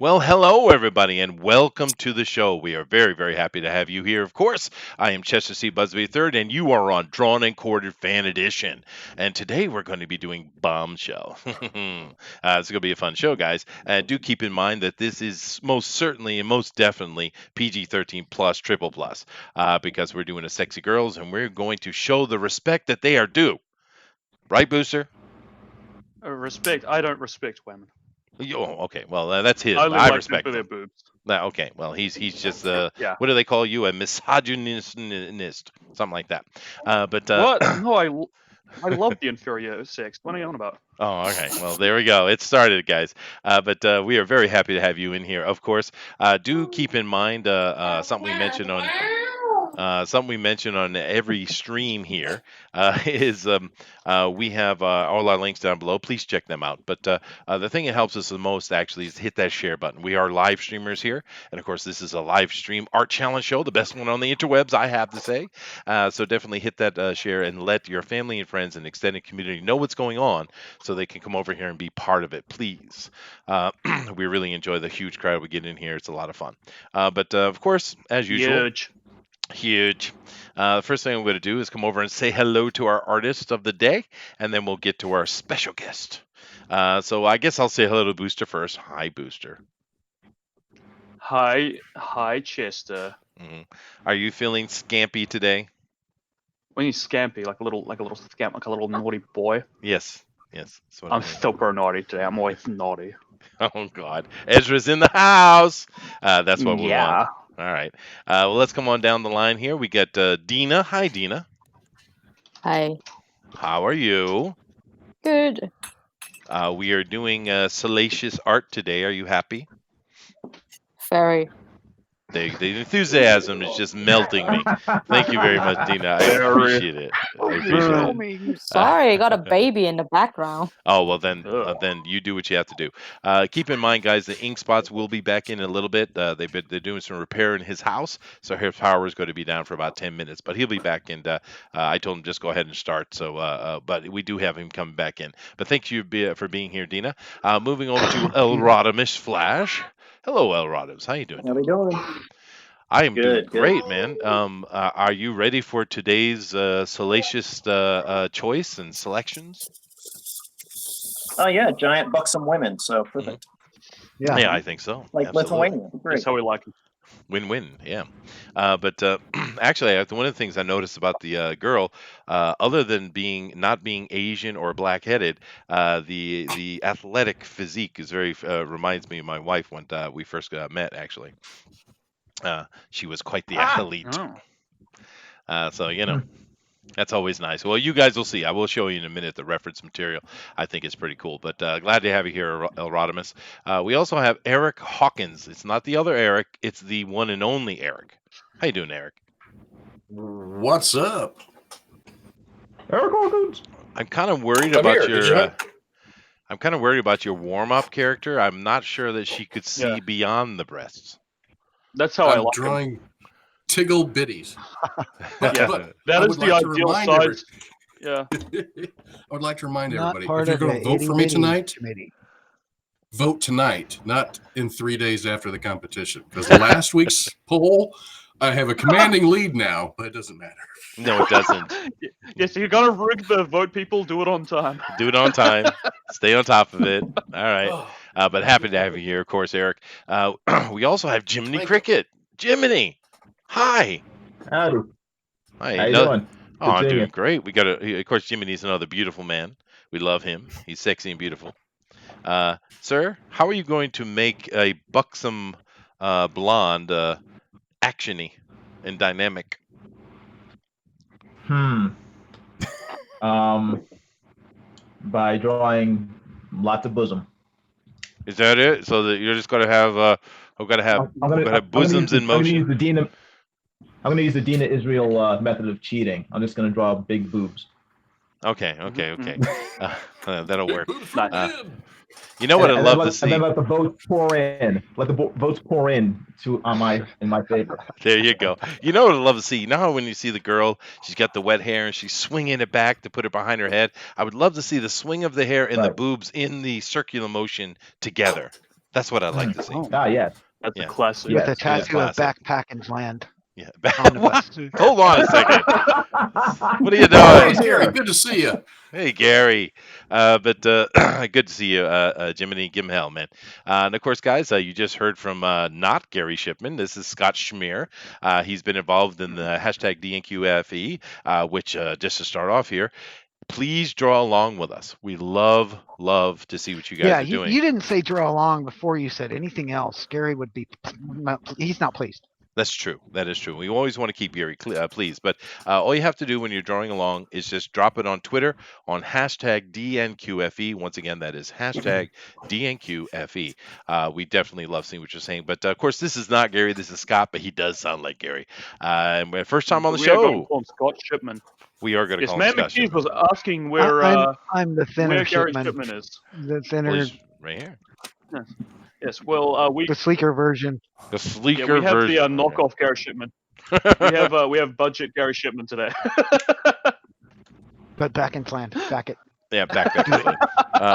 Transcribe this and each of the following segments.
Well, hello, everybody, and welcome to the show. We are very, very happy to have you here. Of course, I am Chester C. Busby III, and you are on Drawn and Quartered Fan Edition. And today we're going to be doing Bombshell. It's going to be a fun show, guys. Do keep in mind that this is most certainly and most definitely PG-13 plus, triple plus, because we're doing a sexy girls, and we're going to show the respect that they are due. Right, Booster? Respect. I don't respect women. Oh, okay. Well, that's his. I only I like them respect for their them. boobs. Okay, well, he's just Yeah. what do they call you? A misogynist, something like that. But What? No, I love the inferior sex. What are you on about? oh, okay. Well, there we go. It started, guys. But we are very happy to have you in here. Of course, do keep in mind something we mention on every stream here is we have all our links down below. Please check them out. But the thing that helps us the most actually is hit that share button. We are live streamers here, and of course, this is a live stream art challenge show, the best one on the interwebs, I have to say. So definitely hit that share and let your family and friends and extended community know what's going on, so they can come over here and be part of it, please. We really enjoy the huge crowd we get in here. It's a lot of fun. But of course, as usual. Huge. Huge. First thing I'm going to do is come over and say hello to our artist of the day, and then we'll get to our special guest. So I guess I'll say hello to Booster first. Hi, Booster. Hi, Chester. Mhm. Are you feeling scampy today? When you scampy, like a little scamp, like a little naughty boy. Yes. Yes. That's what I I'm mean. super naughty today. I'm always naughty. Oh, God. Ezra's in the house. That's what we want. Yeah. All right. Well, let's come on down the line here. We got Dina. Hi, Dina. Hi. How are you? Good. We are doing salacious art today. Are you happy? Very. The enthusiasm is just melting me. Thank you very much, Dina. I Very. appreciate it. I appreciate it. Sorry, I got a baby in the background. Oh well, then Ugh. then you do what you have to do. Keep in mind, guys, the ink spots will be back in a little bit. They're doing some repair in his house, so his power is going to be down for about 10 minutes, but he'll be back. And I told him just go ahead and start. So, but we do have him coming back in. But thank you for being here, Dina. Moving over to El Rodimus Flash. Hello, El Rodimus. How you doing? How we doing? I am doing Good, good. great, man. Are you ready for today's salacious choice and selections? Oh yeah, giant buxom women. So perfect. Yeah, I think so. Like Absolutely. Lithuania. Great. That's how we like them. Win-win, yeah. But actually, one of the things I noticed about the girl, other than not being Asian or black-headed, the athletic physique is very reminds me of my wife when we first met. Actually, she was quite the athlete. Oh. So that's always nice. Well, you guys will see. I will show you in a minute the reference material. I think it's pretty cool. But glad to have you here, El Rodimus. We also have Eric Hawkins. It's not the other Eric. It's the one and only Eric. How you doing, Eric? What's up? Eric Hawkins. I'm kind of worried Come about here, did you your. know? I'm kind of worried about your warm-up character. I'm not sure that she could see Yeah. beyond the breasts. That's how I I'm like them. drawing tiggle bitties. But, Yeah. but That I is would the like to ideal remind size. Yeah. I would like to remind Not everybody, part if you're of going to the vote for me itty-bitty tonight, committee. vote tonight, not in 3 days after the competition. Because last week's poll, I have a commanding lead now, but it doesn't matter. No, it doesn't. Yes, you gotta rig the vote, people. Do it on time. Do it on time. Stay on top of it. All right. But happy to have you here, of course, Eric. We also have Jiminy Thank you. Cricket. Jiminy, hi. Howdy. Hi. How you doing? Oh, I'm seeing doing you. great. We got of course, Jiminy's another beautiful man. We love him. He's sexy and beautiful. Sir, how are you going to make a buxom blonde actiony and dynamic? By drawing lots of bosom. Is that it? So that you're just gonna have we're gonna have bosoms in motion. I'm gonna use the Dina Israel method of cheating. I'm just gonna draw big boobs. Okay. That'll work. Who for win? You know what I'd love to see? And then let the votes pour in. Let the votes pour in in my favor. There you go. You know what I'd love to see? You know how when you see the girl, she's got the wet hair and she's swinging it back to put it behind her head? I would love to see the swing of the hair and the Right. boobs in the circular motion together. That's what I like to see. Oh, Ah, yes. That's Yeah. a classic. with Yes, a yes. tattoo of Classic. Backpackin's Land. Yeah. Omnibus. What? Hold on a second. What are you Hey, doing? Gary, good to see you. Hey, Gary. But good to see you, Jiminy Gimhel, man. And of course, guys, you just heard from not Gary Shipman. This is Scott Schmier. He's been involved in the hashtag DNQFE, which, just to start off here, please draw along with us. We love to see what you guys Yeah, are doing. you didn't say draw along before you said anything else. Gary would be, he's not pleased. That's true. That is true. We always want to keep Gary pleased. But all you have to do when you're drawing along is just drop it on Twitter on hashtag DNQFE. Once again, that is hashtag DNQFE. We definitely love seeing what you're saying. But of course, this is not Gary. This is Scott, but he does sound like Gary. And first time on the We are going to show, call him Scott Shipman. we are going to Yes, call him man Scott McKeith Shipman. was asking where I'm the thinner where Gary Shipman. Shipman is. The Well, thinner, he's right here. Yes, well, we the sleeker version. The yeah, sleeker we have version. the knockoff Gary Shipman. We have budget Gary Shipman today. But Backpackin's Land. Back it. Yeah, back.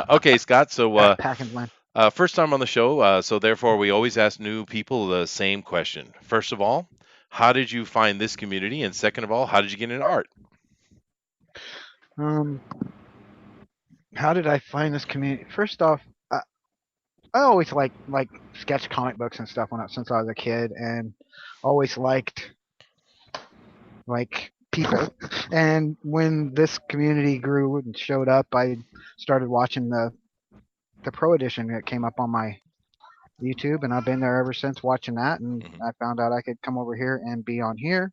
Okay, Scott. So Backpackin's Land. first time on the show, so therefore we always ask new people the same question. First of all, how did you find this community? And second of all, how did you get into art? How did I find this community? First off, I always like sketch comic books and stuff since I was a kid, and always liked people. And when this community grew and showed up, I started watching the Pro Edition that came up on my YouTube, and I've been there ever since watching that. And I found out I could come over here and be on here.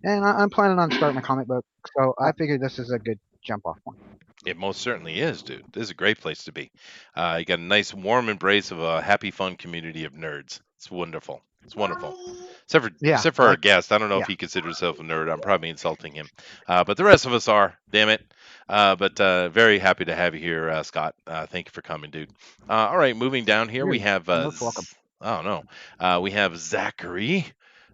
And I'm planning on starting a comic book, so I figured this is a good jump off point. It most certainly is, dude. This is a great place to be. You got a nice warm embrace of a happy, fun community of nerds. It's wonderful. It's wonderful. Except for our guest. I don't know if he considers himself a nerd. I'm probably insulting him. But the rest of us are. Damn it. But very happy to have you here, Scott. Thank you for coming, dude. All right, moving down here, we have most welcome. I don't know. We have Zachary.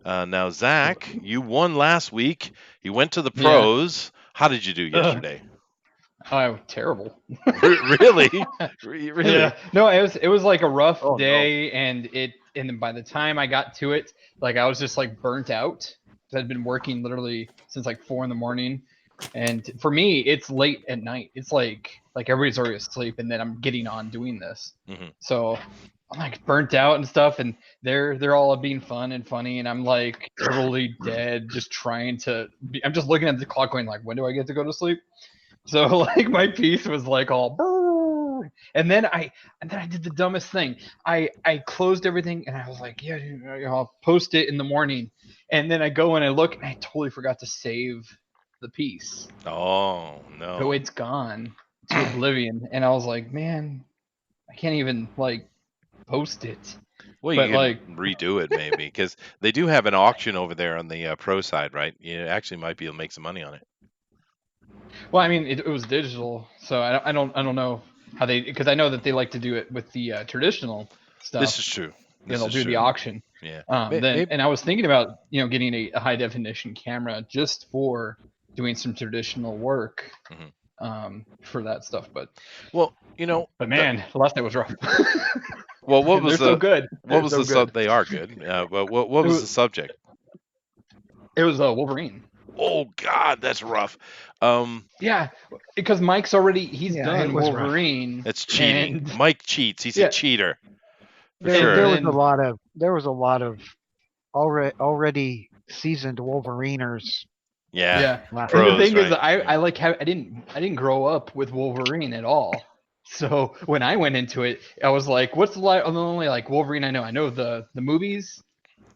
Now, Zach, you won last week. You went to the pros. How did you do yesterday? Oh, terrible. Really? Really? Yeah. No, it was like a rough Oh, no. day, and then by the time I got to it, like I was just like burnt out. I'd been working literally since like 4 a.m, and for me, it's late at night. It's like everybody's already asleep, and then I'm getting on doing this. So I'm like burnt out and stuff, and they're all being fun and funny, and I'm like totally dead, just trying to. I'm just looking at the clock, going like, when do I get to go to sleep? So like my piece was like all, brrr. and then I did the dumbest thing. I closed everything, and I was like, yeah, I'll post it in the morning. And then I go and I look, and I totally forgot to save the piece. Oh no! So it's gone to oblivion, and I was like, man, I can't even like post it. Well, but you can redo it maybe, because they do have an auction over there on the pro side, right? You actually might be able to make some money on it. Well, I mean, it was digital, so I don't know how they, because I know that they like to do it with the traditional stuff. This is true. They'll do the auction. Yeah. And I was thinking about getting a high definition camera just for doing some traditional work for that stuff. But but man, the last night was rough. Well, what was so good? What was they are good. But what was the subject? It was Wolverine. Oh God, that's rough. Yeah, because Mike's he's done Wolverine. Rough. That's cheating. Mike cheats. He's a cheater. There was a lot of already seasoned Wolveriners. Yeah. And the thing is, I didn't grow up with Wolverine at all. So when I went into it, I was like, what's the only like Wolverine I know? I know the movies,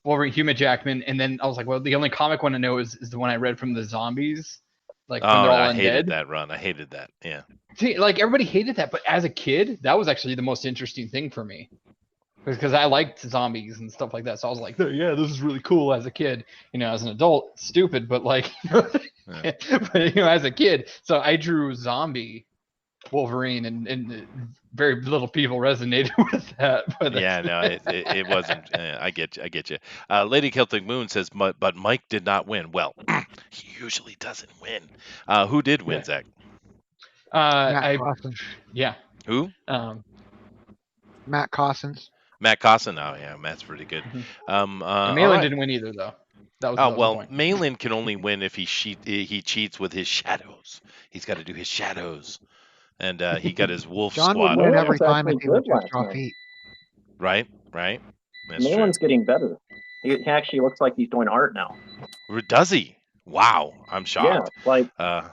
Wolverine, Hugh Jackman, and then I was like, well, the only comic one I know is the one I read from the zombies, like when they're all undead. I hated that run. I hated that. Yeah. See, like everybody hated that, but as a kid, that was actually the most interesting thing for me, because I liked zombies and stuff like that. So I was like, yeah, this is really cool as a kid. As an adult, it's stupid, but like, but as a kid, so I drew zombie Wolverine, and very little people resonated with that. But yeah, no, it wasn't. I get you. Lady Celtic Moon says, but Mike did not win. Well, he usually doesn't win. Who did win, Zach? Yeah. Who? Matt Cossins. Matt Cosson. Oh yeah, Matt's pretty good. Mhm. All And Malin right. didn't win either, though. That was Oh the well, point. Malin can only win if he cheats with his shadows. He's got to do his shadows, and he got his wolf John would squad. win Malin every was time if actually he would good just last draw night. feet. Right. That's true. Malin's getting better. He actually looks like he's doing art now. Does he? Wow, I'm shocked. Yeah, like Uh,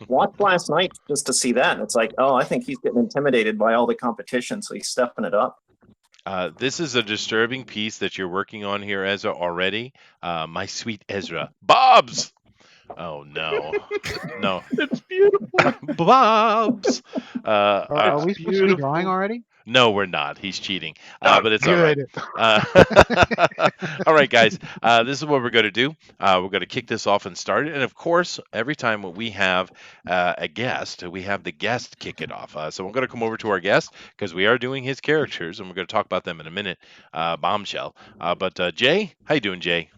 watched last night just to see that. And it's like, oh, I think he's getting intimidated by all the competition, so he's stepping it up. this is a disturbing piece that you're working on here, Ezra, already. My sweet Ezra. Bobs! Oh, no. No. It's beautiful. Bobs! Are we supposed to be drawing beautiful. already? No, we're not. He's cheating. But it's all right. Good. All right, guys. This is what we're going to do. We're going to kick this off and start it. And of course, every time we have a guest, we have the guest kick it off. So I'm going to come over to our guest because we are doing his characters, and we're going to talk about them in a minute. Bombshell. But Jay, how you doing, Jay?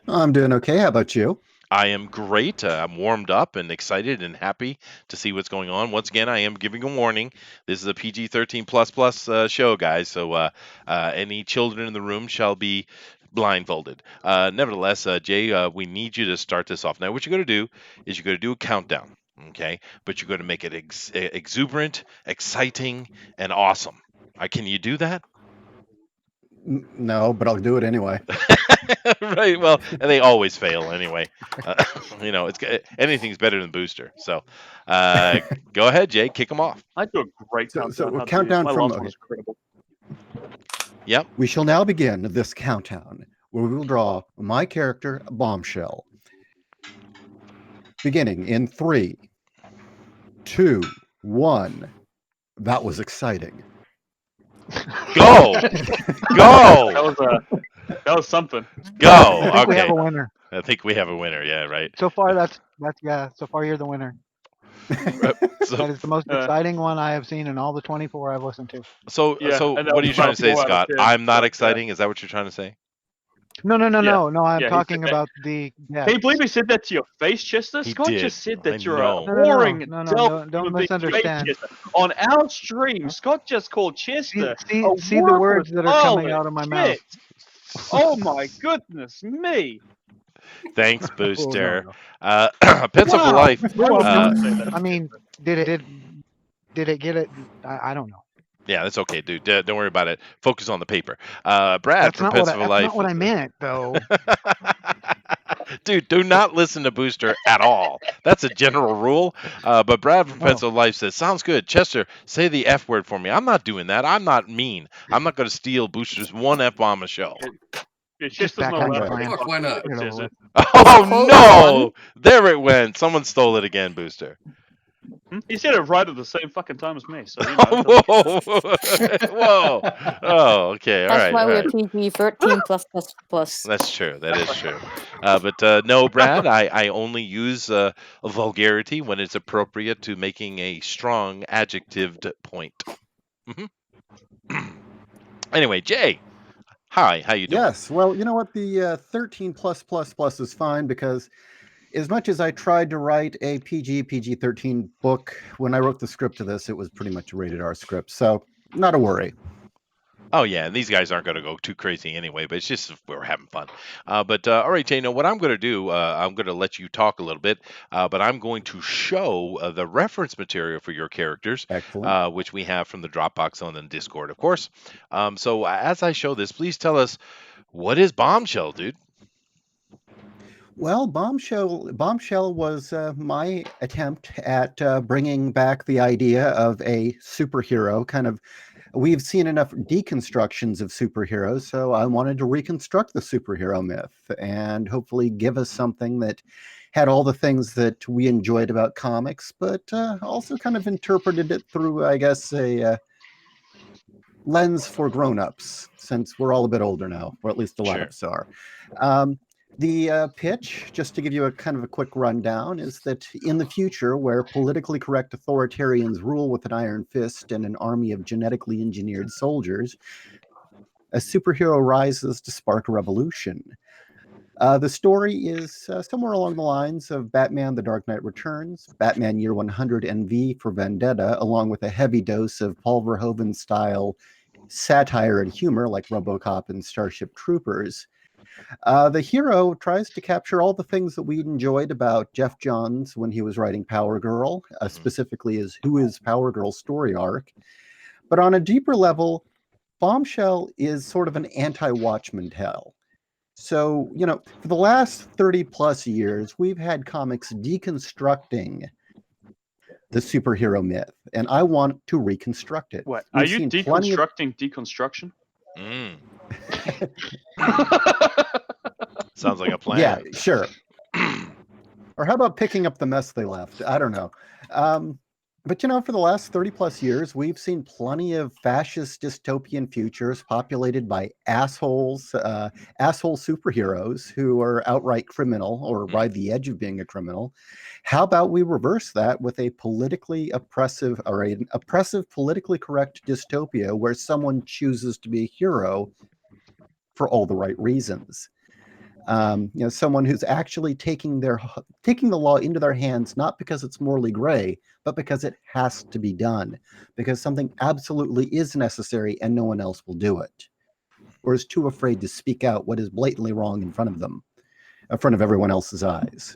I'm doing okay. How about you? I am great. I'm warmed up and excited and happy to see what's going on. Once again, I am giving a warning. This is a PG-13 plus show, guys. So any children in the room shall be blindfolded. Nevertheless, Jay, we need you to start this off. Now, what you're going to do is you're going to do a countdown, okay? But you're going to make it exuberant, exciting, and awesome. Can you do that? No, but I'll do it anyway. Right. Well, and they always fail anyway. Anything's better than Booster. So, go ahead, Jay. Kick them off. I do a great So countdown. we'll How count do you- down My from- last one okay. was incredible. Yep. We shall now begin this countdown where we will draw my character, Bombshell. Beginning in 3, 2, 1. That was exciting. Go. Go. That was something. Go. I think we have Okay. a winner. I think we have a winner. Yeah. Right. So far, that's yeah. So far, you're the winner. That So, is the most exciting one I have seen in all the 24 I've listened to. so Yeah, and that what are you was trying about to say, 4 out of Scott? 10, I'm not but, exciting. Is that what you're trying to say? No. I'm Yeah, he talking said that. about the. Yeah. Can you believe he said that to your face, Chester? He Scott did. just said I that you're know. a No, boring, don't self-human being, misunderstand. Chester. On our stream, Scott just called Chester. See a the words worthless that are coming harlot. out of my mouth. Shit. Oh my goodness me! Thanks, Oh, Booster. no. Pencil for Wow. life. You're welcome. Say that. I mean, did it get it? I don't know. Yeah, that's okay, dude. Don't worry about it. Focus on the paper. Brad That's from not Pencil for that's Life. not what I meant, though. Dude, do not listen to Booster at all. That's a general rule. But Brad from Oh. Pencil Life says, sounds good. Chester, say the F word for me. I'm not doing that. I'm not mean. I'm not going to steal Booster's one F-bomb a show. Yeah, Just Chester's that not kind allowed of to plan. Fuck, why not? Get it over Chester. with. Oh, Hold no! There it went. Someone stole it again, Booster. He said it right at the same fucking time as me. So you know, it doesn't- Whoa. Whoa. Oh, okay. All That's right. why All we're right. PG-13 plus. That's true. That is true. But no, Brad, I only use vulgarity when it's appropriate to making a strong adjectived point. Anyway, Jay, hi. How you doing? Yes. Well, you know what? The 13 plus is fine because as much as I tried to write a PG-13 book, when I wrote the script to this, it was pretty much a rated R script. So not a worry. Oh yeah, and these guys aren't going to go too crazy anyway, but it's just we're having fun. But all right, Jay, now what I'm going to do, I'm going to let you talk a little bit, but I'm going to show the reference material for your characters, Excellent. which we have from the Dropbox on the Discord, of course. So as I show this, please tell us, what is Bombshell, dude? Well, Bombshell was my attempt at bringing back the idea of a superhero. Kind of, we've seen enough deconstructions of superheroes, so I wanted to reconstruct the superhero myth and hopefully give us something that had all the things that we enjoyed about comics, but also kind of interpreted it through, I guess, a lens for grown-ups, since we're all a bit older now, or at least a lot of us are. The pitch, just to give you a kind of a quick rundown, is that in the future, where politically correct authoritarians rule with an iron fist and an army of genetically engineered soldiers, a superhero rises to spark a revolution. The story is somewhere along the lines of Batman: The Dark Knight Returns, Batman Year 100, and V for Vendetta, along with a heavy dose of Paul Verhoeven style satire and humor like RoboCop and Starship Troopers. The hero tries to capture all the things that we enjoyed about Jeff Johns when he was writing Power Girl, specifically his Who is Power Girl story arc. But on a deeper level, Bombshell is sort of an anti-Watchmen tale. So, for the last 30 plus years, we've had comics deconstructing the superhero myth, and I want to reconstruct it. What? We've Are you seen plenty of- deconstructing deconstruction? Sounds like a plan. Yeah, sure. Or how about picking up the mess they left? I don't know. But for the last 30 plus years, we've seen plenty of fascist dystopian futures populated by assholes, asshole superheroes who are outright criminal or ride the edge of being a criminal. How about we reverse that with a politically oppressive or an oppressive, politically correct dystopia where someone chooses to be a hero for all the right reasons? Someone who's actually taking the law into their hands, not because it's morally gray, but because it has to be done, because something absolutely is necessary and no one else will do it, or is too afraid to speak out what is blatantly wrong in front of them, in front of everyone else's eyes.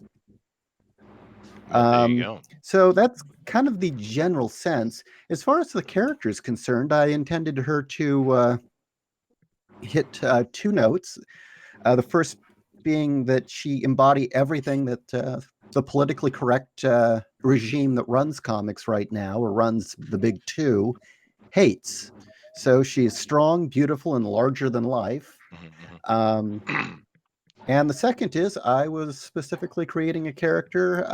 There you go. So that's kind of the general sense. As far as the character is concerned, I intended her to hit two notes. The first being that she embodied everything that the politically correct regime that runs comics right now, or runs the big two, hates. So she's strong, beautiful, and larger than life. And the second is I was specifically creating a character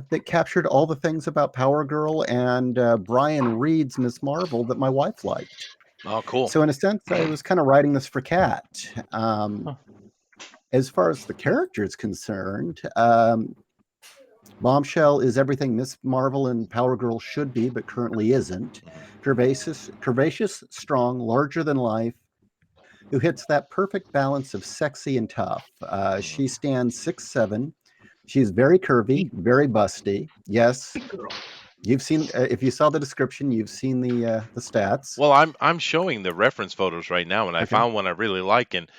that captured all the things about Power Girl and Brian Reed's Miss Marvel that my wife liked. Oh, cool. So in a sense, I was kind of writing this for Kat. As far as the character is concerned, Bombshell is everything Miss Marvel and Power Girl should be, but currently isn't. Curvaceous, strong, larger than life, who hits that perfect balance of sexy and tough. She stands 6'7". She's very curvy, very busty. Yes, you've seen. If you saw the description, you've seen the stats. Well, I'm showing the reference photos right now, and I found one I really like, and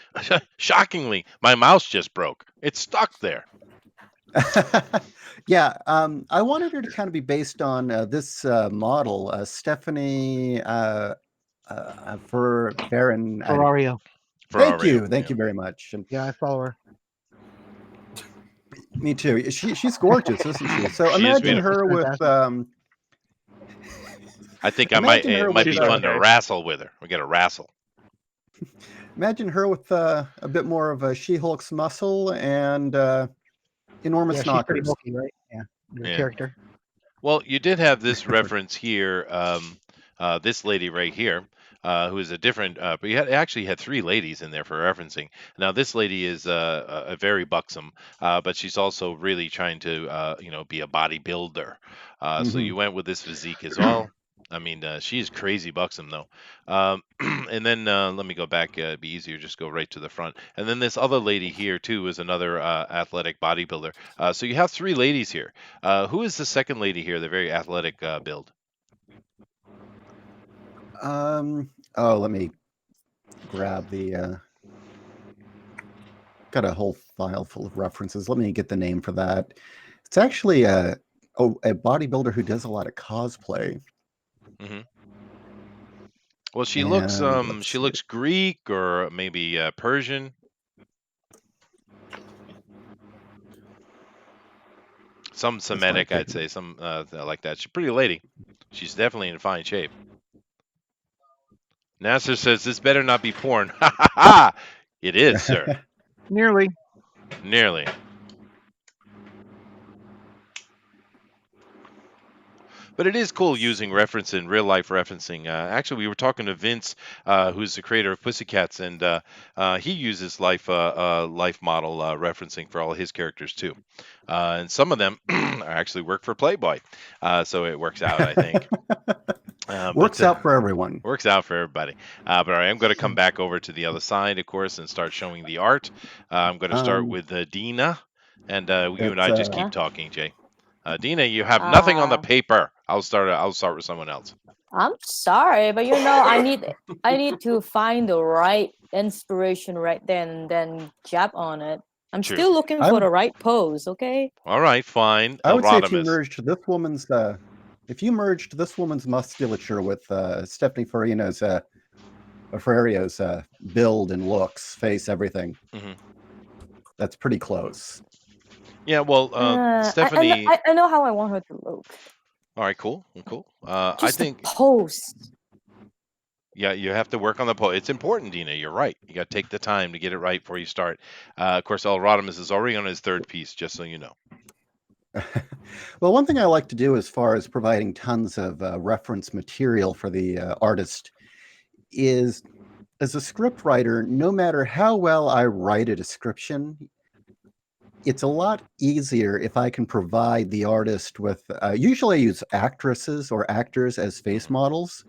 shockingly, my mouse just broke. It's stuck there. Yeah, I wanted her to kind of be based on this model, Stephanie for Baron. Ferrario. Thank you very much. And Yeah, I follow her. me too. She's gorgeous, isn't she? So She is imagine beautiful. her with. I think Imagine it her might with, be fun to wrestle with her. We got to wrestle. Imagine her with a bit more of a She-Hulk's muscle and enormous Yeah, she's pretty knockers. bulky, right? Yeah, the Yeah. character. Well, you did have this reference here, this lady right here, who is a different. But you actually had three ladies in there for referencing. Now, this lady is a very buxom, but she's also really trying to, be a bodybuilder. So you went with this physique as well. I mean, she's crazy buxom though. And then let me go back. It'd be easier just go right to the front. And then this other lady here too is another athletic bodybuilder. So you have three ladies here. Who is the second lady here? The very athletic build. Let me grab the. Got a whole file full of references. Let me get the name for that. It's actually a bodybuilder who does a lot of cosplay. Well, she looks And she looks Greek or maybe Persian. Some Semitic, I'd say, some like that. She's a pretty lady. She's definitely in fine shape. Nasser says this better not be porn. Ha ha ha! It is, sir. Nearly. Nearly. But it is cool using reference in real life referencing. Actually, we were talking to Vince, who's the creator of Pussycats, and he uses life model referencing for all his characters too. And some of them actually work for Playboy, so it works out, I think. Works out for everyone. Works out for everybody. But I am going to come back over to the other side, of course, and start showing the art. I'm going to start with Dina, and you and I just keep talking, Jay. Dina, you have nothing on the paper. I'll start with someone else. I'm sorry, but I need to find the right inspiration right then and then jab on it. I'm True. still looking for the right pose, okay? All right, fine. I would say if you merged this woman's musculature with Stephanie Ferrario's build and looks, face, everything, that's pretty close. Yeah, well, Stephanie. I know how I want her to look. All right, cool. I think pose. Yeah, you have to work on the pose. It's important, Dina. You're right. You got to take the time to get it right before you start. Of course, Rodimus is already on his third piece, just so you know. Well, one thing I like to do as far as providing tons of reference material for the artist is, as a script writer, no matter how well I write a description, it's a lot easier if I can provide the artist with, usually I use actresses or actors as face models.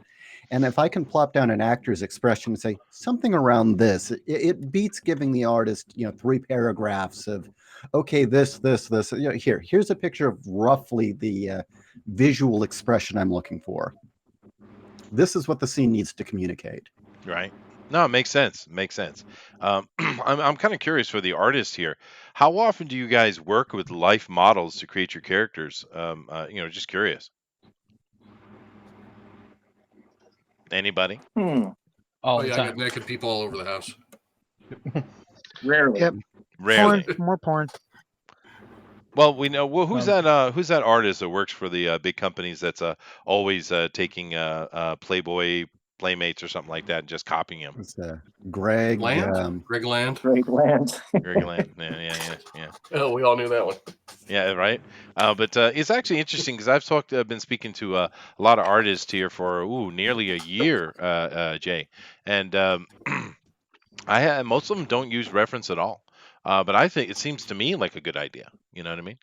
And if I can plop down an actor's expression and say something around this, it beats giving the artist, 3 paragraphs of, okay, this. Here's a picture of roughly the visual expression I'm looking for. This is what the scene needs to communicate. Right. No, it makes sense. I'm kind of curious for the artist here. How often do you guys work with life models to create your characters? Just curious. Anybody? All the I time. got naked people all over the house. Rarely. Yep. Rarely. More porn. Well, we know. Well, who's that artist that works for the big companies that's always taking Playboy Playmates or something like that and just copying them? It's Greg Land? Greg Land. Great land. Greg Land. Yeah. Oh, we all knew that one. Yeah, right. But it's actually interesting because I've been speaking to a lot of artists here for nearly a year, Jay, and most of them don't use reference at all. But I think it seems to me like a good idea. You know what I mean?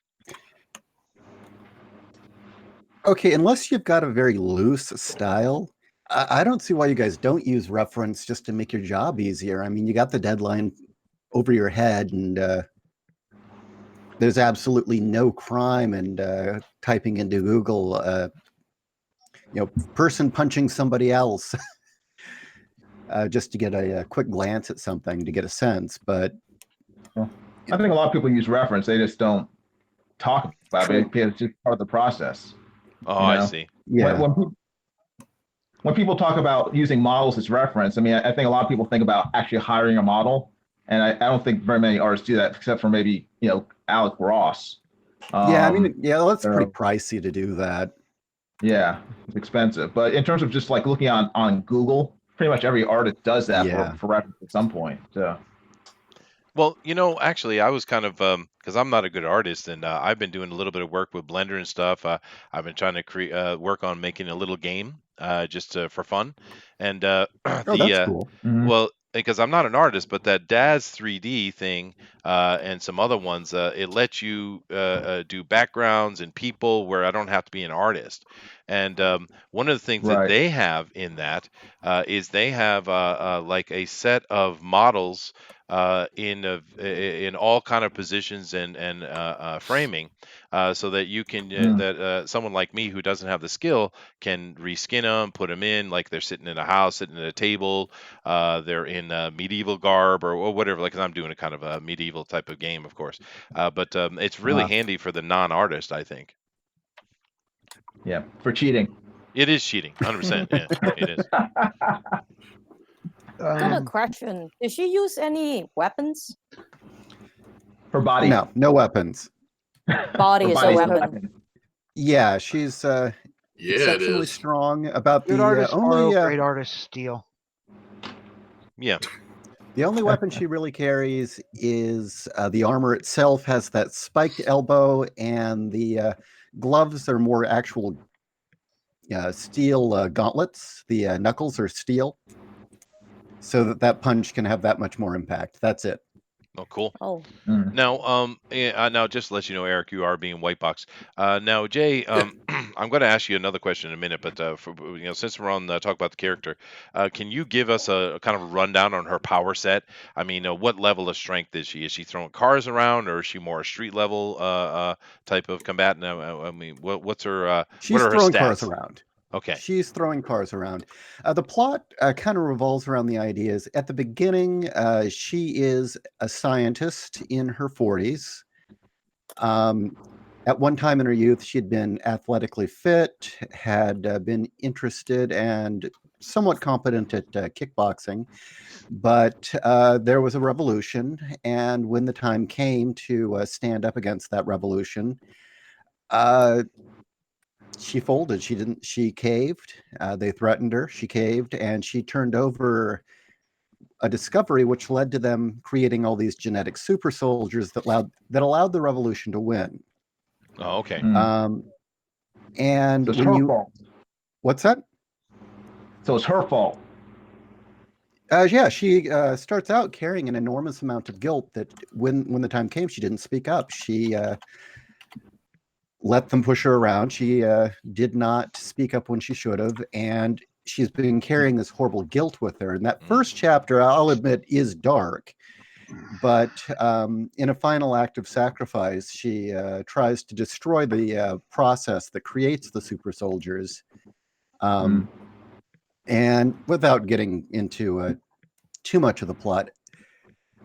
Okay, unless you've got a very loose style, I don't see why you guys don't use reference just to make your job easier. I mean, you got the deadline over your head, and there's absolutely no crime in typing into Google, person punching somebody else, just to get a quick glance at something to get a sense. But I think a lot of people use reference. They just don't talk about it. It's just part of the process. Oh, I see. Yeah. When people talk about using models as reference, I mean, I think a lot of people think about actually hiring a model, and I don't think very many artists do that, except for maybe Alec Ross. That's pretty pricey to do that. Yeah, it's expensive. But in terms of just like looking on Google, pretty much every artist does that for reference at some point. So. Well, actually, I was kind of because I'm not a good artist, and I've been doing a little bit of work with Blender and stuff. I've been trying to work on making a little game just for fun, and That's cool. well, because I'm not an artist, but that Daz 3D thing and some other ones, it lets you do backgrounds and people where I don't have to be an artist. And one of the things that they have in that is they have like a set of models in all kind of positions and framing, so that you can that someone like me who doesn't have the skill can reskin them, put them in like they're sitting in a house, sitting at a table, they're in medieval garb or whatever. Like I'm doing a kind of a medieval type of game, of course, but it's really handy for the non-artist, I think. Yeah, for cheating. It is cheating, 100%. Yeah, it is. I have a question. Did she use any weapons? For body? No weapons. Body is a weapon. Yeah, she's exceptionally strong. About Good the artists only borrow, great artists steal. Yeah. The only weapon she really carries is the armor itself has that spiked elbow, and the gloves are more actual steel gauntlets. The knuckles are steel, so that punch can have that much more impact. That's it. Oh, cool. Oh. Now, now just to let you know, Eric, you are being white box. Now, Jay, I'm going to ask you another question in a minute, but since we're on talk about the character, can you give us a kind of a rundown on her power set? I mean, what level of strength is she? Is she throwing cars around, or is she more a street level type of combatant? I mean, what's her what She's are her throwing cars stats? around. Okay. She's throwing cars around. The plot kind of revolves around the ideas. At the beginning, she is a scientist in her 40s. At one time in her youth, she'd been athletically fit, had been interested and somewhat competent at kickboxing. But there was a revolution, and when the time came to stand up against that revolution, she folded. She caved. They threatened her. She caved, and she turned over a discovery which led to them creating all these genetic super soldiers that allowed the revolution to win. Oh, okay. And So it's when her you fault. what's that? So it's her fault. Yeah, she starts out carrying an enormous amount of guilt that when the time came, she didn't speak up. She let them push her around. She did not speak up when she should have, and she's been carrying this horrible guilt with her. And that first chapter, I'll admit, is dark. But in a final act of sacrifice, she tries to destroy the process that creates the super soldiers. And without getting into too much of the plot,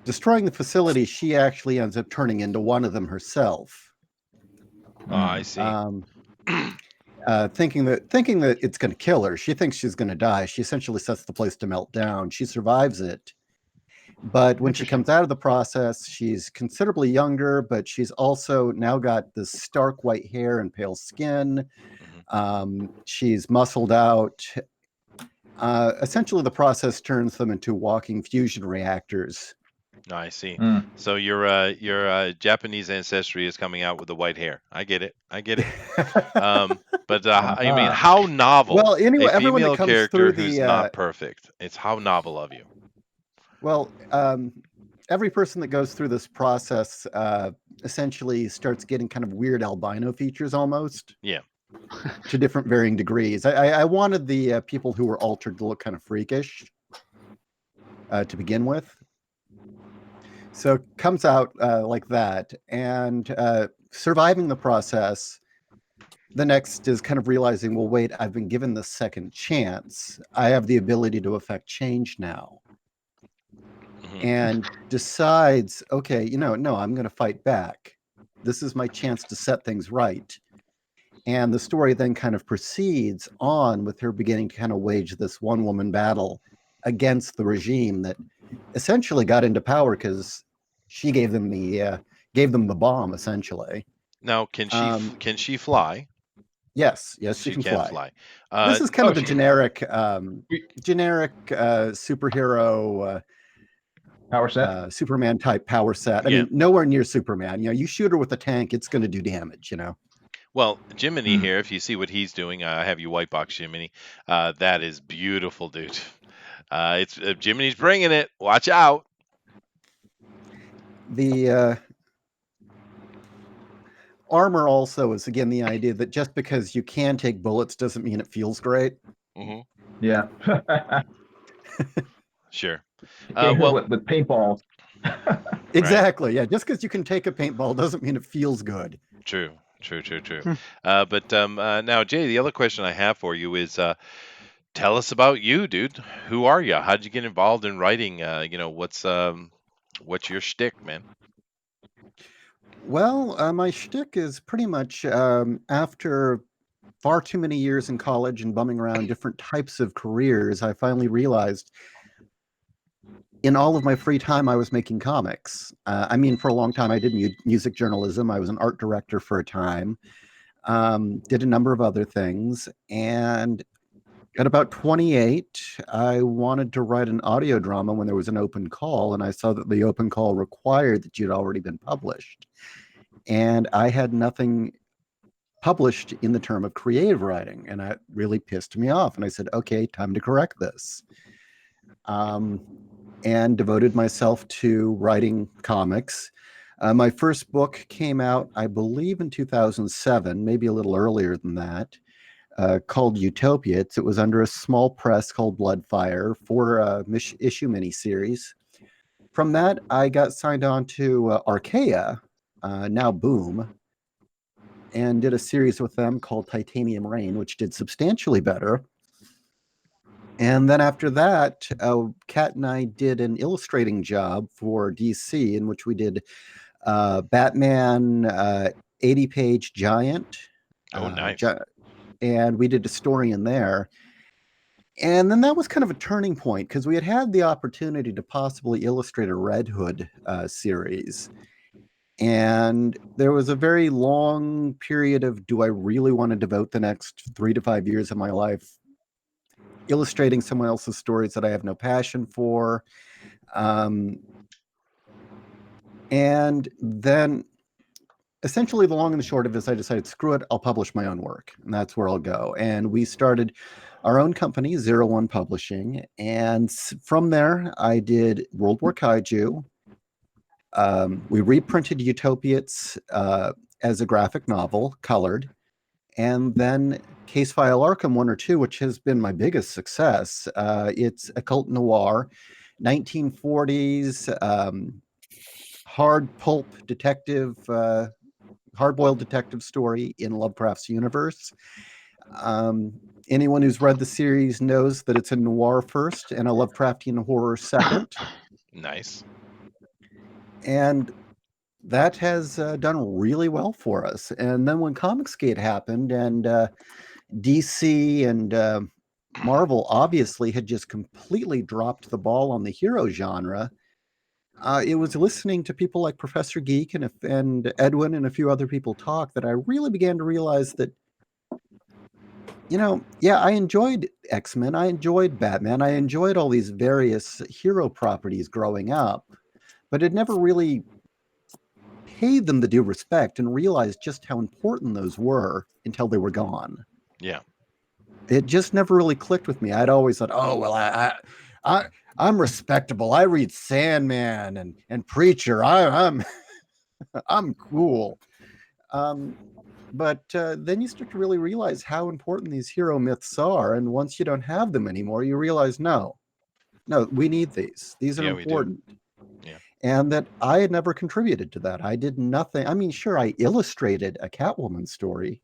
destroying the facility, she actually ends up turning into one of them herself. I see. Thinking that it's going to kill her. She thinks she's going to die. She essentially sets the place to melt down. She survives it. But when she comes out of the process, she's considerably younger, but she's also now got this stark white hair and pale skin. She's muscled out. Essentially, the process turns them into walking fusion reactors. I see. So your Japanese ancestry is coming out with the white hair. I get it. But I mean, how novel? Well, anyway, a everyone that female comes character through who's the not perfect. It's how novel of you. Well, every person that goes through this process essentially starts getting kind of weird albino features almost. Yeah. To different varying degrees. I wanted the people who were altered to look kind of freakish to begin with. So it comes out like that. And surviving the process, the next is kind of realizing, well, wait, I've been given the second chance. I have the ability to affect change now. And decides, okay, no, I'm going to fight back. This is my chance to set things right. And the story then kind of proceeds on with her beginning to kind of wage this one-woman battle against the regime that essentially got into power because she gave them the bomb, essentially. Now, can she fly? Yes, she can fly. This is kind of the generic superhero power set, Superman type power set. I mean, nowhere near Superman. You shoot her with a tank, it's going to do damage. Well, Jiminy here, if you see what he's doing, I have you white box Jiminy. That is beautiful, dude. It's Jiminy's bringing it. Watch out. The armor also is, again, the idea that just because you can take bullets doesn't mean it feels great. Yeah. Sure. With paintballs. Exactly. Yeah. Just because you can take a paintball doesn't mean it feels good. True. But now, Jay, the other question I have for you is, tell us about you, dude. Who are you? How'd you get involved in writing? What's your shtick, man? Well, my shtick is pretty much after far too many years in college and bumming around different types of careers, I finally realized in all of my free time, I was making comics. I mean, for a long time, I did music journalism. I was an art director for a time, did a number of other things. And at about 28, I wanted to write an audio drama when there was an open call. And I saw that the open call required that you'd already been published. And I had nothing published in the term of creative writing. And that really pissed me off. And I said, okay, time to correct this. And devoted myself to writing comics. My first book came out, I believe, in 2007, maybe a little earlier than that, called Utopia. It was under a small press called Bloodfire, 4-issue miniseries. From that, I got signed on to Archaea, now Boom, and did a series with them called Titanium Rain, which did substantially better. And then after that, Kat and I did an illustrating job for DC, in which we did Batman 80-page Giant. Oh, nice. And we did a story in there. And then that was kind of a turning point because we had the opportunity to possibly illustrate a Red Hood series. And there was a very long period of, do I really want to devote the next 3 to 5 years of my life illustrating someone else's stories that I have no passion for? And then essentially the long and the short of this, I decided, screw it, I'll publish my own work. And that's where I'll go. And we started our own company, 01 Publishing. And from there, I did World War Kaiju. We reprinted Utopiates as a graphic novel, colored. And then Case File Arkham 1 or 2, which has been my biggest success. It's occult noir, 1940s, hard pulp detective, hard-boiled detective story in Lovecraft's universe. Anyone who's read the series knows that it's a noir first and a Lovecraftian horror second. Nice. And that has done really well for us. And then when Comicsgate happened and DC and Marvel obviously had just completely dropped the ball on the hero genre, it was listening to people like Professor Geek and Edwin and a few other people talk that I really began to realize that, I enjoyed X-Men, I enjoyed Batman, I enjoyed all these various hero properties growing up, but it never really paid them the due respect and realized just how important those were until they were gone. Yeah. It just never really clicked with me. I'd always thought, oh, well, I'm respectable. I read Sandman and Preacher. I'm I'm cool. But then you start to really realize how important these hero myths are. And once you don't have them anymore, you realize, no, we need these. These are important. Yeah. And that I had never contributed to that. I did nothing. I mean, sure, I illustrated a Catwoman story,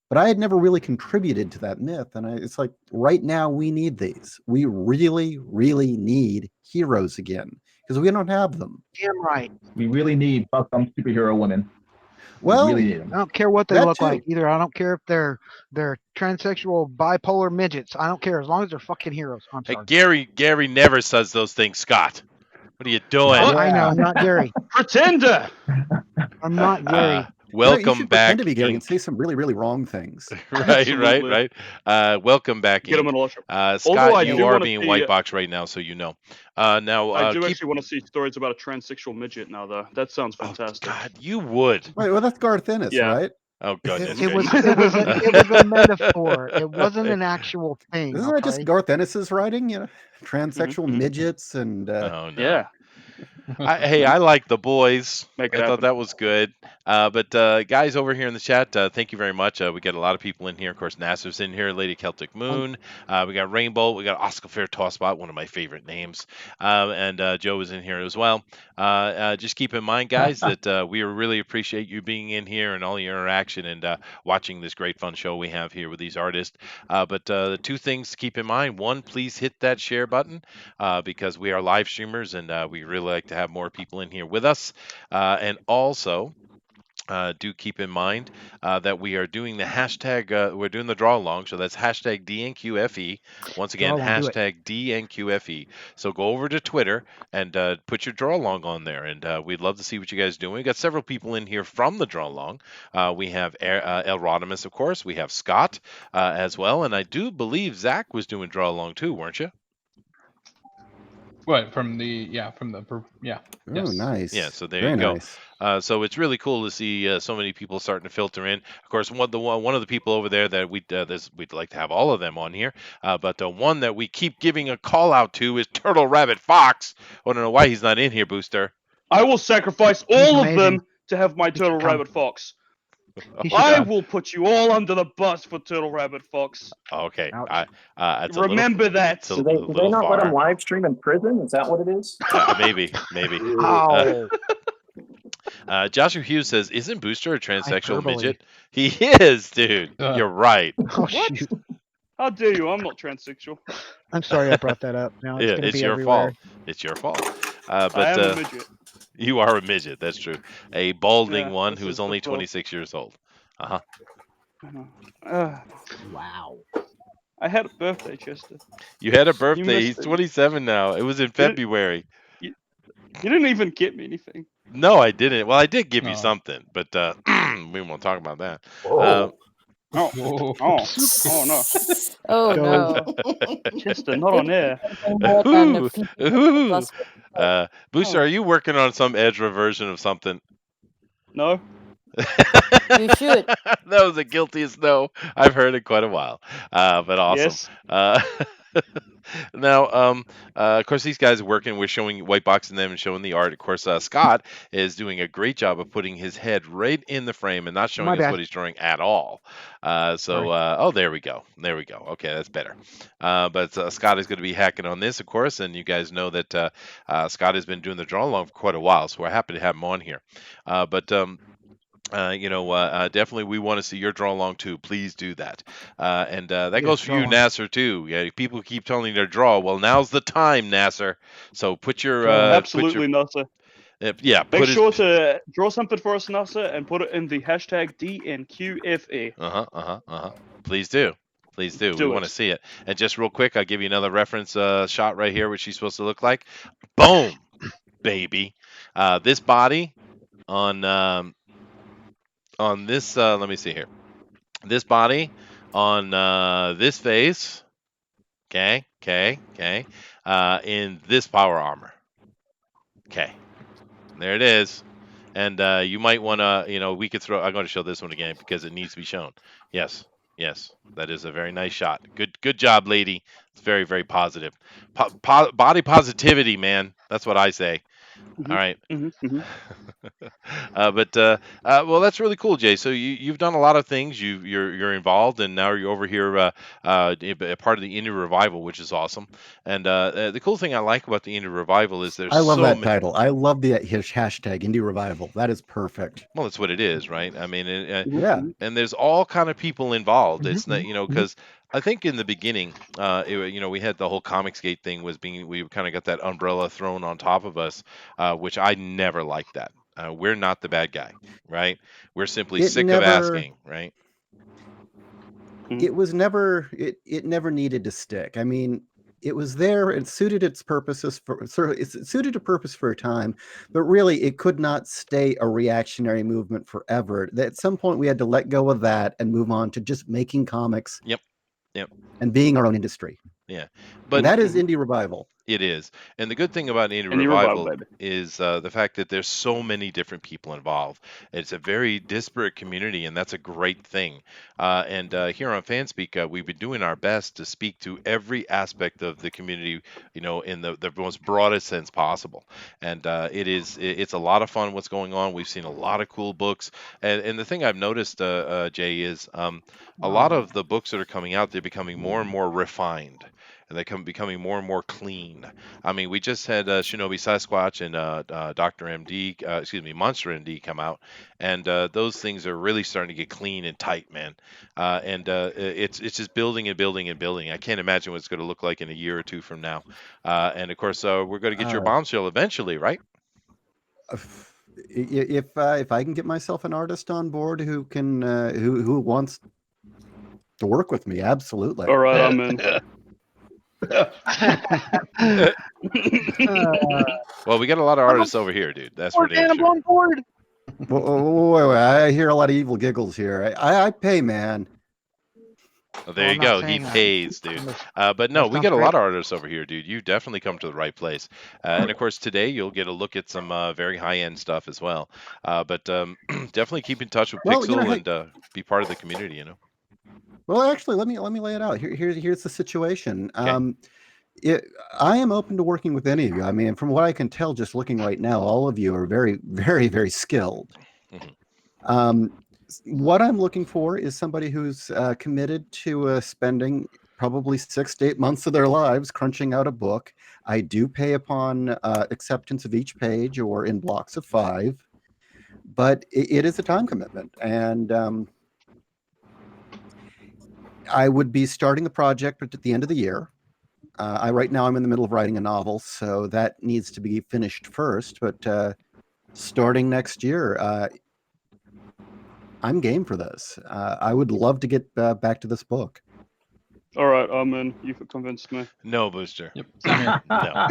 but I had never really contributed to that myth. And it's like, right now, we need these. We really, really need heroes again because we don't have them. Damn right. We really need some superhero women. Well, we really need them. I don't care what they That look too. like either. I don't care if they're transsexual, bipolar midgets. I don't care as long as they're fucking heroes. I'm Hey, sorry. Gary never says those things, Scott. What are you doing? Oh, I know. I'm not Gary. Pretender. I'm not Gary. You Welcome should back. pretend to be Gary and Ink. say some really, really wrong things. right. Welcome back. Get them Ink. in Lusher. Scott, I you do are wanna being see- white box right now, so you know. Now, I do keep. actually want to see stories about a transsexual midget now, though. That sounds Oh, fantastic. God, you would. Wait, well, that's Garth Ennis, Yeah. right? Oh, goodness. It was gracious. a metaphor. It wasn't an actual thing. Isn't that just okay? Garth Ennis's writing? Transsexual midgets and Oh, no. Yeah. Hey, I like The Boys. Make it I thought happen. that was good. But guys over here in the chat, thank you very much. We got a lot of people in here. Of course, Nasser's in here, Lady Celtic Moon. We got Rainbow. We got Oscar Fair Tosspot, one of my favorite names. And Joe is in here as well. Just keep in mind, guys, that we really appreciate you being in here and all your interaction and watching this great fun show we have here with these artists. But the two things to keep in mind: one, please hit that share button because we are live streamers and we really like to have more people in here with us. And also, do keep in mind that we are doing the hashtag, we're doing the draw along. So that's hashtag DNQFE. Once again, Draw along, do it. hashtag DNQFE. So go over to Twitter and put your draw along on there. And we'd love to see what you guys are doing. We got several people in here from the draw along. We have El Rodimus, of course. We have Scott as well. And I do believe Zach was doing draw along too, weren't you? What from the oh, yes. nice. Yeah, so there Very you go. nice. So it's really cool to see so many people starting to filter in. Of course, one of the people over there that we'd like to have all of them on here, but the one that we keep giving a call out to is Turtle Rabbit Fox. I don't know why he's not in here, Booster. I will sacrifice He's all of amazing. them to have my He should Turtle come. Rabbit Fox. He should I come. will put you all under the bus for Turtle Rabbit Fox. Okay. Ouch. It's Remember that. it's a Do they little not let him far. live stream in prison? Is that what it is? Maybe. Ow. Joshua Hughes says, "Isn't Booster a transsexual Hyperbole. midget?" He is, dude. You're right. Oh shoot! How dare you? I'm not transsexual. I'm sorry I brought that up. Now it's Yeah, gonna it's be your everywhere. fault. It's your fault. I But am a midget. you are a midget. That's true. A balding Yeah, one this who is is the only problem. 26 years old. Uh-huh. Wow. I had a birthday, Chester. You had a birthday. missed He's it. 27 now. It was in February. You didn't even get me anything. No, I didn't. Well, I did give you Oh. something, but we won't talk about that. Oh, Whoa. oh no, Oh Go. no. Chester, not on air. More than the Ooh, 50 ooh. plus. Booster, Oh. are you working on some Edra version of something? No. You should. That was the guiltiest no I've heard in quite a while. But awesome. Yes. Now, of course, these guys are working. We're showing white boxing them and showing the art. Of course, Scott is doing a great job of putting his head right in the frame and not showing My us bad. what he's drawing at all. Oh, there we go. There we go. Okay, that's better. But Scott is going to be hacking on this, of course, and you guys know that Scott has been doing the draw along for quite a while, so we're happy to have him on here. Definitely we want to see your draw along too. Please do that. And that Yes, goes for you, draw along. Nasser, too. Yeah, people keep telling you to draw. Well, now's the time, Nasser. So put your Draw. Absolutely, Nasser. yeah. Make Put sure to draw something for us, Nasser, and put it in the hashtag DNQFA. Please do. Please do. We Do want to it. see it. And just real quick, I'll give you another reference shot right here, what she's supposed to look like. Boom, baby. This body on this. Let me see here. This body on this face. Okay. In this power armor. Okay. There it is. And you might want to, we could throw. I'm going to show this one again because it needs to be shown. Yes, that is a very nice shot. Good job, lady. It's very, very positive. Body positivity, man. That's what I say. Mhm, All right. mhm. Well, that's really cool, Jay. So you've done a lot of things. You're involved, and now you're over here, a part of the Indie Revival, which is awesome. And the cool thing I like about the Indie Revival is there's I love so that many. title. I love the hashtag Indie Revival. That is perfect. Well, that's what it is, right? I mean, Yeah. and there's all kind of people involved. Mhm, It's not, because I think in the beginning, we had the whole Comicsgate thing we kind of got that umbrella thrown on top of us, which I never liked that. We're not the bad guy, right? We're simply It sick of never- asking, right? It was never. It never needed to stick. I mean, it was there. It suited its purposes it suited a purpose for a time, but really, it could not stay a reactionary movement forever. At some point, we had to let go of that and move on to just making comics. Yep. And being our own industry. Yeah, But but that is Indie Revival. It is. And the good thing about Indie Indie Revival Revival, baby. is the fact that there's so many different people involved. It's a very disparate community, and that's a great thing. And here on Fanspeak, we've been doing our best to speak to every aspect of the community, in the most broadest sense possible. And it's a lot of fun what's going on. We've seen a lot of cool books. And the thing I've noticed, Jay, is a lot of the books that are coming out, they're becoming more and more refined. And they're becoming more and more clean. I mean, we just had Shinobi Sasquatch and Dr. MD, Monster MD come out, and those things are really starting to get clean and tight, man. It's just building and building and building. I can't imagine what it's going to look like in a year or two from now. And of course, we're going to get your Bombshell eventually, right? If I can get myself an artist on board who can who wants to work with me, absolutely. All right, I'm in. Well, we got a lot of artists over here, dude. That's for damn sure. on board. Wait, I hear a lot of evil giggles here. I pay, man. Well, there you I'm not go. He saying that. pays, dude. But no, we got a lot of artists over here, dude. You definitely come to the right place. And of course, today you'll get a look at some very high-end stuff as well. But definitely keep in touch with Pixel and be part of the community. Well, actually, let me lay it out. Here's the situation. Okay. I am open to working with any of you. I mean, from what I can tell, just looking right now, all of you are very, very, very skilled. Mhm. What I'm looking for is somebody who's committed to spending probably 6 to 8 months of their lives crunching out a book. I do pay upon acceptance of each page or in blocks of 5, but it is a time commitment. And I would be starting the project at the end of the year. Right now I'm in the middle of writing a novel, so that needs to be finished first. But starting next year, I'm game for this. I would love to get back to this book. All right, I'm in. You've convinced me. No, Booster. Yep. Same here. No.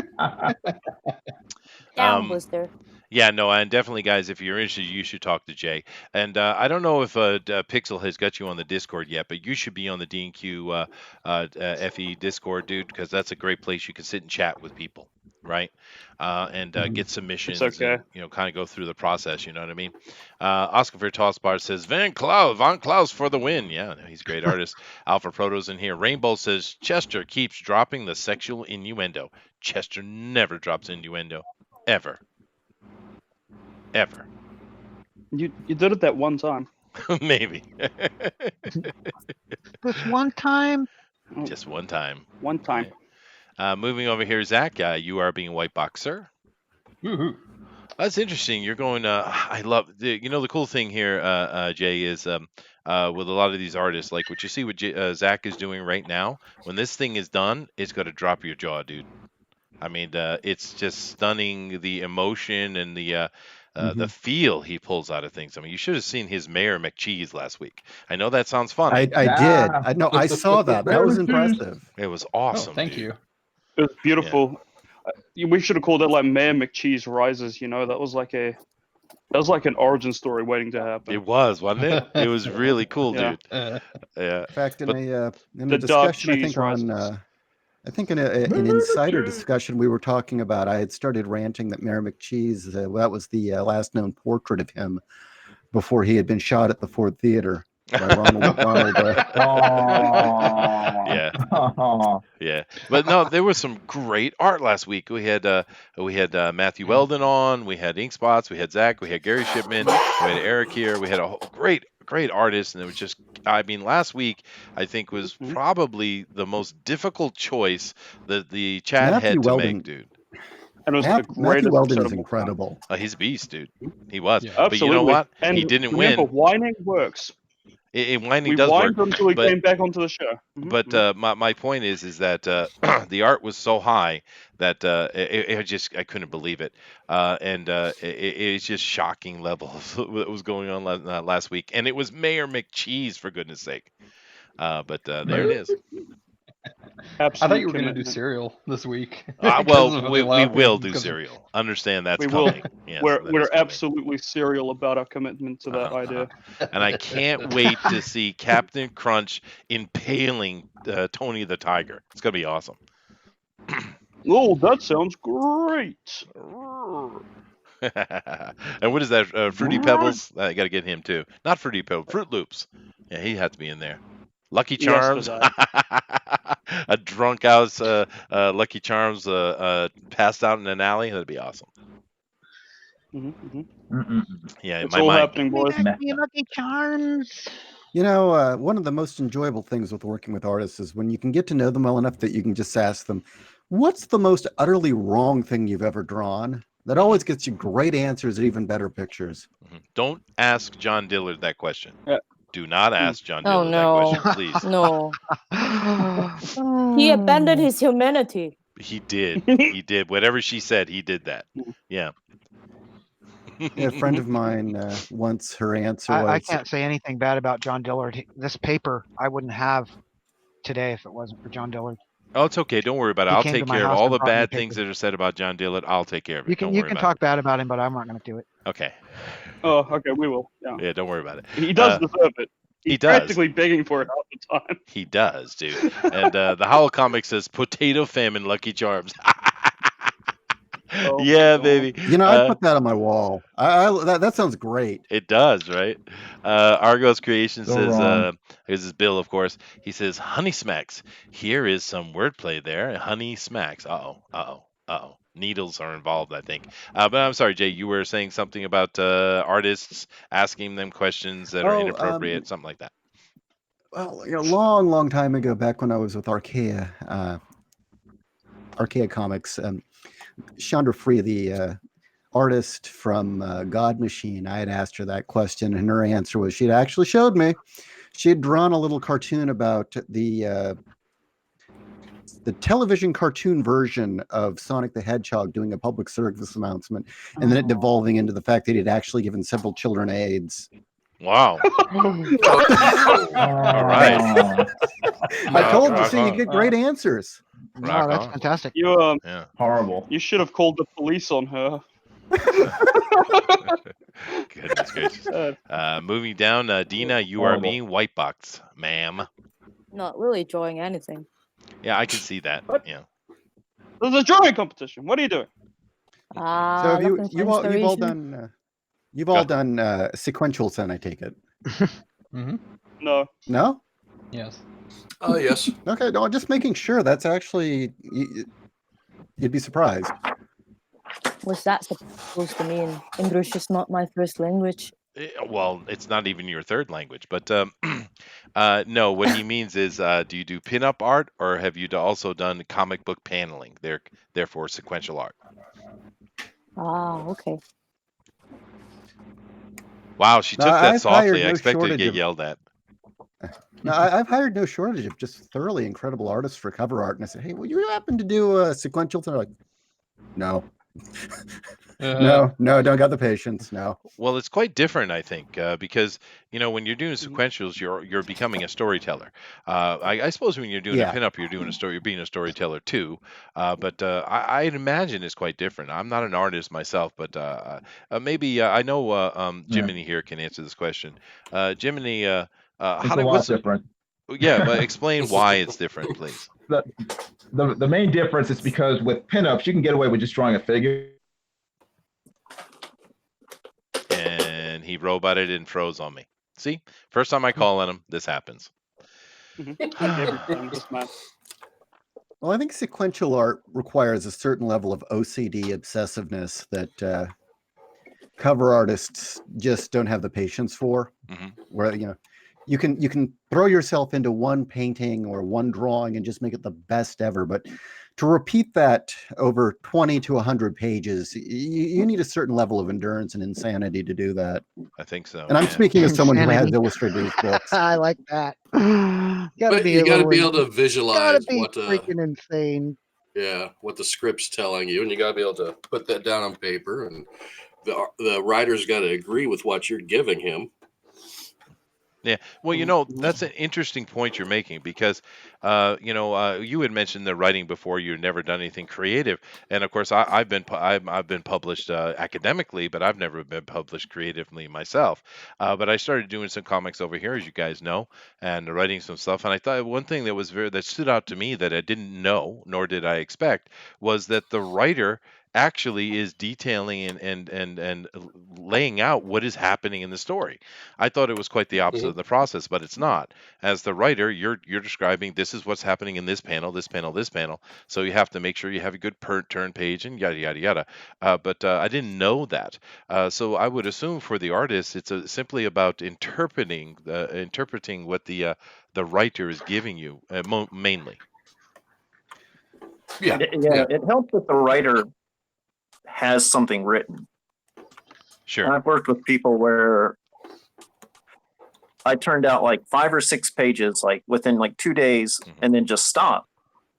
Down, Um, Booster. Yeah, no, and definitely, guys, if you're interested, you should talk to Jay. And I don't know if Pixel has got you on the Discord yet, but you should be on the D&Q FE Discord, dude, because that's a great place you can sit and chat with people, right? And get submissions okay. and, kind of go through the process, you know what I mean? Oscar Vertosbar says, Van Klaus for the win. Yeah, no, he's a great artist. Alpha Proto's in here. Rainbow says, Chester keeps dropping the sexual innuendo. Chester never drops innuendo, ever. Ever. You did it that one time. Maybe. This one time. Just one time. One time. Moving over here, Zach, you are being white boxer. Woohoo. That's interesting. You're going. I love the. The cool thing here, Jay, is with a lot of these artists, like what you see what Zach is doing right now. When this thing is done, it's going to drop your jaw, dude. I mean, it's just stunning, the emotion and the feel he pulls out of things. I mean, you should have seen his Mayor McCheese last week. I know that sounds funny. I did. I know. I saw that. That was impressive. It was awesome. Thank dude. you. It was beautiful. We should have called it like Mayor McCheese Rises. That was like an origin story waiting to happen. It was, wasn't it? It was really cool, Yeah. dude. Yeah. In fact, in a the dark discussion, I cheese think in an insider discussion we were talking about, I had started ranting that Mayor McCheese, that was the last known portrait of him before he had been shot at the Ford Theater by Ronald. Yeah. Yeah. But no, there was some great art last week. We had Matthew Weldon on, we had Ink Spots, we had Zach, we had Gary Shipman, we had Eric here, we had a whole great artist, and it was just, I mean, last week I think was probably the most difficult choice that the chat Matthew had to Weldon- make, dude. And it was the Matthew greatest Weldon episode is of all time. incredible. He's a beast, dude. He was. Yeah. But you know Absolutely. what? And He didn't remember, win. whining works. Whining We does work. whined until he but- came back onto the show. But my point is that the art was so high that I couldn't believe it, and it's just shocking levels that was going on last week, and it was Mayor McCheese, for goodness sake. But there it is. I thought you were going to do cereal this week. Well, we will do cereal. Understand that's We will. coming. Yes, we're that is coming. absolutely serial about our commitment to that idea. And I can't wait to see Captain Crunch impaling Tony the Tiger. It's gonna be awesome. Oh, that sounds great. And what is that? Fruity Pebbles? I got to get him too. Not Fruity Pebbles. Fruit Loops. Yeah, he had to be in there. Lucky Yes, Charms. for A drunk house. Lucky Charms. Passed out in an alley. That'd be awesome. Yeah, in It's my all mind. happening, boys. Lucky Charms. One of the most enjoyable things with working with artists is when you can get to know them well enough that you can just ask them, what's the most utterly wrong thing you've ever drawn? That always gets you great answers and even better pictures. Don't ask John Dillard that question. Yeah. Do not ask John Oh, Dillard no. that question, please. No. He abandoned his humanity. He did. He did. Whatever she said, he did that. Yeah. A friend of mine once, her answer was, I can't say anything bad about John Dillard. This paper I wouldn't have today if it wasn't for John Dillard. Oh, it's okay. Don't worry about it. He I'll came to take my care of house all and the brought me bad paper. things that are said about John Dillard. I'll take care of it. You can Don't worry talk about bad about him, but I'm not going to do it. it. Okay. Oh, okay, we will. Yeah. Yeah, don't worry about it. He does deserve it. He's he does. practically begging for it all the time. He does, dude. And the Howl Comic says, potato famine, Lucky Charms. Oh, Yeah, God. baby. You know, I'd put that on my wall. That sounds great. It does, right? Argos Creation So says, wrong. this is Bill, of course. He says, Honey Smacks. Here is some wordplay there. Honey Smacks. Uh-oh, uh-oh, uh-oh. Needles are involved, I think. But I'm sorry, Jay, you were saying something about artists asking them questions that are Oh, inappropriate, something like that. well, you know, long time ago, back when I was with Archaea Comics, Chandra Free, the artist from God Machine, I had asked her that question, and her answer was she'd actually showed me. She had drawn a little cartoon about the television cartoon version of Sonic the Hedgehog doing a public service announcement, and then it devolving into the fact that he'd actually given several children AIDS. Wow. All right. I told you, rock see, you on. get great answers. Rock Wow, that's on. fantastic. You Yeah. Horrible. you should have called the police on her. Goodness gracious. Moving down, Dina, you are Horrible. me, white box, ma'am. Not really drawing anything. Yeah, I can see that. What? Yeah. There's a drawing competition. What are you doing? So have Looking for you've all inspiration. done sequentials, then I take it. Hmm. No. No? Yes. Oh, yes. Okay, no, just making sure. That's actually you'd be surprised. What's that supposed to mean? English is not my first language. Well, it's not even your third language, but no. What he means is, do you do pinup art, or have you also done comic book paneling? Therefore, sequential art. Okay. Wow, she took No, that I've softly. hired I no expected to shortage get of- yelled at. No, I've hired no shortage of just thoroughly incredible artists for cover art, and I said, "Hey, will you happen to do a sequential?" They're like, "No, no, don't got the patience. No." Well, it's quite different, I think, because when you're doing sequentials, you're becoming a storyteller. I suppose when you're doing Yeah. a pinup, you're being a storyteller too. But I'd imagine it's quite different. I'm not an artist myself, but maybe I know Jiminy here can answer this question. Jiminy, It's how a did lot what's different. yeah? But explain why it's different, please. The main difference is because with pinups, you can get away with just drawing a figure. And he roboted and froze on me. See, first time I call on him, this happens. Every time, this man. Well, I think sequential art requires a certain level of OCD obsessiveness that cover artists just don't have the patience for. Mhm. Where you can throw yourself into one painting or one drawing and just make it the best ever, but to repeat that over 20 to 100 pages, you need a certain level of endurance and insanity to do that. I think so. And I'm yeah. speaking as someone who has Insanity. illustrated these books. I like that. Gotta But be you a got to little be able to gotta visualize be what freaking insane. what the script's telling you, and you got to be able to put that down on paper, and the writer's got to agree with what you're giving him. Yeah. Well, that's an interesting point you're making because, you had mentioned the writing before. You've never done anything creative, and of course, I've been published academically, but I've never been published creatively myself. But I started doing some comics over here, as you guys know, and writing some stuff. And I thought one thing that stood out to me that I didn't know, nor did I expect, was that the writer actually is detailing and laying out what is happening in the story. I thought it was quite the opposite of the process, but it's not. As the writer, you're describing this is what's happening in this panel, this panel, this panel. So you have to make sure you have a good turn page and yada yada yada. But I didn't know that. So I would assume for the artist, it's simply about interpreting what the writer is giving you mainly. Yeah. It helps if the writer has something written. Sure. I've worked with people where I turned out like 5 or 6 pages like within like 2 days and then just stopped.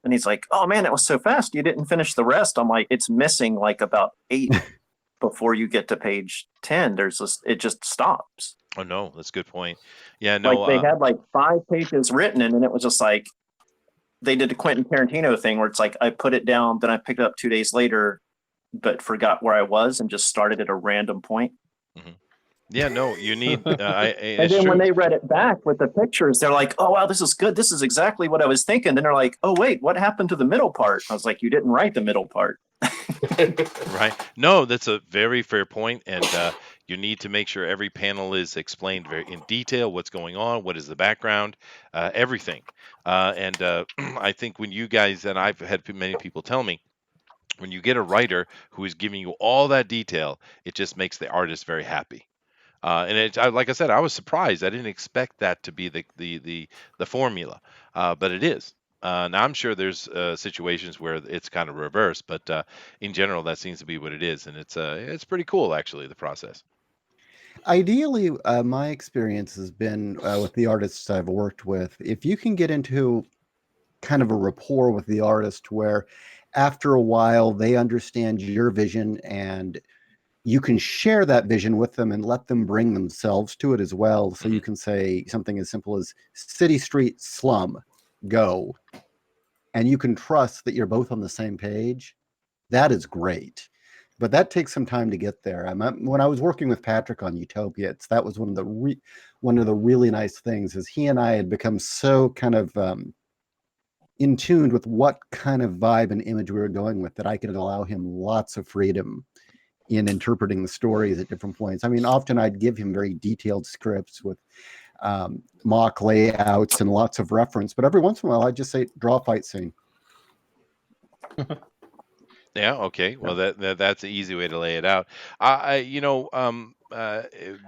And he's like, "Oh man, it was so fast. You didn't finish the rest." I'm like, "It's missing like about 8 before you get to page 10. It just stops." Oh no, that's a good point. Yeah, no. Like they had like 5 pages written and then it was just like they did a Quentin Tarantino thing where it's like I put it down, then I picked it up 2 days later, but forgot where I was and just started at a random point. Yeah, no, you need. And then when they read it back with the pictures, they're like, "Oh wow, this is good. This is exactly what I was thinking." Then they're like, "Oh wait, what happened to the middle part?" I was like, "You didn't write the middle part." Right. No, that's a very fair point, and you need to make sure every panel is explained very in detail. What's going on? What is the background? Everything. And I think when you guys and I've had many people tell me when you get a writer who is giving you all that detail, it just makes the artist very happy. Like I said, I was surprised. I didn't expect that to be the formula, but it is. Now I'm sure there's situations where it's kind of reversed, but in general, that seems to be what it is, and it's pretty cool actually the process. Ideally, my experience has been with the artists I've worked with. If you can get into kind of a rapport with the artist where after a while they understand your vision and you can share that vision with them and let them bring themselves to it as well. So you can say something as simple as city, street, slum, go. And you can trust that you're both on the same page. That is great. But that takes some time to get there. When I was working with Patrick on Utopia, that was one of the really nice things is he and I had become so kind of in tune with what kind of vibe and image we were going with that I could allow him lots of freedom in interpreting the stories at different points. I mean, often I'd give him very detailed scripts with mock layouts and lots of reference, but every once in a while I'd just say, draw a fight scene. Yeah. Okay. Well, that's an easy way to lay it out.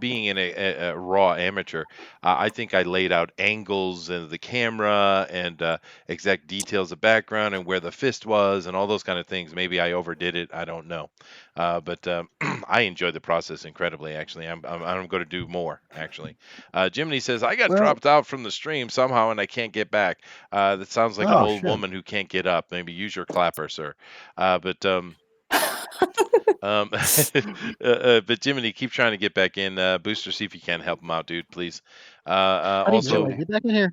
Being a raw amateur, I think I laid out angles and the camera and exact details of background and where the fist was and all those kind of things. Maybe I overdid it. I don't know. But I enjoy the process incredibly. Actually, I'm going to do more. Actually, Jiminy says I got dropped out from the stream somehow and I can't get back. That sounds like an old woman who can't get up. Maybe use your clapper, sir. But but Jiminy, keep trying to get back in. Booster, see if you can help him out, dude, please. Also, get back in here.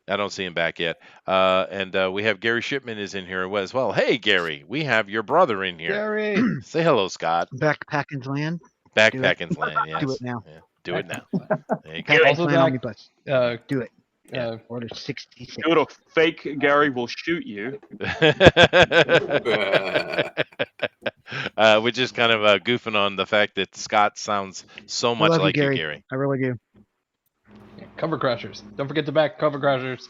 I don't see him back yet. And we have Gary Shipman is in here as well. Hey, Gary, we have your brother in here. Gary, Say hello, Scott. Backpacking's land. Backpacking's land. Yes. Do it now. Yeah, do it now. There you go. Gary, also plan on me, back, bus. Do it. Yeah. Order 66. Do it or fake Gary will shoot you. We're just kind of goofing on the fact that Scott sounds so I much love like you, you, Gary. Gary. I really do. cover crashers. Don't forget to back cover crashers.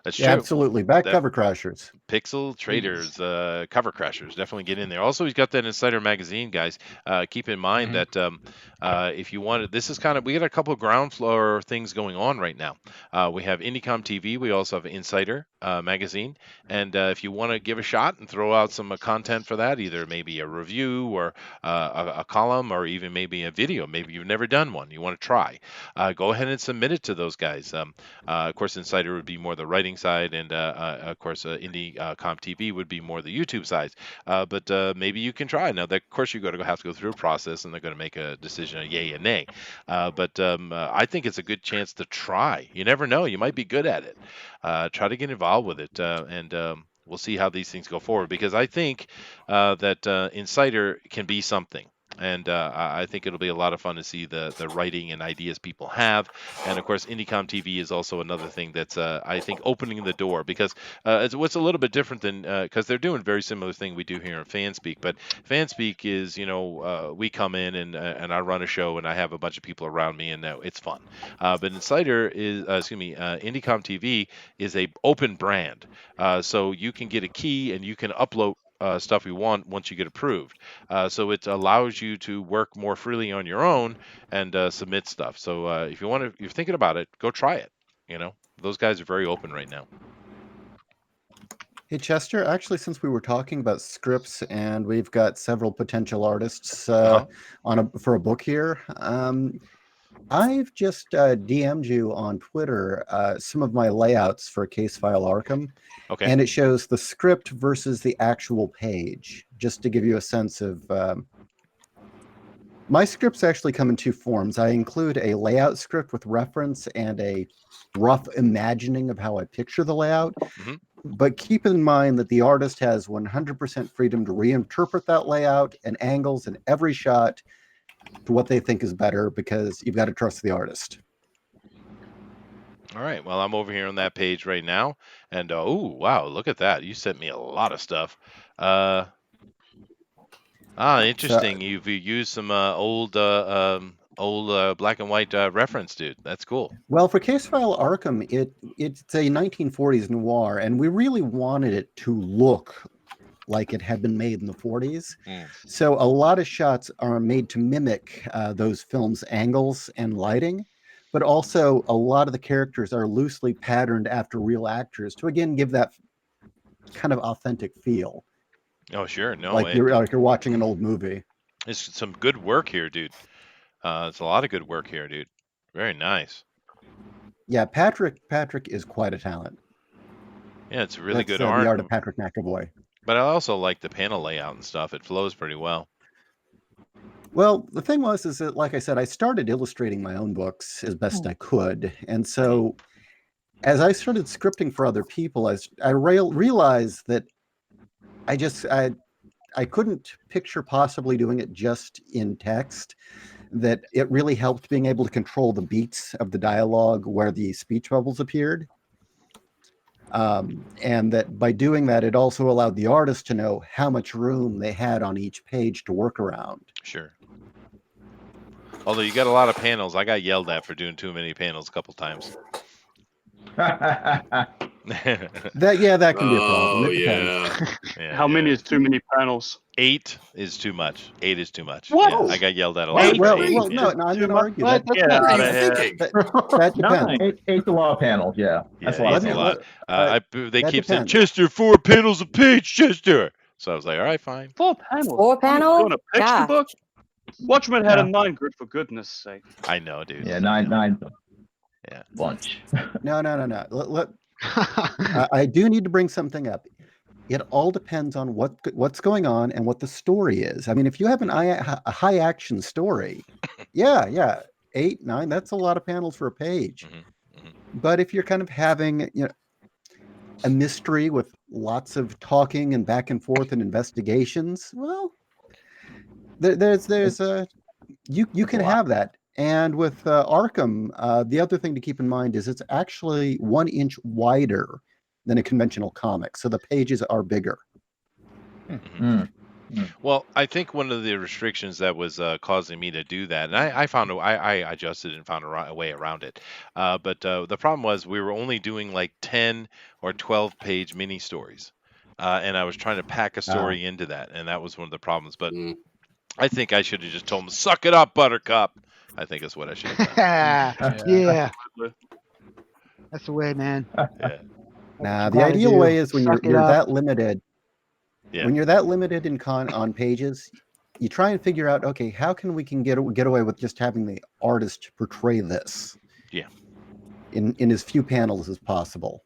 That's Yeah, true. absolutely. Back cover crashers. Pixel Traders, cover crashers. Definitely get in there. Also, he's got that Insider magazine, guys. Keep in mind that if you wanted, this is kind of, we got a couple of ground floor things going on right now. We have Indicom TV. We also have Insider magazine. And if you want to give a shot and throw out some content for that, either maybe a review or a column or even maybe a video, maybe you've never done one, you want to try, go ahead and submit it to those guys. Of course, Insider would be more the writing side, and of course, Indicom TV would be more the YouTube side. But maybe you can try. Now, of course, you're going to have to go through a process, and they're going to make a decision, a yay and nay. But I think it's a good chance to try. You never know; you might be good at it. Try to get involved with it, and we'll see how these things go forward. Because I think that Insider can be something. And I think it'll be a lot of fun to see the writing and ideas people have. And of course, Indicom TV is also another thing that's, I think, opening the door, because it's what's a little bit different than, because they're doing very similar thing we do here in Fanspeak. But Fanspeak is, we come in and I run a show and I have a bunch of people around me, and it's fun. But Insider is, Indicom TV is a open brand. So you can get a key and you can upload stuff you want once you get approved. So it allows you to work more freely on your own and submit stuff. So if you're thinking about it, go try it. Those guys are very open right now. Hey, Chester, actually, since we were talking about scripts and we've got several potential artists for a book here, I've just DM'd you on Twitter some of my layouts for Case File Arkham. Okay. And it shows the script versus the actual page, just to give you a sense of... My scripts actually come in two forms. I include a layout script with reference and a rough imagining of how I picture the layout. Mm-hmm. But keep in mind that the artist has 100% freedom to reinterpret that layout and angles in every shot to what they think is better, because you've got to trust the artist. All right. Well, I'm over here on that page right now, and oh wow, look at that! You sent me a lot of stuff. Uh, interesting. You've used some old black and white reference, dude. That's cool. Well, for Case File Arkham, it's a 1940s noir, and we really wanted it to look like it had been made in the 40s. So a lot of shots are made to mimic those films' angles and lighting, but also a lot of the characters are loosely patterned after real actors to again give that kind of authentic feel. Oh, sure. No, like you're watching an old movie. It's some good work here, dude. It's a lot of good work here, dude. Very nice. Yeah, Patrick is quite a talent. Yeah, it's really That's good art. The art of Patrick McAvoy. But I also like the panel layout and stuff. It flows pretty well. Well, the thing is that, like I said, I started illustrating my own books as best I could. And so as I started scripting for other people, I realized that I couldn't picture possibly doing it just in text, that it really helped being able to control the beats of the dialogue where the speech bubbles appeared. And that by doing that, it also allowed the artist to know how much room they had on each page to work around. Sure. Although you got a lot of panels. I got yelled at for doing too many panels a couple times. That can be a problem. Yeah. How many is too many panels? 8 is too much. 8 is too much. What? Yeah, I got yelled at a lot. Well, for 8. no, I'm going to argue What? that. Get out of here. That depends. No, eight's a lot of panels. Yeah, that's a lot. It's a lot. They keep saying, depends. Chester, 4 panels a page, Chester. So I was like, all right, fine. 4 panels. 4 panels? Doing a picture Gosh. book? Watchmen had a Yeah. 9 grid, for goodness sake. I know, dude. Yeah, nine. Yeah. Bunch. No. I do need to bring something up. It all depends on what's going on and what the story is. I mean, if you have a high action story, yeah, 8, 9, that's a lot of panels for a page. But if you're kind of having a mystery with lots of talking and back and forth and investigations, well, there's you can have that. And with Arkham, the other thing to keep in mind is it's actually 1 inch wider than a conventional comic, so the pages are bigger. Well, I think one of the restrictions that was causing me to do that, and I found I adjusted and found a way around it. But the problem was we were only doing like 10 or 12 page mini stories, and I was trying to pack a story into that, and that was one of the problems. But I think I should have just told him, "Suck it up, Buttercup." I think is what I should have done. Yeah. That's the way, man. Yeah. Now, the ideal way is when you're that limited. Yeah. When you're that limited on pages, you try and figure out, okay, how can we get away with just having the artist portray this? Yeah. In as few panels as possible.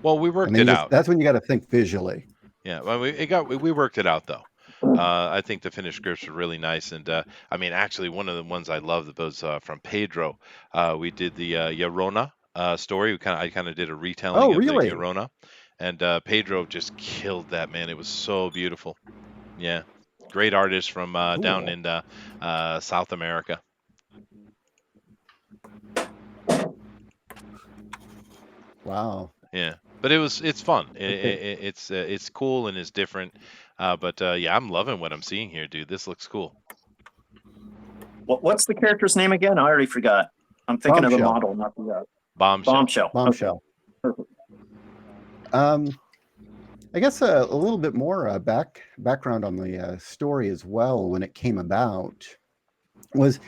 Well, we worked it out. That's when you got to think visually. Yeah. Well, we worked it out though. I think the finished scripts were really nice, and I mean, actually, one of the ones I loved was from Pedro. We did the Llorona story. I kind of did a retelling of the Llorona, and Pedro just killed that, man. It was so beautiful. Yeah, great artist from down in South America. Wow. Yeah, but it's fun. It's cool and it's different. But yeah, I'm loving what I'm seeing here, dude. This looks cool. What's the character's name again? I already forgot. I'm thinking of the model, not the Bombshell. Bombshell. Okay. I guess a little bit more background on the story as well when it came about was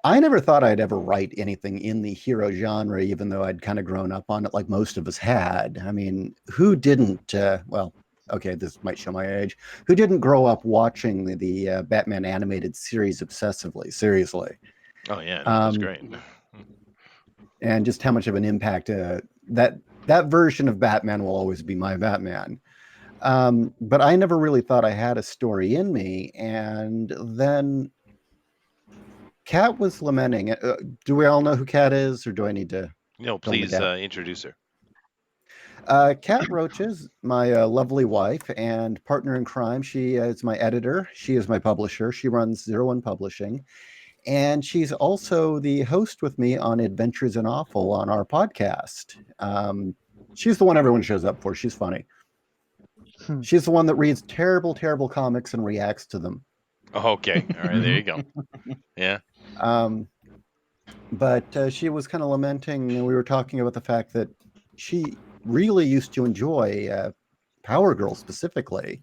I never thought I'd ever write anything in the hero genre, even though I'd kind of grown up on it like most of us had. I mean, who didn't, well, okay, this might show my age, who didn't grow up watching the Batman animated series obsessively, seriously? Oh, yeah, that's great. And just how much of an impact that version of Batman will always be my Batman. But I never really thought I had a story in me. And then Kat was lamenting. Do we all know who Kat is, or do I need to? No, please introduce her. Kat Roach is my lovely wife and partner in crime. She is my editor. She is my publisher. She runs 01 Publishing. And she's also the host with me on Adventures in Awful on our podcast. She's the one everyone shows up for. She's funny. She's the one that reads terrible, terrible comics and reacts to them. Okay. All right. There you go. Yeah. But she was kind of lamenting, and we were talking about the fact that she really used to enjoy Power Girl specifically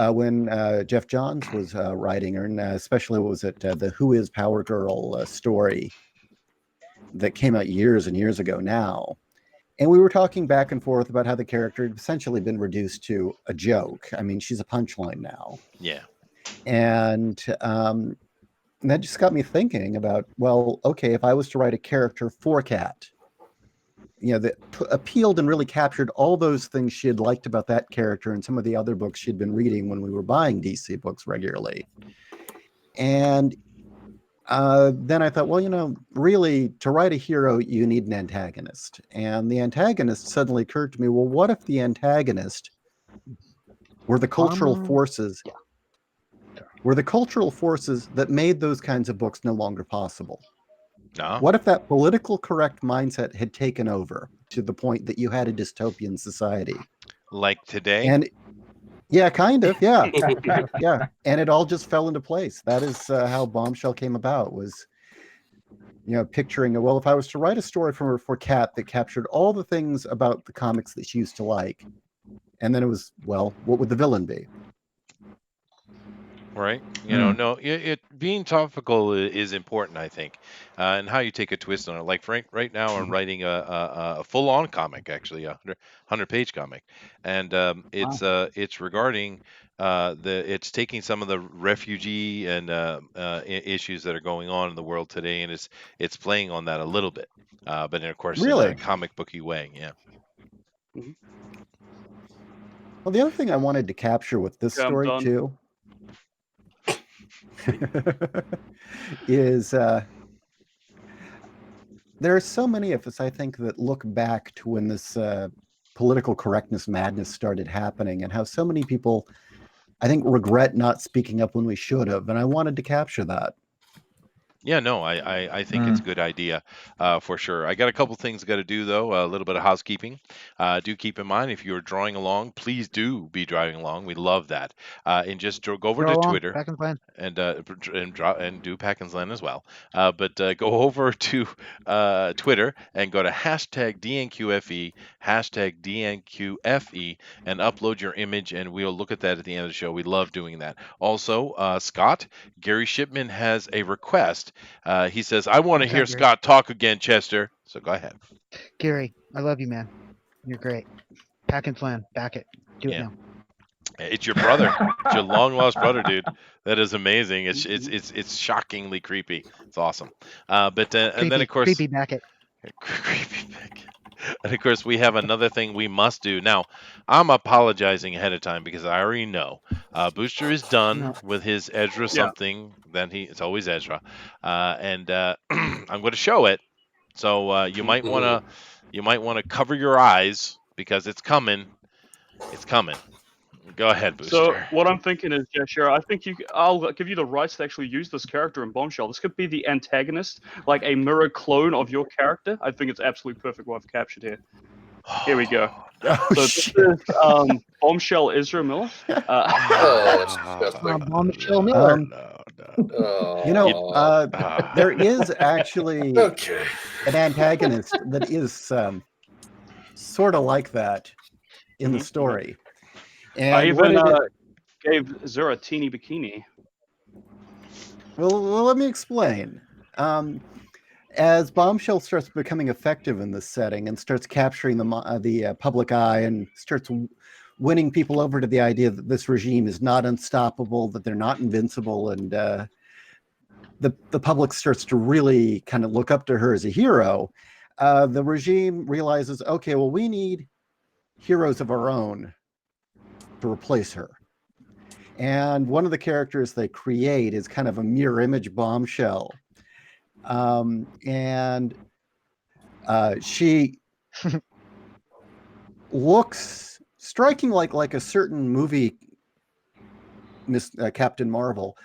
when Jeff Johns was writing her, and especially what was it, the Who is Power Girl story that came out years and years ago now. And we were talking back and forth about how the character had essentially been reduced to a joke. I mean, she's a punchline now. Yeah. And that just got me thinking about, well, okay, if I was to write a character for Kat, that appealed and really captured all those things she had liked about that character and some of the other books she'd been reading when we were buying DC books regularly. And then I thought, well, really, to write a hero, you need an antagonist. And the antagonist suddenly occurred to me, well, what if the antagonist were the cultural forces? Were the cultural forces that made those kinds of books no longer possible? What if that political correct mindset had taken over to the point that you had a dystopian society? Like today? And yeah, kind of, yeah. Yeah. And it all just fell into place. That is how Bombshell came about, was, picturing, well, if I was to write a story for Kat that captured all the things about the comics that she used to like, and then it was, well, what would the villain be? Right. No, being topical is important, I think, and how you take a twist on it. Like right now, I'm writing a full-on comic, actually, a 100-page comic, and it's regarding it's taking some of the refugee and issues that are going on in the world today, and it's playing on that a little bit, but of course, in a comic booky way. Yeah. Well, the other thing I wanted to capture with this story too is there are so many of us, I think, that look back to when this political correctness madness started happening, and how so many people, I think, regret not speaking up when we should have. And I wanted to capture that. Yeah, no, I think it's a good idea for sure. I got a couple things I got to do, though, a little bit of housekeeping. Do keep in mind, if you're drawing along, please do be driving along. We love that. And just go over to Twitter and do Packins Land as well. But go over to Twitter and go to #DNQFE, #DNQFE, and upload your image, and we'll look at that at the end of the show. We love doing that. Also, Scott, Gary Shipman has a request. He says, I want to hear Scott talk again, Chester. So go ahead. Gary, I love you, man. You're great. Packins Land, back it. Do it now. It's your brother. It's your long lost brother, dude. That is amazing. It's shockingly creepy. It's awesome. But and then of course, creepy back it. Creepy back it. And of course, we have another thing we must do. Now, I'm apologizing ahead of time because I already know Booster is done with his Ezra something. Then it's always Ezra, and I'm going to show it. So you might want to cover your eyes because it's coming. It's coming. Go ahead, Booster. So what I'm thinking is, I'll give you the rights to actually use this character in Bombshell. This could be the antagonist, like a mirror clone of your character. I think it's absolutely perfect what I've captured here. Here we go. This is Bombshell Ezra Miller. Bombshell Miller. There is actually an antagonist that is sort of like that in the story. And I even gave Zura a teeny bikini. Well, let me explain. As Bombshell starts becoming effective in this setting and starts capturing the public eye and starts winning people over to the idea that this regime is not unstoppable, that they're not invincible, and the public starts to really kind of look up to her as a hero, the regime realizes, okay, well, we need heroes of our own to replace her. And one of the characters they create is kind of a mirror image Bombshell. And she looks striking like a certain movie, Miss Captain Marvel.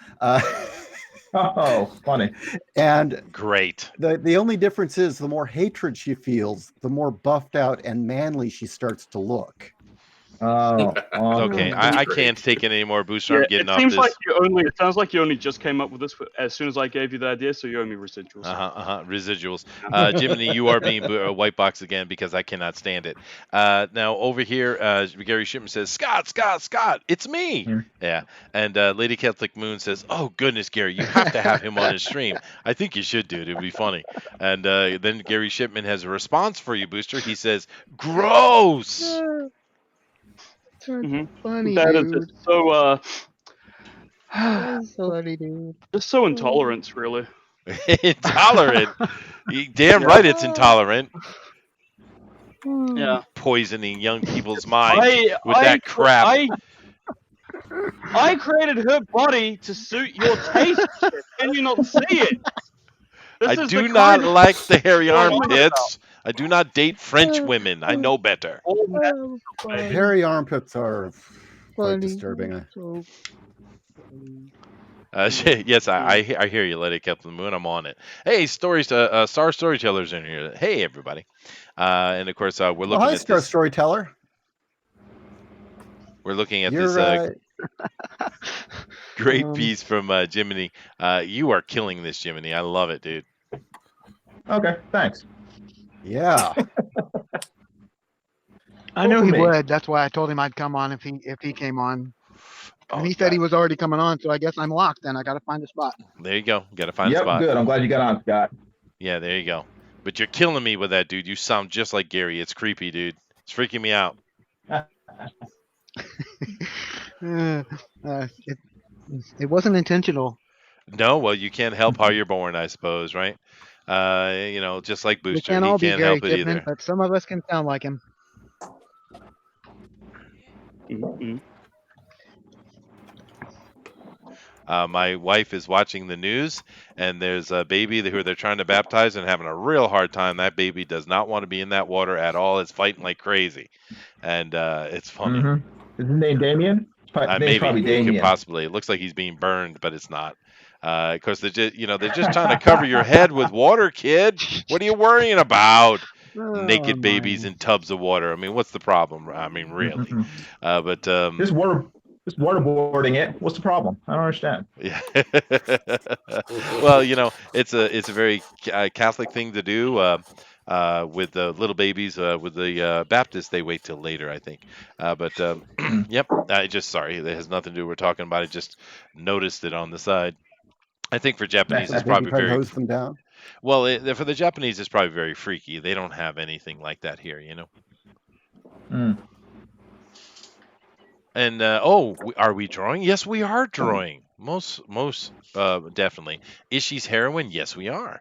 Oh, funny. And Great. the only difference is the more hatred she feels, the more buffed out and manly she starts to look. Oh, awesome. Okay, I can't take it anymore, Booster. Yeah, I'm it getting off seems this. like it sounds like you only just came up with this as soon as I gave you the idea, so you owe me residuals. Residuals. Jiminy, you are being white box again because I cannot stand it. Now over here, Gary Shipman says, Scott, it's me. Hmm. Yeah. And Lady Catholic Moon says, oh goodness, Gary, you have to have him on his stream. I think you should, dude. It'd be funny. And then Gary Shipman has a response for you, Booster. He says, gross. Funny, That is dude. just so That's funny, dude. just so intolerant, really. Intolerant. Damn Yeah. right, it's intolerant. Yeah. Poisoning young people's minds with that crap. I created her body to suit your taste. Can you not see it? I This is do the not kind of like the hairy what I'm on armpits. I do not date French women. I know better. all that. Hairy armpits are quite Funny. disturbing. So Yes, I hear you, Lady Captain Moon. I'm on it. Hey, Star Storytellers in here. Hey, everybody. And of course, we're looking Hi, at Star this. Storyteller. We're looking at You're this great piece from Jiminy. You are killing this, Jiminy. I love it, dude. Okay, thanks. yeah. I knew for he me. would. That's why I told him I'd come on if he came on. Oh, And he said he was already coming on, so I guess I'm locked. Then I got to find a spot. There you go. Got to find a Yep, spot. good. I'm glad you got on, Scott. Yeah, there you go. But you're killing me with that, dude. You sound just like Gary. It's creepy, dude. It's freaking me out. It wasn't intentional. No, well, you can't help how you're born, I suppose, right? Just like We Booster, can't he all be can't Gary help it Chipman, either. but some of us can sound like him. My wife is watching the news, and there's a baby who they're trying to baptize and having a real hard time. That baby does not want to be in that water at all. It's fighting like crazy, and it's funny. Mm-hmm. Is his name Damien? Maybe probably it could Damien. possibly. It looks like he's being burned, but it's not. Of course, they're just trying to cover your head with water, kid. What are you worrying about? Naked babies in tubs of water. I mean, what's the problem? I mean, really. But Just waterboarding it. What's the problem? I don't understand. yeah. Well, it's a very Catholic thing to do. With the little babies, with the Baptists, they wait till later, I think. Yep. Sorry, it has nothing to do. We're talking about it. Just noticed it on the side. I think for Japanese, it's probably Try to very hose them down. well. For the Japanese, it's probably very freaky. They don't have anything like that here, Mm. And are we drawing? Yes, we are drawing. Most definitely. Is she's heroine? Yes, we are.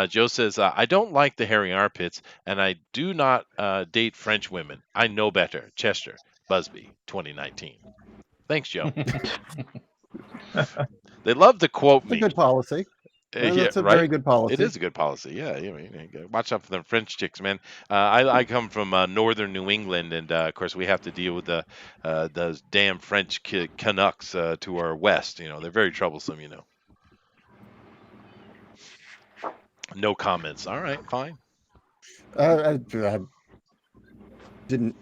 Joe says, I don't like the hairy armpits, and I do not date French women. I know better. Chester, Busby, 2019. Thanks, Joe. They love to quote It's me. a good policy. That's a right? very good policy. It is a good policy. Yeah, I mean, watch out for them French chicks, man. I come from northern New England, and of course we have to deal with those damn French Canucks to our west. They're very troublesome. No comments. All right, fine. I didn't.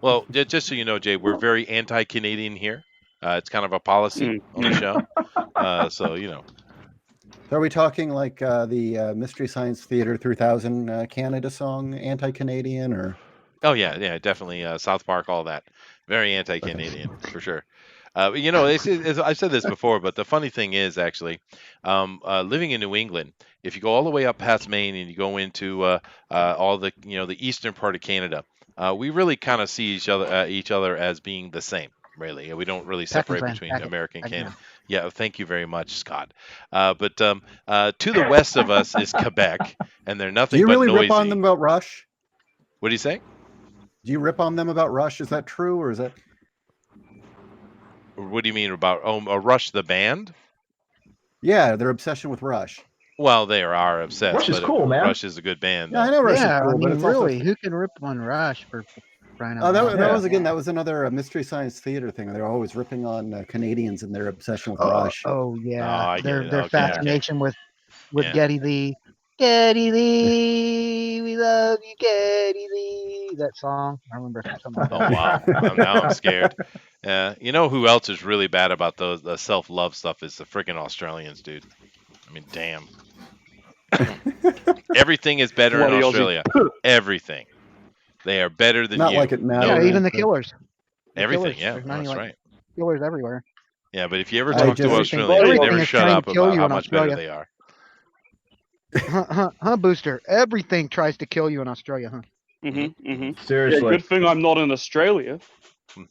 Well, just so you know, Jay, we're very anti-Canadian here. It's kind of a policy on the show. So. Are we talking like the Mystery Science Theater 3000 Canada song, anti-Canadian, or? Oh yeah, definitely. South Park, all that. Very anti-Canadian for sure. I've said this before, but the funny thing is actually, living in New England, if you go all the way up past Maine and you go into all the the eastern part of Canada, we really kind of see each other as being the same. Really, we don't really separate between American and Canada. Yeah, thank you very much, Scott. But to the west of us is Quebec, and they're nothing but noisy. Do you really rip on them about Rush? What do you say? Do you rip on them about Rush? Is that true, or is that? What do you mean about Rush the band? Yeah, their obsession with Rush. Well, they are obsessed. Rush is cool, man. Rush is a good band. Yeah, I know Rush is Yeah, cool, I but mean, it's really, also... who can rip on Rush for crying out Oh, loud. that Yeah. was again. That was another Mystery Science Theater thing. They're always ripping on Canadians and their obsession with Rush. Oh yeah, I get their it. their Okay, okay. fascination with Yeah. Geddy Lee. Geddy Lee, we love you, Geddy Lee. That song, I remember something like Oh that. wow. Now I'm scared. You know who else is really bad about the self-love stuff is the freaking Australians, dude. I mean, damn. Everything is better in Bloody Aussie. Australia. Everything. They are better than Not you. like it matters. Yeah, No, even the but- killers. The everything. killers. Yeah, There's many that's like right. killers everywhere. Yeah, but if you ever I talk to just- Australians, they everything never is shut trying to up kill about you how in much better Australia. they are. Huh, Booster? Everything tries to kill you in Australia, huh? Yeah, Seriously. good thing I'm not in Australia.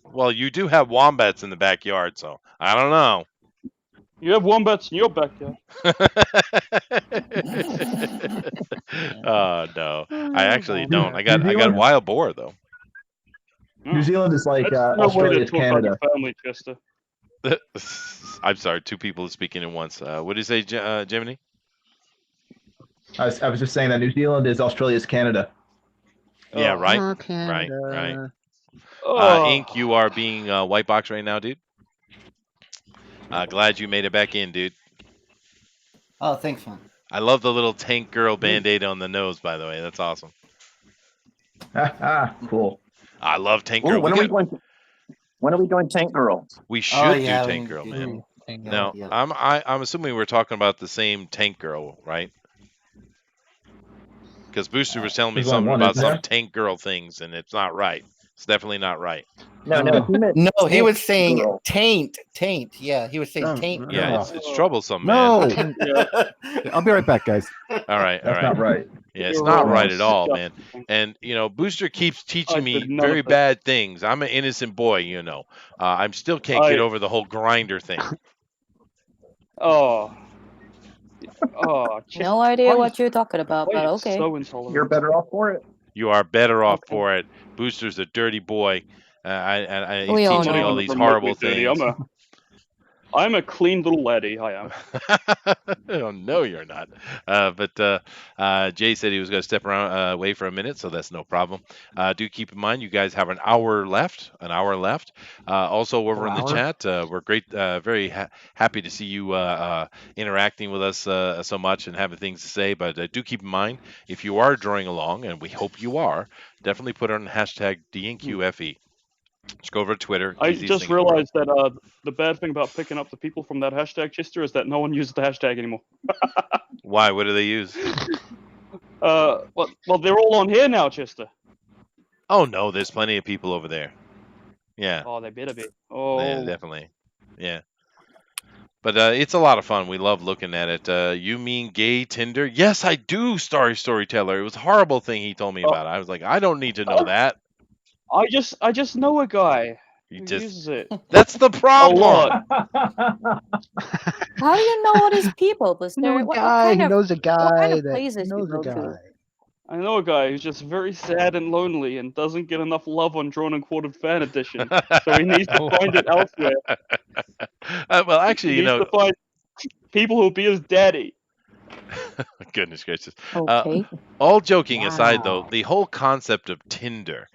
Well, you do have wombats in the backyard, so I don't know. You have wombats in your backyard. Oh no, I actually Oh, don't. man. I got Zealand? wild boar though. New Zealand is like That's no way to Australia's talk Canada. about your family, Chester. I'm sorry, two people are speaking at once. What did you say, Jiminy? I was just saying that New Zealand is Australia's Canada. Yeah, Oh. right, Oh, right. Canada. Ink, you are being white box right now, dude. Glad you made it back in, dude. Oh, thanks, man. I love the little tank girl band-aid on the nose, by the way. That's awesome. Cool. I love Tank Ooh, Girl. when are we doing Tank Girl? We should yeah, do we Tank need Girl, to man. do Tank Girl, Now, yeah. I'm assuming we're talking about the same Tank Girl, right? Because Booster was telling me There's only something one, about isn't some there? Tank Girl things, and it's not right. It's definitely not right. No, he meant No, he Tank was saying Girl. taint. Yeah, he was saying No, taint. Yeah, no. it's troublesome, man. No, Yeah, I'll be right back, guys. All right, all That's right. not right. Yeah, it's You're not wrong. right at all, man. disgusting. And Booster keeps I teaching me did none very of it. bad things. I'm an innocent boy, I'm still can't get over the whole grinder thing. Oh, No idea why what you're talking about, why but are you okay. so intolerant? You're better off for it. You are better off Okay. for it. Booster's a dirty boy. He's We all teaching me know. all Not these even horrible remotely dirty. things. I'm a clean little laddie. I am. Oh, no, you're not. But Jay said he was going to step around away for a minute, so that's no problem. Do keep in mind, you guys have an hour left. Also, over in the chat, we're very happy to see you interacting with us so much and having things to say. But do keep in mind, if you are drawing along, and we hope you are, definitely put on hashtag DNQFE. Just go over to Twitter. I easiest just thing in the world. realized that the bad thing about picking up the people from that hashtag, Chester, is that no one uses the hashtag anymore. Why? What do they use? Well, they're all on here now, Chester. Oh no, there's plenty of people over there. Yeah. Oh, they better be. Yeah, Oh, definitely. Yeah. But it's a lot of fun. We love looking at it. You mean gay Tinder? Yes, I do, Storyteller. It was a horrible thing he told me about. I was like, I don't need to know that. I just know a guy You who just uses it That's the a problem. lot. How do you know all these people? Was You know there a what guy. kind He of knows a guy that places you knows a go guy. to? I know a guy who's just very sad and lonely and doesn't get enough love on Drawn and Quartered Fan Edition, so he needs to find it elsewhere. Well, actually, He needs to find people who'll be his daddy. goodness gracious. Okay. All joking aside, though, Wow. the whole concept of Tinder,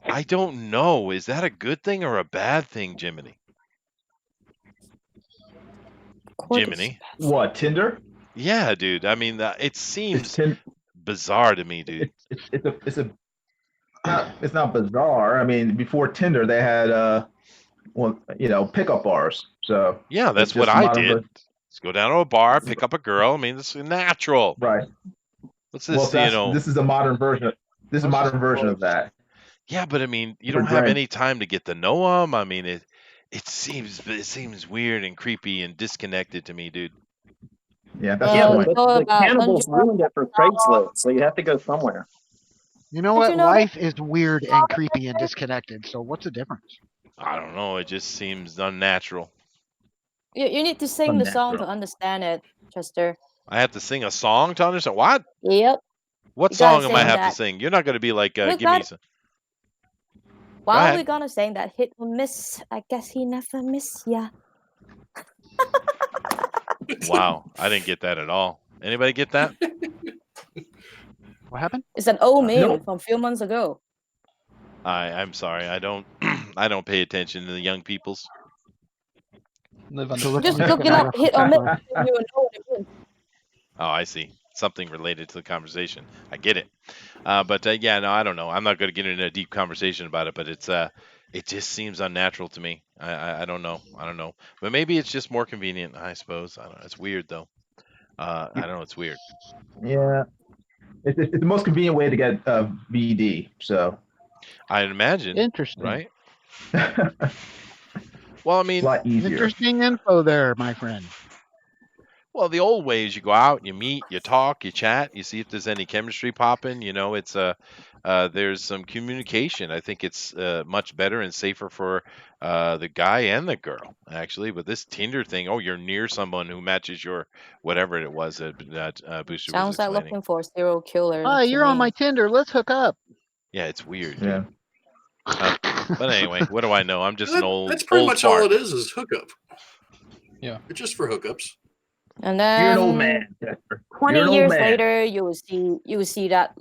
I don't know. Is that a good thing or a bad thing, Jiminy? Jiminy? What, Tinder? Yeah, dude. I mean, it It's seems bizarre to me, dude. it's not bizarre. I mean, before Tinder, they had pickup bars. So Yeah, that's it's what just I modern did. Let's go down to a bar, pick up a girl. I mean, it's natural. Right. What's Well, this, this is a modern version. This is a modern version of that. Yeah, but I mean, you For don't have drink. any time to get to know them. I mean, it seems weird and creepy and disconnected to me, dude. Yeah, that's Well, the it's point. all The about cannibals ruined it for Craigslist, so you have to go somewhere. You know But what? you know Life is weird and creepy and disconnected. So what's the difference? I don't know. It just seems unnatural. you need to sing the song to Unnatural. understand it, Chester. I have to sing a song to understand. What? Yep. What You gotta song am I sing have that. to sing? You're not going to be like, We've give me got- some. While ahead. we're gonna sing that hit or miss, I guess he never miss ya. Wow, I didn't get that at all. Anybody get that? What happened? It's an old meme Nope. from a few months ago. I'm sorry. I don't I don't pay attention to the young peoples. Live on So the let's Just just farm. look it get up, off the hit or miss, subject. and you will know what it means. Oh, I see. Something related to the conversation. I get it. But yeah, no, I don't know. I'm not going to get into a deep conversation about it, but it just seems unnatural to me. I don't know. I don't know. But maybe it's just more convenient. I suppose. I don't know. It's weird though. I don't know. It's weird. Yeah, it's the most convenient way to get VD. So I'd imagine, Interesting. right? Well, I a mean, lot easier. Interesting info there, my friend. well, the old ways you go out, you meet, you talk, you chat, you see if there's any chemistry popping. It's there's some communication. I think it's much better and safer for the guy and the girl actually. But this Tinder thing, oh, you're near someone who matches your whatever it was that Booster was Sounds like explaining. looking for a serial killer. Hi, to you're on me. my Tinder. Let's hook up. Yeah, it's weird, Yeah. dude. But anyway, what do I know? I'm just an old That's pretty old much all fart. it is hookup. Yeah. It's just for hookups. And You're an old then man, Dexter. 20 You're an old years man. later, you will see that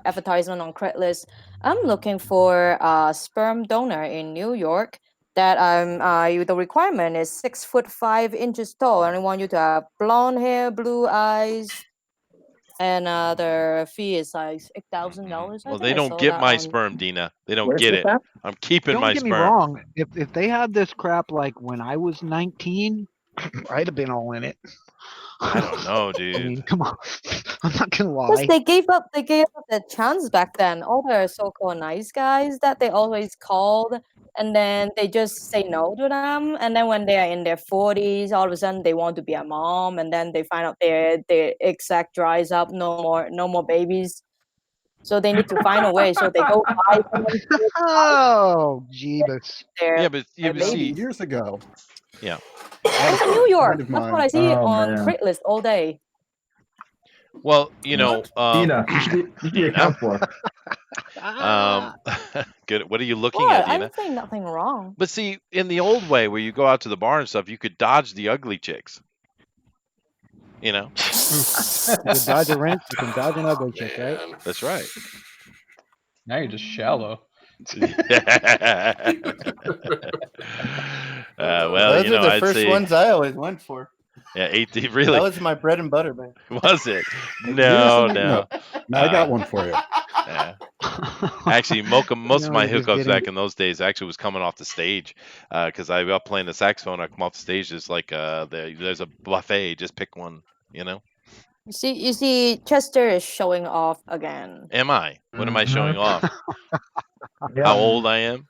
advertisement on Craigslist. I'm looking for a sperm donor in New York. That the requirement is 6'5" tall, and I want you to have blonde hair, blue eyes, and the fee is like $8,000. Well, they don't get my sperm, Dina. They don't Where's get this it. at? I'm keeping Don't my get me sperm. wrong. If they had this crap like when I was 19, I'd have been all in it. I don't know, I dude. mean, come on. I'm not gonna Because lie. they gave up the chance back then. All the so-called nice guys that they always called, and then they just say no to them. And then when they are in their 40s, all of a sudden they want to be a mom, and then they find out their egg sac dries up, no more babies. So they need to find a way. So they go buy someone Oh, Jeebus. Yeah, but their but see, babies. Years ago. yeah. It's in New York. Friend of That's what mine. I see Oh, on man. Craigslist all day. Well, Dina, you should be Dina? accounted for. Good. What are you looking What? at, Dina? I'm saying nothing wrong. But see, in the old way, where you go out to the bar and stuff, you could dodge the ugly chicks. You know. You can dodge a wrench, you can dodge an ugly chick, right? Man. That's right. Now you're just shallow. Well, Those are the I'd first say, ones I always went for. yeah, 18. That Really? was my bread and butter, man. Was it? Years No, ago? no. No, I got one for you. Yeah. Actually, most of my you're just hookups back getting- in those days actually was coming off the stage, because I was playing the saxophone. I come off the stage, there's like there's a buffet. Just pick one. You see, Chester is showing off again. Am I? What am I showing off? Yeah. How old I am?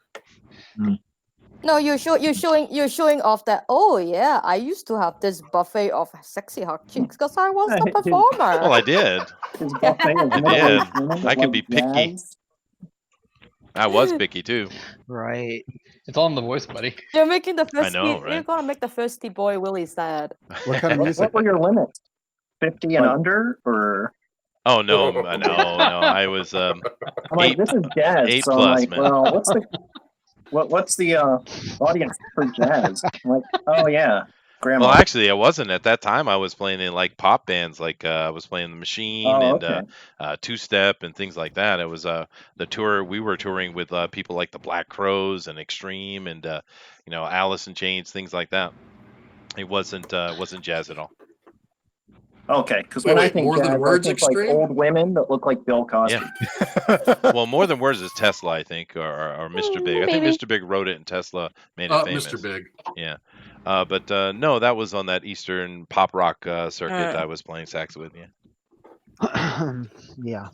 No, you're showing off that. Oh yeah, I used to have this buffet of sexy hot chicks because I was the Hey, dude. performer. Well, I did. His buffet is I not did. always women, I but can be like picky. jazz. I was picky too. Right. It's all in the voice, buddy. You're making the thirsty. know, You're right? gonna make the thirsty boy really sad. What kind of What music? were your limits? 50 and Like- under, or Oh no, no. I was I'm like, this is jazz. 8 So I'm plus, like, man. well, what's the audience for jazz? I'm like, oh yeah, grandma. Well, actually, I wasn't at that time. I was playing in like pop bands, like I was playing the Machine Oh, and okay. Two Step and things like that. It was the tour. We were touring with people like the Black Crowes and Extreme and Alice in Chains, things like that. It wasn't jazz at all. Okay, because Wait, when I wait, think More Than jazz, I Words think like Extreme? old women that look like Bill Cosby. Yeah. Well, More Than Words is Tesla, I think, or Mr. Big. I think Maybe. Mr. Big wrote it and Tesla made it famous. Mr. Big. Yeah. But no, that was on that Eastern pop rock circuit I was playing sax with. Yeah. Yeah.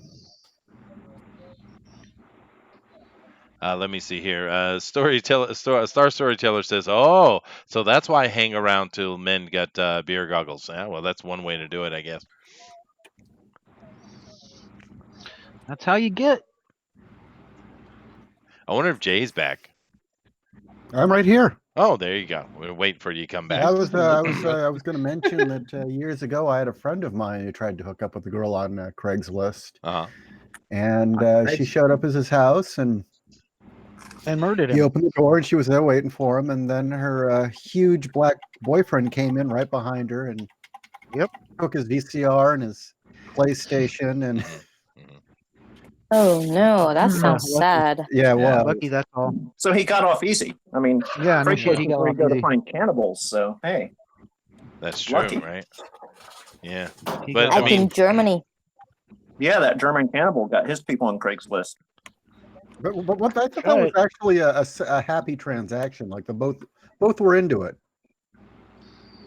Let me see here. Star Storyteller says, "Oh, so that's why I hang around till men get beer goggles." Yeah, well, that's one way to do it, I guess. That's how you get. I wonder if Jay's back. I'm right here. Oh, there you go. We're waiting for you to come back. I was going to mention that years ago I had a friend of mine who tried to hook up with a girl on Craigslist, Uh-huh. and she showed up at his house and murdered he him. opened the door and she was there waiting for him, and then her huge black boyfriend came in right behind her and took his VCR and his PlayStation and Oh no, that Yeah, sounds lucky. sad. Yeah, Yeah. well, Lucky that's all. So he got off easy. I mean, Yeah, no shit, Craigslist he is got where off you go to easy. find cannibals. So hey, That's true, lucky. right? Yeah, He but got I Like mean, in Germany. Yeah, that German cannibal got his people on Craigslist. but what I thought that Try was it. actually a happy transaction. Like the both were into it.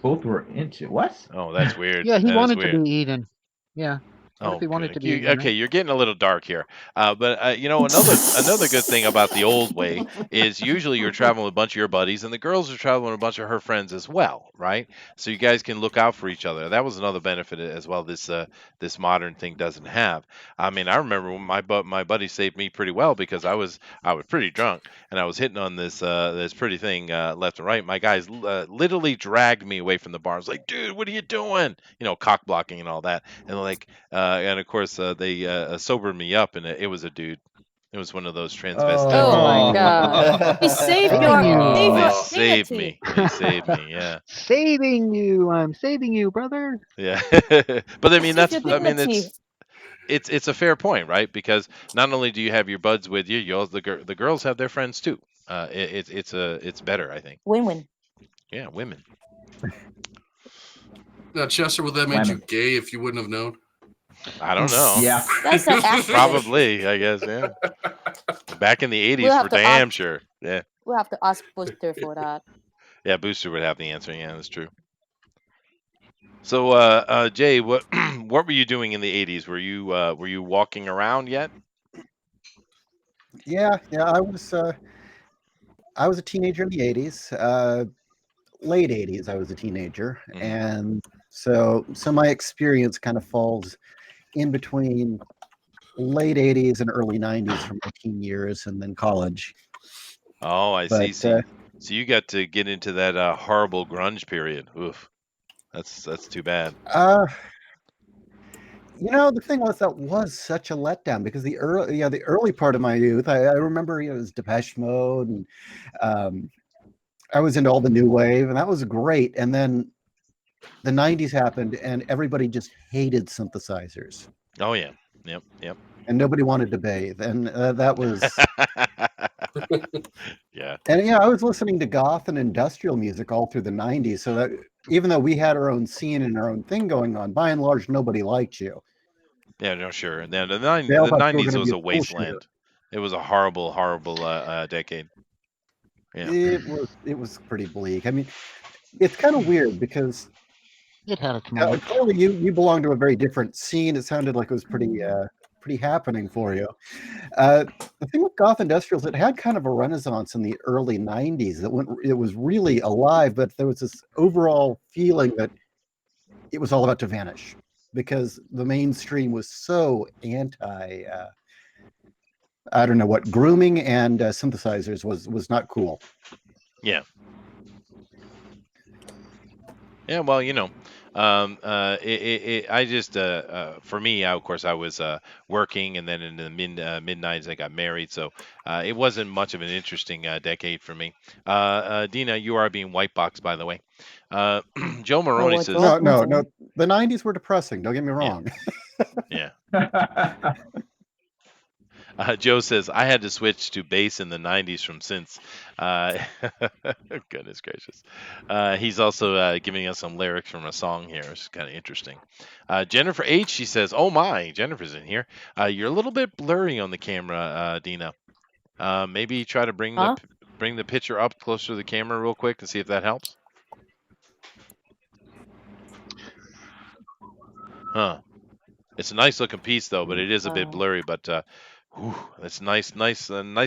Both were into what? oh, that's weird. Yeah, he That is wanted to weird. be eaten. Yeah. What if Oh, he wanted good. to be eaten? Okay, you're getting a little dark here. But you know, another good thing about the old way is usually you're traveling with a bunch of your buddies, and the girls are traveling with a bunch of her friends as well, right? So you guys can look out for each other. That was another benefit as well. This modern thing doesn't have. I mean, I remember when my buddy saved me pretty well because I was pretty drunk and I was hitting on this pretty thing left and right. My guys literally dragged me away from the bar. I was like, dude, what are you doing? You know, cock blocking and all that. And like and of course, they sobered me up, and it was a dude. It was one of those transvestite Oh my dudes. god. He saved Saving your you. They your saved dignity. me. They saved me. Yeah, Saving you. I'm saving you, brother. yeah. But I mean, Saved your I mean, dignity. it's a fair point, right? Because not only do you have your buds with you, the girls have their friends too. It's better, I think. Win-win. Yeah, women. Now, Chester, would that make you Women. gay if you wouldn't have known? I don't know. Yeah. That's an accident. Probably, I guess. Yeah. Back in the '80s, We'll have for to damn ask sure. Yeah. we'll have to ask Booster for that. Yeah, Booster would have the answer. Yeah, that's true. So, Jay, what what were you doing in the '80s? Were you walking around yet? Yeah, I was a teenager in the '80s. Late '80s, I was a teenager, Mhm. and so my experience kind of falls in between late '80s and early '90s from my teen years, and then college. Oh, I But see. So you got to get into that horrible grunge period. Oof, that's too bad. the thing was that was such a letdown because the early part of my youth, I remember it was Depeche Mode, and I was into all the new wave, and that was great. And then the '90s happened, and everybody just hated synthesizers, Oh yeah. Yep. and nobody wanted to bathe, and that was. Yeah. And yeah, I was listening to goth and industrial music all through the '90s, so that even though we had our own scene and our own thing going on, by and large, nobody liked you. Yeah. No, sure. Now the They all the thought you were '90s going to was be a a bullshitter. wasteland. It was a horrible decade. Yeah. It was pretty bleak. I mean, it's kind of weird because It had its moments. clearly you belong to a very different scene. It sounded like it was pretty happening for you. The thing with goth industrials, it had kind of a renaissance in the early '90s. It was really alive, but there was this overall feeling that it was all about to vanish because the mainstream was so anti. I don't know what grooming and synthesizers was not cool. Yeah. Yeah, well, I just, for me, of course, I was working, and then in the mid '90s, I got married, so it wasn't much of an interesting decade for me. Dina, you are being white boxed, by the way. Joe Oh, Maroney well, says, Joe- No. The '90s were depressing. Don't get me wrong. yeah. Joe says, I had to switch to bass in the '90s from synths. Goodness gracious. He's also giving us some lyrics from a song here. It's kind of interesting. Jennifer H, she says, oh my, Jennifer's in here. You're a little bit blurry on the camera, Dina. Maybe try to Huh? bring the picture up closer to the camera real quick and see if that helps. Huh. It's a nice looking piece though, but it is a bit blurry. But whew, that's nice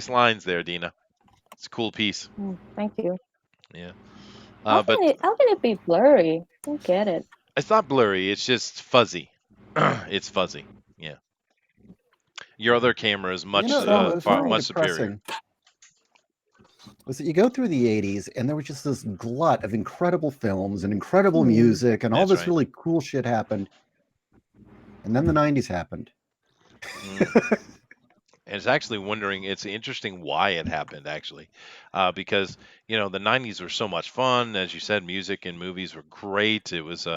lines there, Dina. It's a cool piece. Thank you. Yeah. How But can it be blurry? I don't get it. it's not blurry. It's just fuzzy. It's fuzzy. Yeah. Your other camera is much What was far really much superior. depressing was that you go through the '80s and there was just this glut of incredible films and incredible music and all That's this right. really cool shit happened, and then the '90s happened. And it's actually wondering. It's interesting why it happened actually, because the '90s were so much fun. As you said, music and movies were great. It was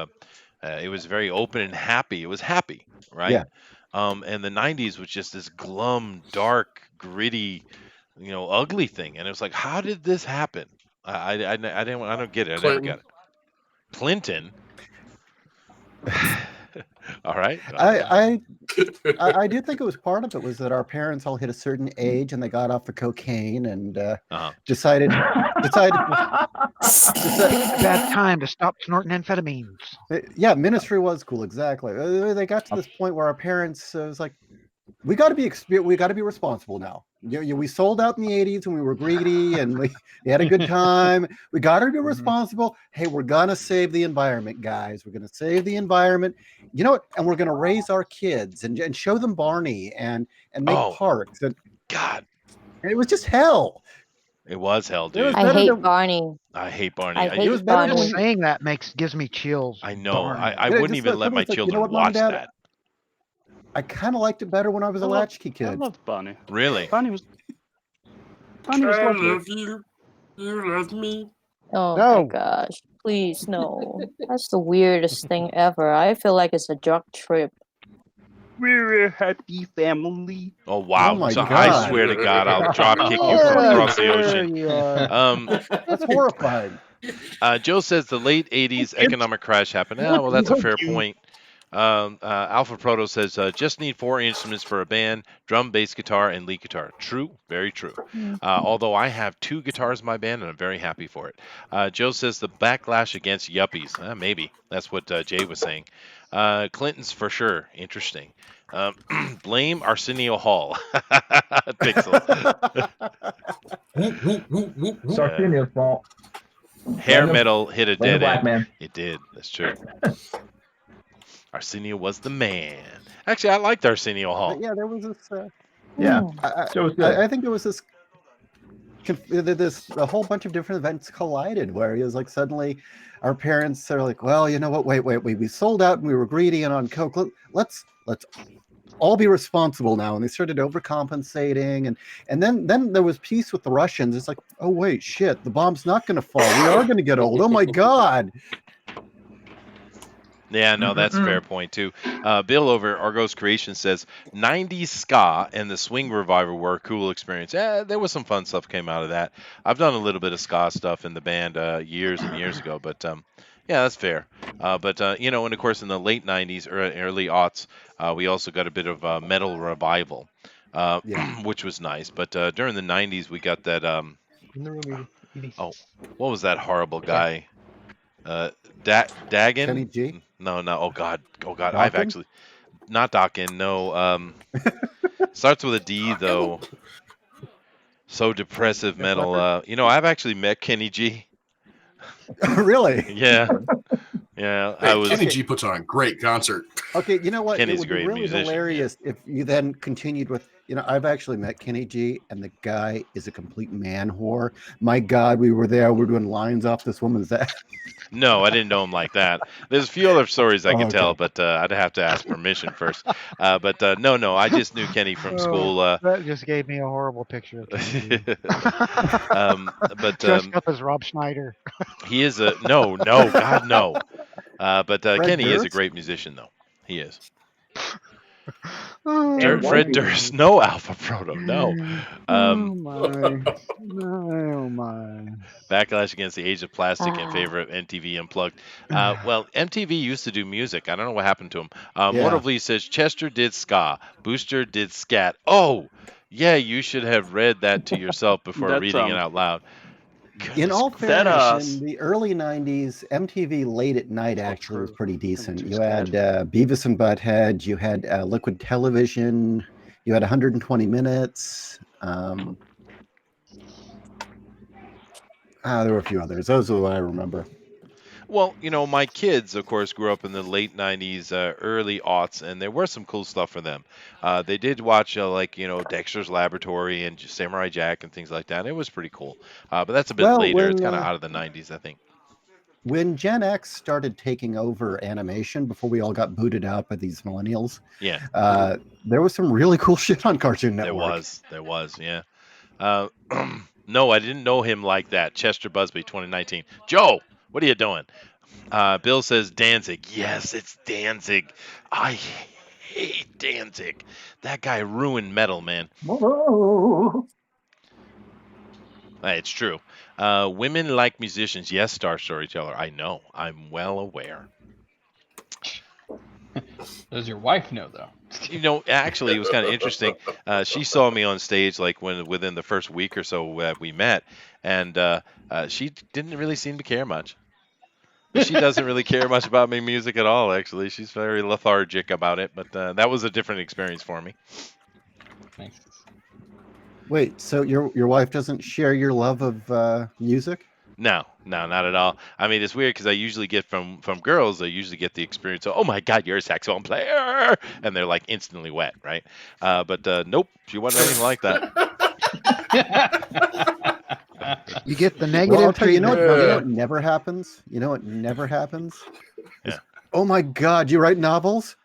very open and happy. It was happy, right? Yeah. And the '90s was just this glum, dark, gritty, ugly thing. And it was like, how did this happen? I don't get it. I never got Clinton. it. Clinton. All right. I do think it was part of it was that our parents all hit a certain age and they got off the cocaine and decided It's a bad time to stop snorting amphetamines. yeah, ministry was cool. Exactly. They got to this point where our parents was like, we got to be responsible now. We sold out in the '80s when we were greedy and we had a good time. We got to be responsible. Hey, we're gonna save the environment, guys. We're gonna save the environment. You know what? And we're gonna raise our kids and show them Barney and make parks. And God, it was just hell. It was hell, dude. I hate Barney. I hate Barney. I hate Barney. Just saying that gives me chills. I know. Barney. I wouldn't even let my children watch that. I kind of liked it better when I was a latchkey kid. I loved Barney. Really? Barney was lovely. love you. You love me. Oh No. my gosh. Please, no. That's the weirdest thing ever. I feel like it's a drug trip. We're a happy family. Oh wow! Oh my So I God. swear to God, I'll drop kick you from across the ocean. That's horrifying. Joe says the late '80s economic crash happened. Well, that's a fair point. Alpha Proto says just need 4 instruments for a band: drum, bass, guitar, and lead guitar. True, very true. Although I have 2 guitars in my band, and I'm very happy for it. Joe says the backlash against yuppies. Maybe that's what Jay was saying. Clinton's for sure. Interesting. Blame Arsenio Hall. Pixel. It's Arsenio's fault. Hair Blame the- metal hit a blame the dead black end. man. It did. That's true. Arsenio was the man. Actually, I liked Arsenio Hall. But yeah, there was this. Yeah. I, So it was good. I think there was this. A whole bunch of different events collided where it was like suddenly our parents are like, well, you know what? Wait. We sold out and we were greedy and on coke. Let's all be responsible now. And they started overcompensating. And then there was peace with the Russians. It's like, oh, wait, shit. The bomb's not going to fall. We are going to get old. Oh, my God. Yeah, no, that's a fair point too. Bill over Argos Creation says 90s ska and the swing revival were a cool experience. There was some fun stuff came out of that. I've done a little bit of ska stuff in the band years and years ago, but yeah, that's fair. But and of course in the late 90s or early aughts, we also got a bit of metal revival, which was nice. But during the 90s, we got that. What was that horrible guy? Dagan? Kenny G? No. Oh God. Dawkins? I've actually not Dawkins. No. Starts with a D though. So depressive metal. I've actually met Kenny G. Really? Yeah. Yeah. I was. Kenny G puts on a great concert. Okay, you know what? Kenny's It would a great be really musician, hilarious if you then continued with, I've actually met Kenny G, and the guy is a complete man whore. My God, we were there. We're doing lines off this woman's ass. No, I didn't know him like that. There's a few other stories I can Okay. tell, but I'd have to ask permission first. But no, I just knew Kenny from school. That just gave me a horrible picture of Kenny G. But Dressed up as Rob Schneider. he is no, God no. But Kenny is a Durst? great musician, though. He is. Oh, Fred Durst, no Alpha Proto, no. oh my. Backlash against the age of plastic in favor of MTV Unplugged. Well, MTV used to do music. I don't know what happened to him. Mortally says Chester did ska, Booster did scat. Oh, yeah, you should have read that to yourself before That's, reading it out loud. In all That, fairness, in the early 90s, MTV Late at Night actually was pretty decent. You had Beavis and Butthead, you had Liquid Television, you had 120 Minutes. There were a few others. Those are what I remember. Well, my kids, of course, grew up in the late 90s, early aughts, and there were some cool stuff for them. They did watch, Dexter's Laboratory and Samurai Jack and things like that. And it was pretty cool. But that's a bit Well, later. It's when, kind of out of the 90s, I think. When Gen X started taking over animation before we all got booted out by these millennials, Yeah, there was some really cool shit on Cartoon Network. there was, yeah. No, I didn't know him like that. Chester Busby, 2019. Joe, what are you doing? Bill says Danzig. Yes, it's Danzig. I hate Danzig. That guy ruined metal, man. Whoa. It's true. Women like musicians. Yes, Star Storyteller. I know. I'm well aware. Does your wife know though? Actually, it was kind of interesting. She saw me on stage like within the first week or so we met, and she didn't really seem to care much. She doesn't really care much about my music at all. Actually, she's very lethargic about it. But that was a different experience for me. Thanks. Wait, so your wife doesn't share your love of music? No, not at all. I mean, it's weird because I usually get from girls. I usually get the experience of, "Oh my God, you're a saxophone player," and they're like instantly wet, right? But nope, she wasn't anything like that. You get the Well, negative I'll tell you, treatment. you know what never happens? You know what never happens? Yeah. Oh my God, you write novels?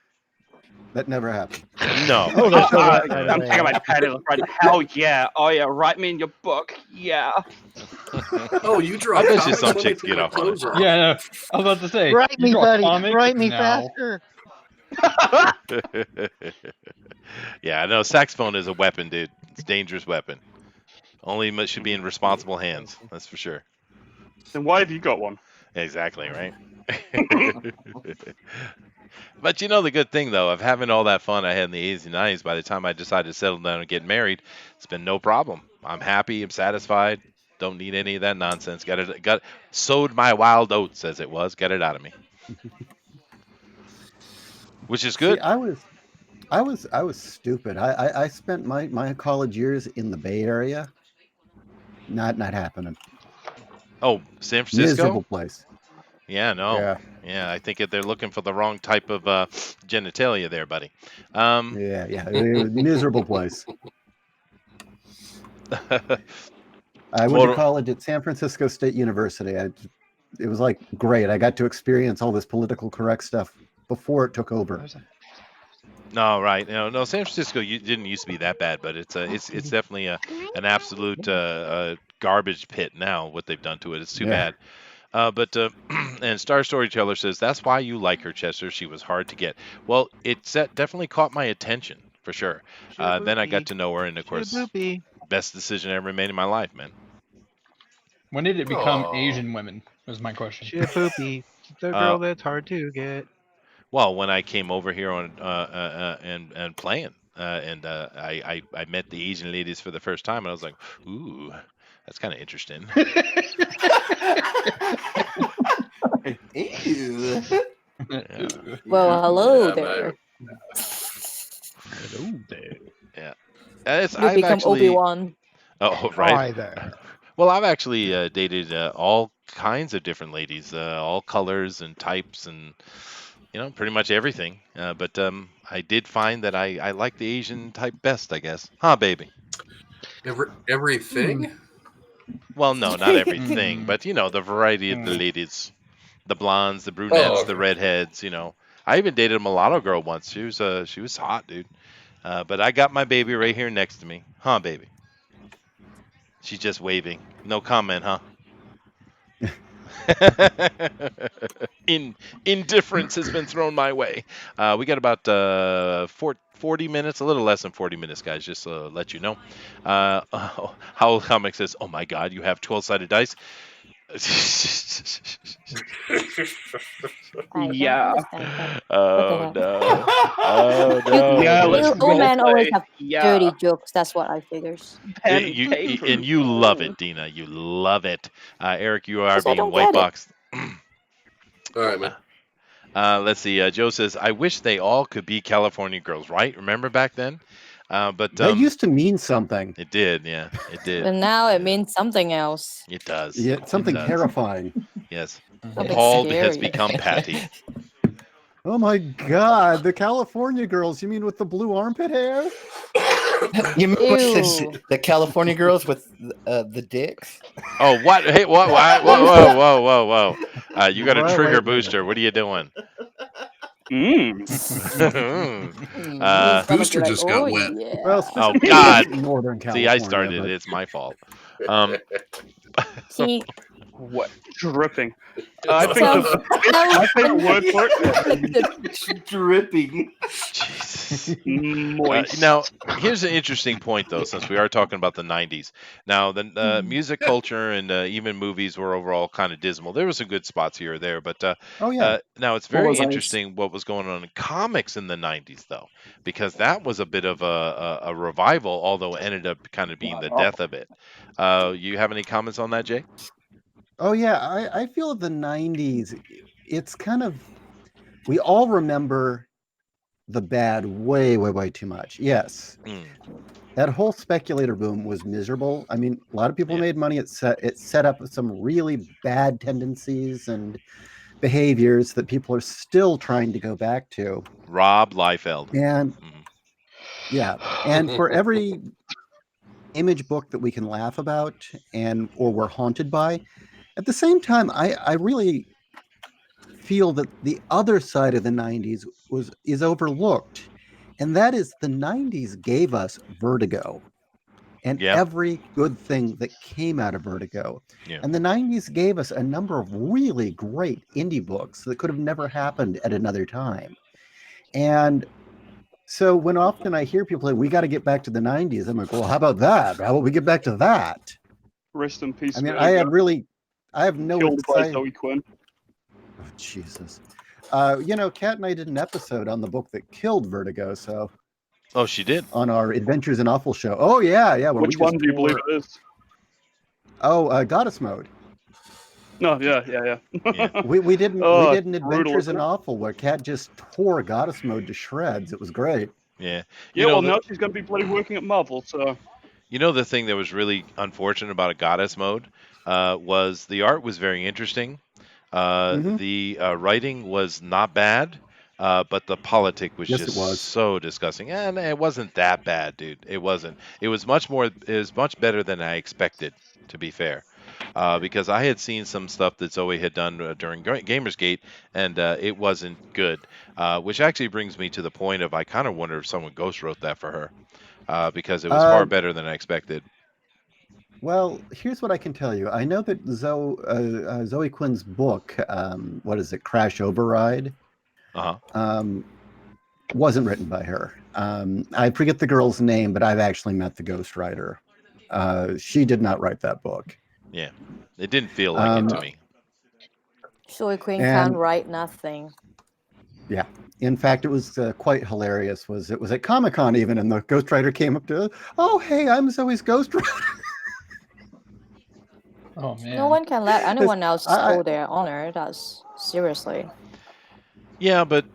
That never happened. No. Oh, that's so right. I'm taking my pen and right. Hell yeah! Oh yeah, write me in your book. Yeah. Oh, you draw I bet you comics some when chicks they get put off on it. clothes on. Yeah, no, I was about to say. Write you me, draw buddy. comics? Write me No. faster. Yeah, no, saxophone is a weapon, dude. It's a dangerous weapon. Only should be in responsible hands. That's for sure. Then why have you got one? Exactly, right? But the good thing, though, of having all that fun I had in the 80s and 90s, by the time I decided to settle down and get married, it's been no problem. I'm happy. I'm satisfied. Don't need any of that nonsense. Sowed my wild oats, as it was. Got it out of me. Which is good. See, I was stupid. I spent my college years in the Bay Area. Not happening. Oh, San Francisco? Miserable place. Yeah, no. Yeah, I think they're looking for the wrong type of genitalia there, buddy. Yeah. It was a miserable place. I went to college at San Francisco State University. It was like great. I got to experience all this political correct stuff before it took over. No, right. No, San Francisco didn't used to be that bad, but it's definitely an absolute garbage pit now. What they've done to it, it's too bad. But and Star Storyteller says that's why you like her, Chester. She was hard to get. Well, definitely caught my attention for sure. Then I got to know her, and of course, best decision I ever made in my life, man. When did it become Asian women? Was my question. Shiboopy, the girl that's hard to get. Well, when I came over here on and playing, and I met the Asian ladies for the first time, and I was like, ooh, that's kind of interesting. Ew. Yeah. Well, hello there. Hello there. Yeah. You become Obi-Wan. Oh, right. Hi there. Well, I've actually dated all kinds of different ladies, all colors and types, and pretty much everything. But I did find that I like the Asian type best, I guess. Huh, baby? Everything? Well, no, not everything, but the variety of the ladies, the blondes, the brunettes, the redheads. I even dated a mulatto girl once. She was hot, dude. But I got my baby right here next to me. Huh, baby? She's just waving. No comment, huh? Indifference has been thrown my way. We got about 40 minutes, a little less than 40 minutes, guys, just to let you know. Howl Comic says, oh my God, you have 12-sided dice? Yeah. Oh, no. Oh, no. Yeah, let's Old man always roleplay. have dirty jokes. That's what I figures. Pen and paper. And you love it, Dina. You love it. Eric, you are Because I being don't white get it. boxed. All right, man. Let's see. Joe says, I wish they all could be California girls, right? Remember back then? But That used to mean something. it did, yeah. It did. And now it means something else. It does. Yeah, something It does. terrifying. Yes. Something Paul has scary. become Patty. Oh my God, the California girls. You mean with the blue armpit hair? You mean Ew. the California girls with the dicks? Oh, what? Hey, what? Whoa. You got a Wait, trigger wait. booster. What are you doing? He's gonna Booster be like, just got "Oh, wet." yeah." Well, Oh, specifically God. Northern See, California. I started but- it. It's my fault. He What? Dripping. I think the word for it. Dripping. Jeez. Moist. Now, here's an interesting point, though, since we are talking about the 90s. Now, the music culture and even movies were overall kind of dismal. There were some good spots here or there, but Oh yeah. now it's What very was I? interesting what was going on in comics in the 90s, though, because that was a bit of a revival, although it ended up kind of being the death of it. You have any comments on that, Jay? Oh yeah. I feel the '90s. It's kind of we all remember the bad way too much. Yes. Mm, That whole speculator boom was miserable. I mean, a lot of people yeah. made money. It set up some really bad tendencies and behaviors that people are still trying to go back to. Rob Liefeld. And Mhm. yeah, and for every image book that we can laugh about or we're haunted by, at the same time, I really feel that the other side of the '90s is overlooked, and that is the '90s gave us Vertigo and Yeah, every good thing that came out of Vertigo. yeah. And the '90s gave us a number of really great indie books that could have never happened at another time. And so when often I hear people say, we got to get back to the '90s, I'm like, well, how about that? How about we get back to that? Rest in peace. I mean, Vertigo. I have no Killed by excitement. Zoe Quinn. Oh, Jesus. Kat and I did an episode on the book that killed Vertigo. So Oh, she did. on our Adventures in Awful show. Oh, yeah. Where Which we one just do you believe tore- it is? Oh, Goddess Mode. No, yeah. Yeah. We did an brutal, Adventures isn't in it? Awful where Kat just tore Goddess Mode to shreds. It was great. Yeah. Yeah, well, now she's going to be bloody working at Marvel, so. The thing that was really unfortunate about a Goddess Mode was the art was very interesting. Mhm. The writing was not bad, but the politic was Yes, just it was. so disgusting. And it wasn't that bad, dude. It wasn't. It was much more. It was much better than I expected, to be fair. Because I had seen some stuff that Zoe had done during Gamersgate, and it wasn't good. Which actually brings me to the point of I kind of wonder if someone ghost wrote that for her, because it was far better than I expected. Well, here's what I can tell you. I know that Zoe Quinn's book, what is it, Crash Override, Uh-huh. wasn't written by her. I forget the girl's name, but I've actually met the ghostwriter. She did not write that book. Yeah, it didn't feel like it to me. Zoe Quinn And- can't write nothing. Yeah. In fact, it was quite hilarious. It was at Comic-Con even, and the ghostwriter came up to, oh, hey, I'm Zoe's ghostwriter. Oh man. No one can let anyone else I- steal their honor. That's seriously. Yeah, but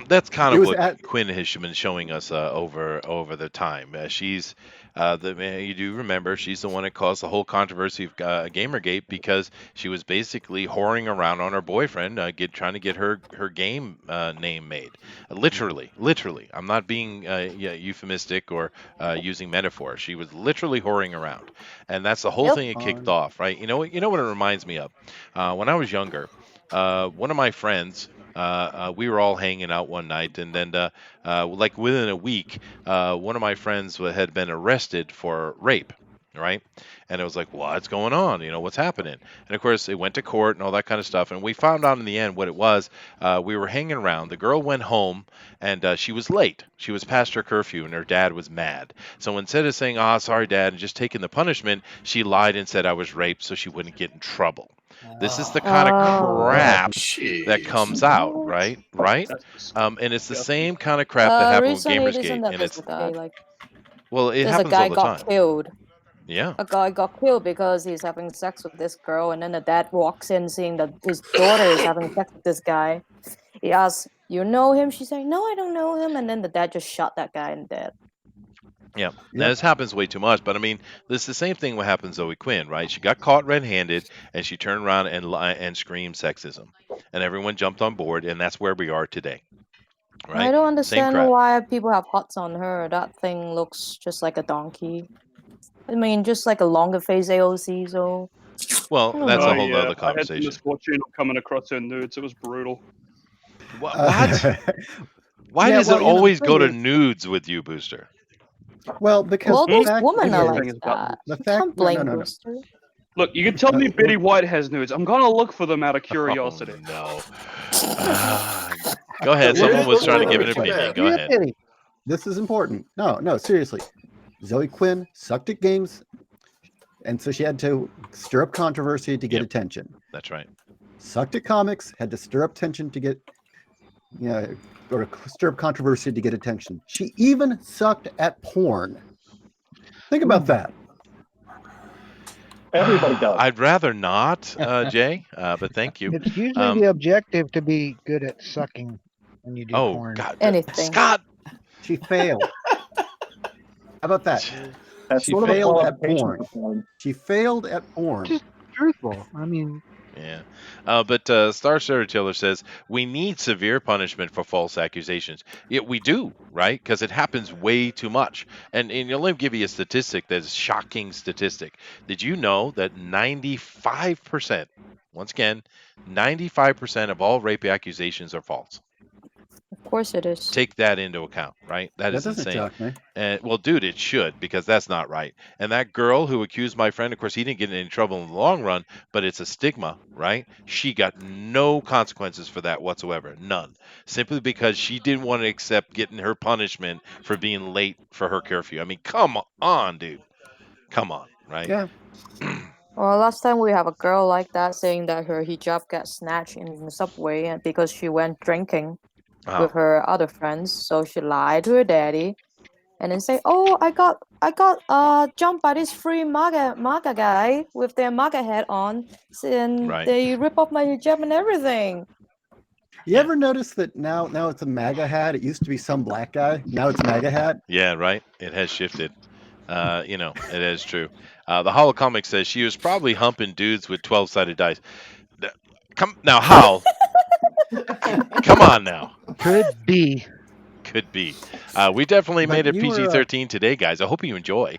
that's kind It of was what at- Quinn has been showing us over the time. She's you do remember she's the one that caused the whole controversy of Gamergate because she was basically whoring around on her boyfriend, trying to get her game name made. Literally. I'm not being euphemistic or using metaphor. She was literally whoring around, and that's the whole Yep. thing it kicked off, right? You know what it reminds me of? When I was younger, one of my friends. We were all hanging out one night, and then, like within a week, one of my friends had been arrested for rape, right? And it was like, what's going on? What's happening? And of course, it went to court and all that kind of stuff. And we found out in the end what it was. We were hanging around. The girl went home, and she was late. She was past her curfew, and her dad was mad. So instead of saying, sorry, Dad, and just taking the punishment, she lied and said I was raped so she wouldn't get in trouble. This is the kind of crap that comes out, right? And it's the same kind of crap that happened with Recently, isn't Gamersgate, that and this it's guy? Like, well, it there's a happens guy all the got time. killed. Yeah, A guy got killed because he's having sex with this girl, and then the dad walks in seeing that his daughter is having sex with this guy. He asks, "You know him?" She's like, "No, I don't know him." And then the dad just shot that guy and dead. yeah. Now, this happens way too much, but I mean, this is the same thing what happened to Zoe Quinn, right? She got caught red-handed, and she turned around and screamed sexism, and everyone jumped on board, and that's where we are today, right? I don't Same understand crap. why people have hots on her. That thing looks just like a donkey. I mean, just like a longer face AOC, so... Well, I don't that's know. a whole I other had the conversation. misfortune of coming across her nudes. It was brutal. What? Why does it always go to nudes with you, Booster? Well, because Well, the those fact women are is- like that. the You fact can't blame no. Booster. Look, you can tell me Betty White has nudes. I'm gonna look for them out of curiosity. Oh, no. Go ahead. Someone was trying to give an opinion. Go ahead. this is important. No, seriously. Zoe Quinn sucked at games, and so she had to stir up controversy to get Yep. attention. That's right. Sucked at comics, had to stir up tension to get, or stir up controversy to get attention. She even sucked at porn. Think about that. Everybody does. I'd rather not, Jay, but thank you. It's usually the objective to be good at sucking when you do Oh porn. God, Anything. Scott. She failed. How about that? That's She sort of a failed at qualification porn. for porn. She failed at porn. Just truthful. I mean, Yeah. But Star Storyteller says we need severe punishment for false accusations. Yeah, we do, right? Because it happens way too much. And let me give you a statistic that's a shocking statistic. Did you know that 95%, once again, 95% of all rape accusations are false? Of course it is. Take that into account, right? That is doesn't insane. shock me. Well, dude, it should, because that's not right. And that girl who accused my friend, of course, he didn't get in any trouble in the long run, but it's a stigma, right? She got no consequences for that whatsoever. None. Simply because she didn't want to accept getting her punishment for being late for her curfew. I mean, come on, dude. Come on, right? Yeah. Well, last time we have a girl like that saying that her hijab got snatched in the subway and because she went drinking with her other friends. So she lied to her daddy and then say, "Oh, I got jumped by this free MAGA guy with their MAGA hat on, and Right. they rip off my hijab and everything." You ever notice that now it's a MAGA hat? It used to be some black guy. Now it's MAGA hat. Yeah, right. It has shifted. It is true. The Holocomic says she was probably humping dudes with 12-sided dice. Come now, how? Come on now. could be. Could be. We definitely But made it you were, PG-13 today, guys. I hope you enjoy.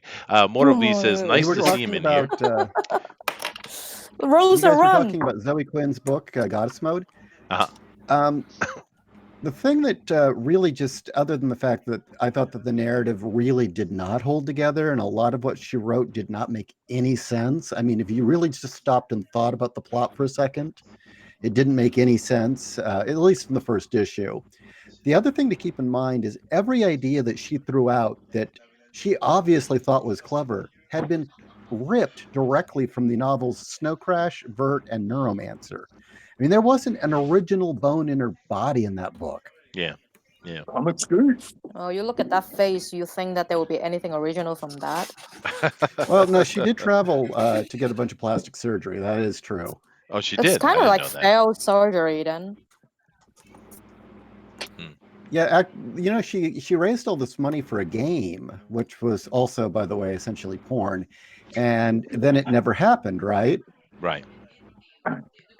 Mortal V says, We nice We were to see him talking in here. about you Rosa, guys were run! talking about Zoe Quinn's book, Goddess Mode. Uh-huh. The thing that really just, other than the fact that I thought that the narrative really did not hold together and a lot of what she wrote did not make any sense. I mean, if you really just stopped and thought about the plot for a second, it didn't make any sense, at least in the first issue. The other thing to keep in mind is every idea that she threw out that she obviously thought was clever had been ripped directly from the novels Snow Crash, Vert, and Neuromancer. I mean, there wasn't an original bone in her body in that book. Yeah. I'm excused. Oh, you look at that face, you think that there will be anything original from that? Well, no, she did travel to get a bunch of plastic surgery. That is true. Oh, she It's did. kind I of didn't like know that. failed surgery then. Yeah, she raised all this money for a game, which was also, by the way, essentially porn, and then it never happened, right? Right.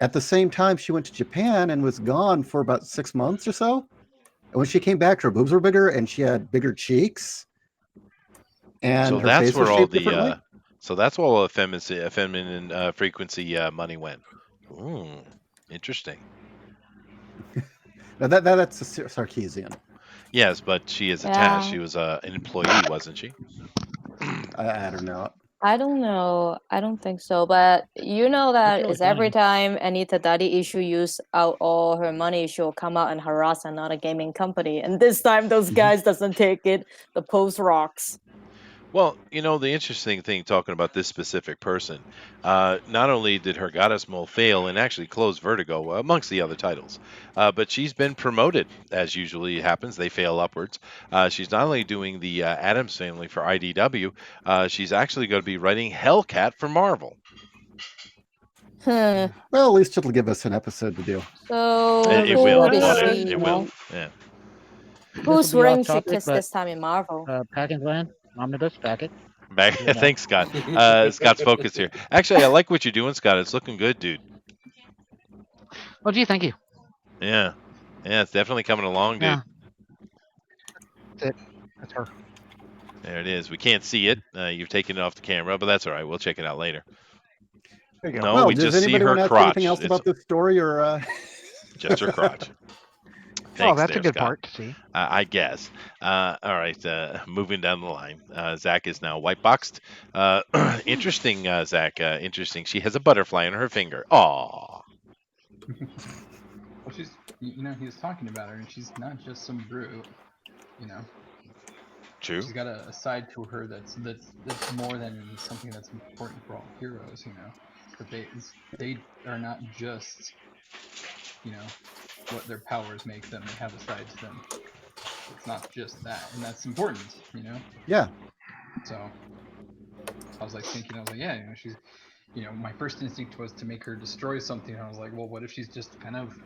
At the same time, she went to Japan and was gone for about 6 months or so. And when she came back, her boobs were bigger and she had bigger cheeks. And So her that's face was where all shaped the differently. feminine frequency money went. Ooh, interesting. Now that's a Sarkeesian. Yes, but she is attached. Yeah. She was an employee, wasn't she? I don't know. I don't know. I don't think so. But you know that really it's every funny. time Anita Daddy issue use out all her money, she'll come out and harass another gaming company. And this time those guys doesn't take it. The post rocks. Well, the interesting thing talking about this specific person, not only did her Goddess Mole fail and actually close Vertigo amongst the other titles, but she's been promoted, as usually happens. They fail upwards. She's not only doing the Addams Family for IDW, she's actually going to be writing Hellcat for Marvel. Hmm. Well, at least it'll give us an episode to do. So It who will. would it Won't see? it? It will. Yeah. Whose will be off ring she topic, kissed but, this time in Marvel? Package land, omnibus packet. Back. You know. Thanks, Scott. Scott's focus here. Actually, I like what you're doing, Scott. It's looking good, dude. Oh, gee, thank you. Yeah. Yeah, it's definitely coming along, dude. Yeah. That's it. That's her. There it is. We can't see it. You've taken it off the camera, but that's all right. We'll check it out later. There you go. No, well, we does just see anybody her want to ask crotch. anything else It's about this story, or? just her crotch. Oh, Thanks that's there, a good Scott. part to see. I guess. All right. Moving down the line. Zach is now white boxed. Interesting, Zach. Interesting. She has a butterfly on her finger. Aw. Well, she's, he was talking about her, and she's not just some brute, True. She's got a side to her that's more than something that's important for all heroes. That they are not just what their powers make them. They have a side to them. It's not just that, and that's important. Yeah. So I was like thinking, yeah, she's, my first instinct was to make her destroy something. And I was like, well, what if she's just kind of,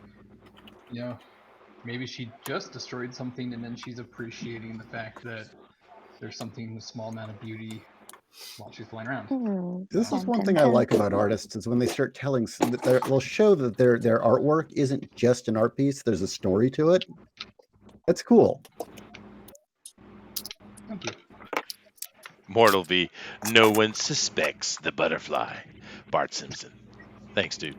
maybe she just destroyed something, and then she's appreciating the fact that there's something, a small amount of beauty while she's flying around. This is one thing I like about artists is when they start telling, they'll show that their artwork isn't just an art piece. There's a story to it. That's cool. Thank you. Mortal V, no one suspects the butterfly. Bart Simpson. Thanks, dude.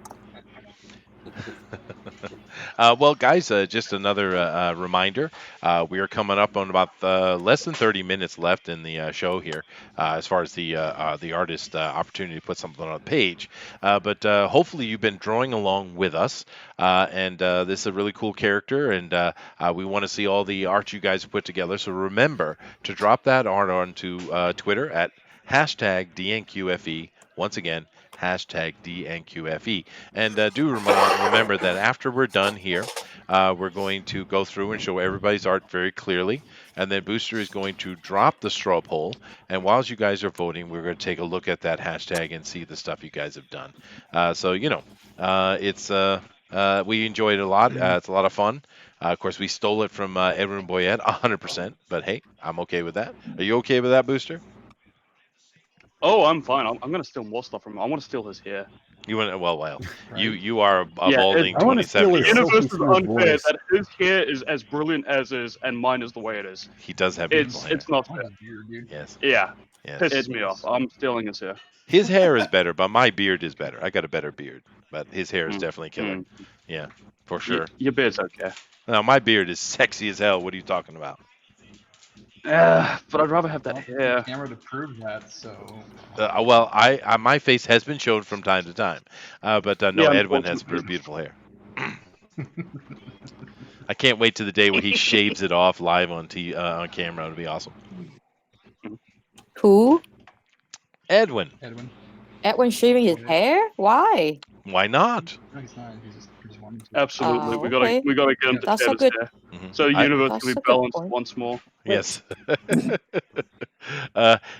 Well, guys, just another reminder. We are coming up on about less than 30 minutes left in the show here, as far as the artist opportunity to put something on the page. But hopefully you've been drawing along with us, and this is a really cool character, and we want to see all the art you guys have put together. So remember to drop that art onto Twitter at #DNQFE. Once again, #DNQFE. And do remember that after we're done here, we're going to go through and show everybody's art very clearly. And then Booster is going to drop the straw poll. And while you guys are voting, we're going to take a look at that hashtag and see the stuff you guys have done. So, it's we enjoyed it a lot. It's a lot of fun. Of course, we stole it from Edwin Boyette, 100%. But hey, I'm okay with that. Are you okay with that, Booster? Oh, I'm fine. I'm going to steal more stuff from him. I want to steal his hair. You want well, Right. you are a balding I wanna 27 steal year The his old. universe is silky smooth unfair voice. that his hair is as brilliant as is, and mine is the way it is. He does have beautiful hair. It's not Oh, fair. dear, dude. Yes. Yeah, Yes. pisses me off. I'm stealing his hair. His hair is better, but my beard is better. I got a better beard, but his hair is Mm, definitely killer. mm. Yeah, for sure. Your beard's okay. Now my beard is sexy as hell. What are you talking about? But I'd rather have that Well, hair. camera to prove that. So. Well, I my face has been shown from time to time, but no, Yeah, Edwin has unfortunately. beautiful hair. I can't wait to the day where he shaves it off live on camera. It'll be awesome. Who? Edwin, Edwin shaving his hair? Why? why not? No, he's not. He just wanted to. Absolutely, Oh, we gotta okay. we gotta get him to That's a shed his good- hair, Mhm. so the universe That's can a be good balanced point. once more. Yes.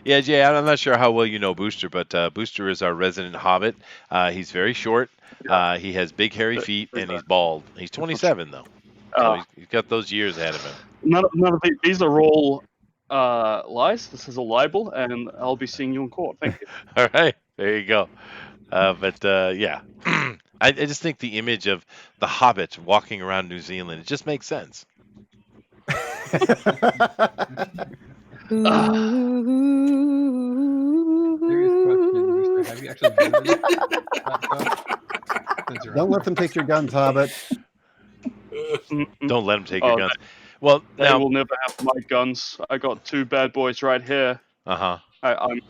Yeah, Jay, I'm not sure how well you know Booster, but Booster is our resident hobbit. He's very short. He has big hairy feet, and he's bald. He's 27, though. So he's got those years ahead of him. None of these are all lies. This is a libel, and I'll be seeing you in court. Thank you. All right, there you go. Yeah, I just think the image of the Hobbit walking around New Zealand, it just makes sense. Serious question, Rooster. Have you actually visited that stuff? Since you're Don't out let them take your guns, Hobbit. Don't let him take Oh, your guns. Well, They now, will never have my guns. I got two bad boys right here. I'm I'm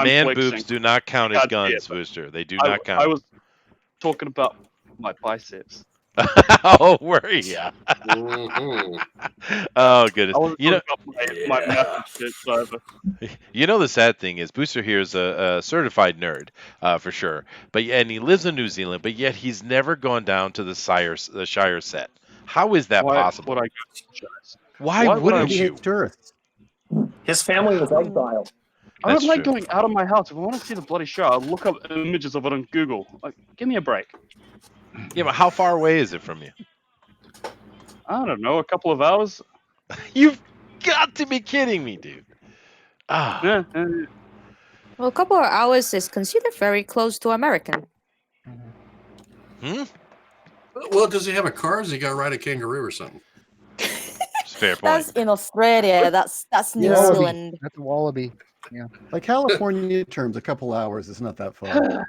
man flexing. boobs do not count as God damn guns, it. Booster. They do I not count. was talking about my biceps. Oh, were ya? Mhm. Oh goodness. I was You know, talking about my massive shit, so the sad thing is Booster here is a certified nerd, for sure. And he lives in New Zealand, but yet he's never gone down to the Shire set. How is that why possible? would I go to shows? Why why would I- wouldn't Maybe you? it's tourists. His family was exiled. I don't That's like true. going out of my house. If I want to see the bloody show, I'll look up images of it on Google. Like, give me a break. Yeah, but how far away is it from you? I don't know, a couple of hours. You've got to be kidding me, dude. Ah, Yeah, Well, a couple of hours is considered very close to American. Well, does he have a car? Does he got to ride a kangaroo or something? it's a fair point. That's in Australia. That's New Yeah. Zealand. That's a wallaby. Like California terms, a couple hours is not that far.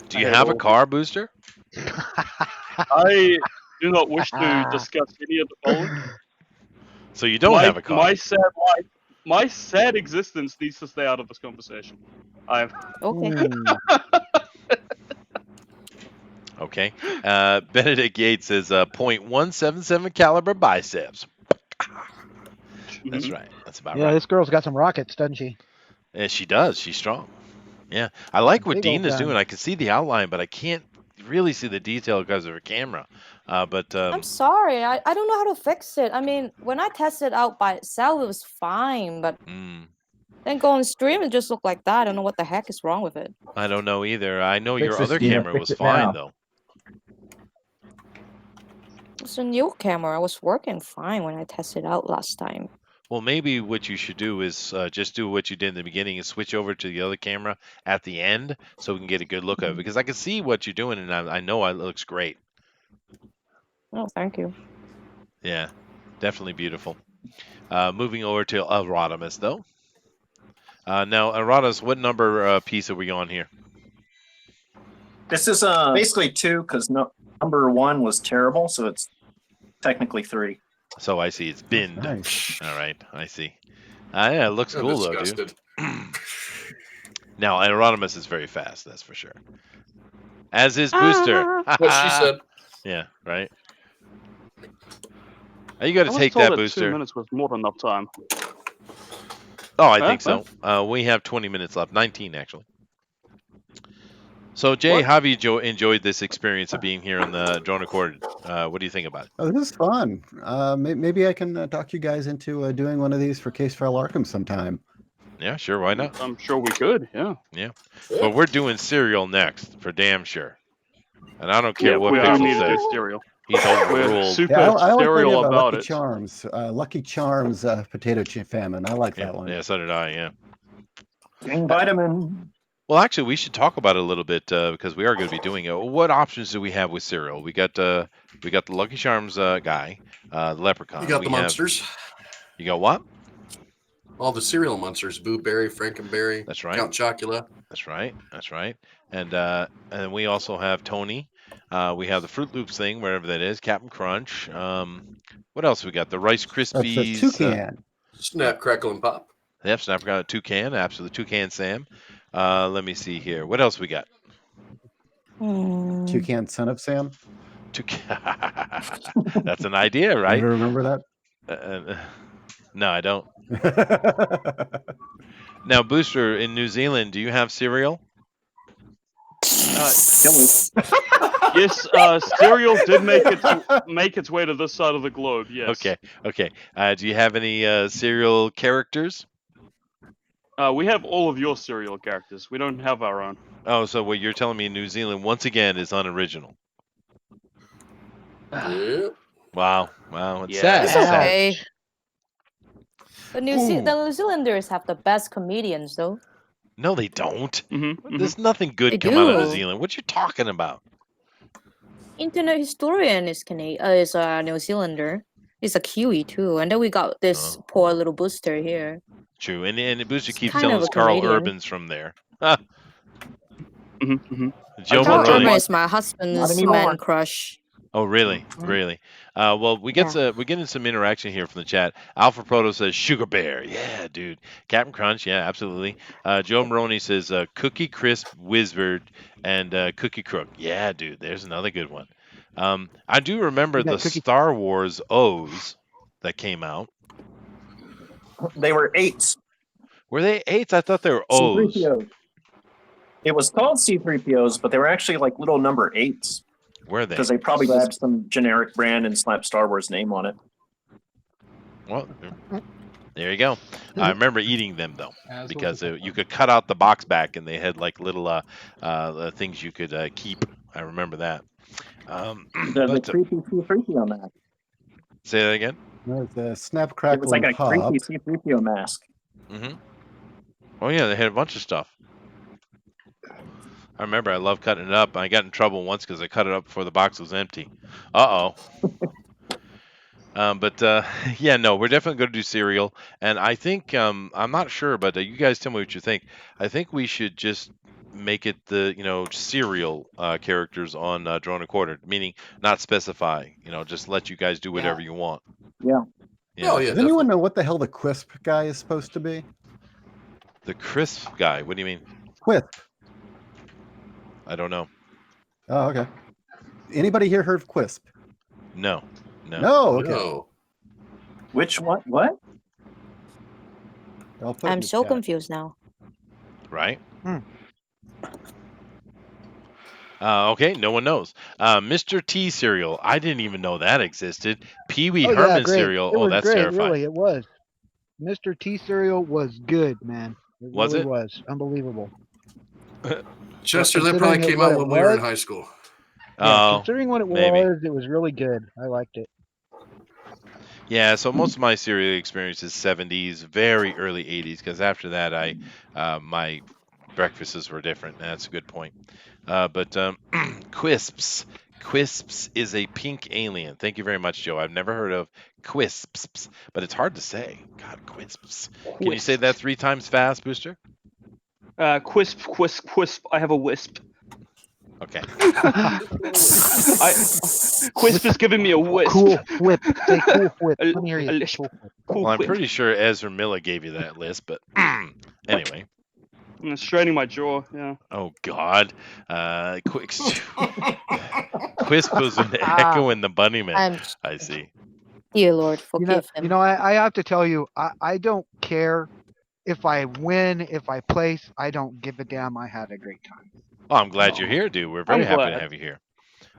Do you have a car, Booster? I do not wish to discuss any of the following. So you don't have a car. My sad life, my sad existence needs to stay out of this conversation. I'm Okay. Okay. Benedict Gates says .177 caliber biceps. That's Mhm. right. That's about Yeah, right. this girl's got some rockets, doesn't she? Yeah, she does. She's strong. Yeah, I like what Big old Dean is doing. guns. I can see the outline, but I can't really see the detail because of her camera. But I'm sorry, I don't know how to fix it. I mean, when I tested out by itself, it was fine, but then go on stream, it just looked like that. I don't know what the heck is wrong with it. I don't know either. I know Fix your this, other Gina. camera Fix was it fine now. though. It's a new camera. It was working fine when I tested out last time. Well, maybe what you should do is just do what you did in the beginning and switch over to the other camera at the end so we can get a good look of it. Because I can see what you're doing and I know it looks great. Oh, thank you. Yeah, definitely beautiful. Moving over to Erodimus, though. Now, Erodimus, what number piece are we on here? This is basically 2 because number 1 was terrible, so it's technically 3. So I see it's binned. Nice. All right, I see. Yeah, it looks I'm cool though, disgusted. dude. Now, Erodimus is very fast, that's for sure. As is Booster. What she said. Yeah, right. You got I to was take told that, that Booster. 2 minutes was more than enough time. Oh, I Huh? think so. We have 20 minutes left, 19 actually. So, Jay, What? how have you enjoyed this experience of being here on the Drone Recorded? What do you think about it? Oh, this is fun. Maybe I can talk you guys into doing one of these for Case File Arkham sometime. Yeah, sure. Why not? I'm sure we could. Yeah. Yeah. But we're doing Serial next for damn sure. And I don't care Yeah, what we do Pixel need to says. do Serial. He's We're overruled. super Yeah, I like the idea serial of about Lucky it. Charms. Lucky Charms potato chip famine. I like that one. Yeah, so did I, yeah. King Vitamin. Well, actually, we should talk about it a little bit because we are going to be doing it. What options do we have with cereal? We got the Lucky Charms guy, the Leprechaun. You got the monsters. You got what? All the cereal monsters: Boo Berry, Frankenberry. That's right. Count Chocula. That's right. That's right. And we also have Tony. We have the Fruit Loops thing, wherever that is. Captain Crunch. What else we got? The Rice That's Krispies. a toucan. Snap, Crackle, and Pop. Yep, Snapdragon Toucan. Absolutely, Toucan Sam. Let me see here. What else we got? Toucan Son of Sam. That's an idea, right? You remember that? No, I don't. Now, Booster, in New Zealand, do you have cereal? Yes, cereal did make its way to this side of the globe. Yes. Okay. Do you have any cereal characters? We have all of your cereal characters. We don't have our own. Oh, so what you're telling me New Zealand, once again, is unoriginal. Yep. Wow. It's Yeah. sad. It's Sad. okay. The New Zealanders have the best comedians, though. No, they don't. Mm-hmm. There's nothing good They come out of New do. Zealand. What you talking about? Internet historian is a New Zealander. He's a Kiwi too, and then we got this poor little Booster here. True, and Booster keeps kind telling of us a Carl Canadian. Urban's from there. Huh. Joe Carl Urban Moroni. is my husband's Not anymore. man crush. Oh, really? Really? Well, we're getting some interaction here from the chat. Alpha Proto says Sugar Bear. Yeah, dude. Captain Crunch. Yeah, absolutely. Joe Moroni says Cookie Crisp Wizard and Cookie Crook. Yeah, dude. There's another good one. I do remember the Star Wars O's that came out. They were 8s. Were they 8s? I thought they were O's. C-3POs. It was called C-3POs, but they were actually like little number 8s. Were they? Because they probably grabbed some generic brand and slapped Star Wars name on it. Well, there you go. I remember eating them though, because you could cut out the box back, and they had like little things you could keep. I remember that. The creepy C-3PO mask. Say that again. No, the Snap, It Crackle, was like and a Pop. creepy C-3PO mask. Mm-hmm. Oh yeah, they had a bunch of stuff. I remember I loved cutting it up. I got in trouble once because I cut it up before the box was empty. But yeah, no, we're definitely going to do cereal. And I think, I'm not sure, but you guys tell me what you think. I think we should just make it the, cereal characters on Drone Recorded, meaning not specify, just let you guys do whatever you want. Yeah. Oh, yeah. Does anyone know what the hell the Quisp guy is supposed to be? The crisp guy, what do you mean? Quisp. I don't know. Oh, okay. Anybody here heard of Quisp? No. No. Okay. No. Which one? What? I'll put it in I'm the so chat. confused now. Right? Hmm. Okay, no one knows. Mr. T cereal. I didn't even know that existed. Pee Wee Oh yeah, Herman great. cereal. It Oh, was that's great. terrifying. Really, it was. Mr. T cereal was good, man. It Was really it? was unbelievable. Chester, that Considering probably it came what out it when we were in was, high school. yeah, Oh, considering what it maybe. was really good. I liked it. Yeah, so most of my cereal experience is 70s, very early 80s, because after that, my breakfasts were different. That's a good point. But Quisps. Quisps is a pink alien. Thank you very much, Joe. I've never heard of Quisps, but it's hard to say. God, Quisps. Can you say that 3 times fast, Booster? Quisp, quisp, quisp. I have a wisp. Okay. Quisp is giving me a wisp. Cool whip. Say cool whip. A- Let me hear a you. lisp. Cool whip. Cool Well, I'm whip. pretty sure Ezra Miller gave you that list, but anyway. I'm straining my jaw. Yeah. Oh God, Quisp was an echo in the Bunnyman. I'm I see. dear Lord, You know, forgive him. you know, I have to tell you, I don't care if I win, if I place. I don't give a damn. I had a great time. Well, I'm glad you're here, dude. We're very I'm happy to glad. have you here.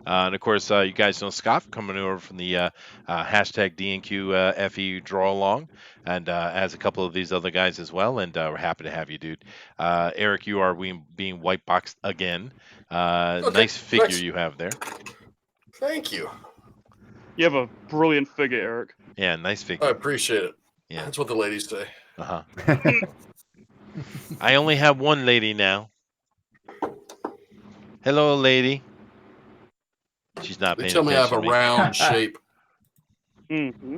And of course, you guys know Scott coming over from the hashtag DNQ FE draw along, and as a couple of these other guys as well. And we're happy to have you, dude. Eric, you are being white boxed again. Nice figure thanks. you have there. Thank you. You have a brilliant figure, Eric. Yeah, nice I figure. appreciate it. Yeah. That's what the ladies say. Uh huh. I only have one lady now. Hello, lady. She's not They paying tell me I have a attention to me. round shape. Mm-hmm.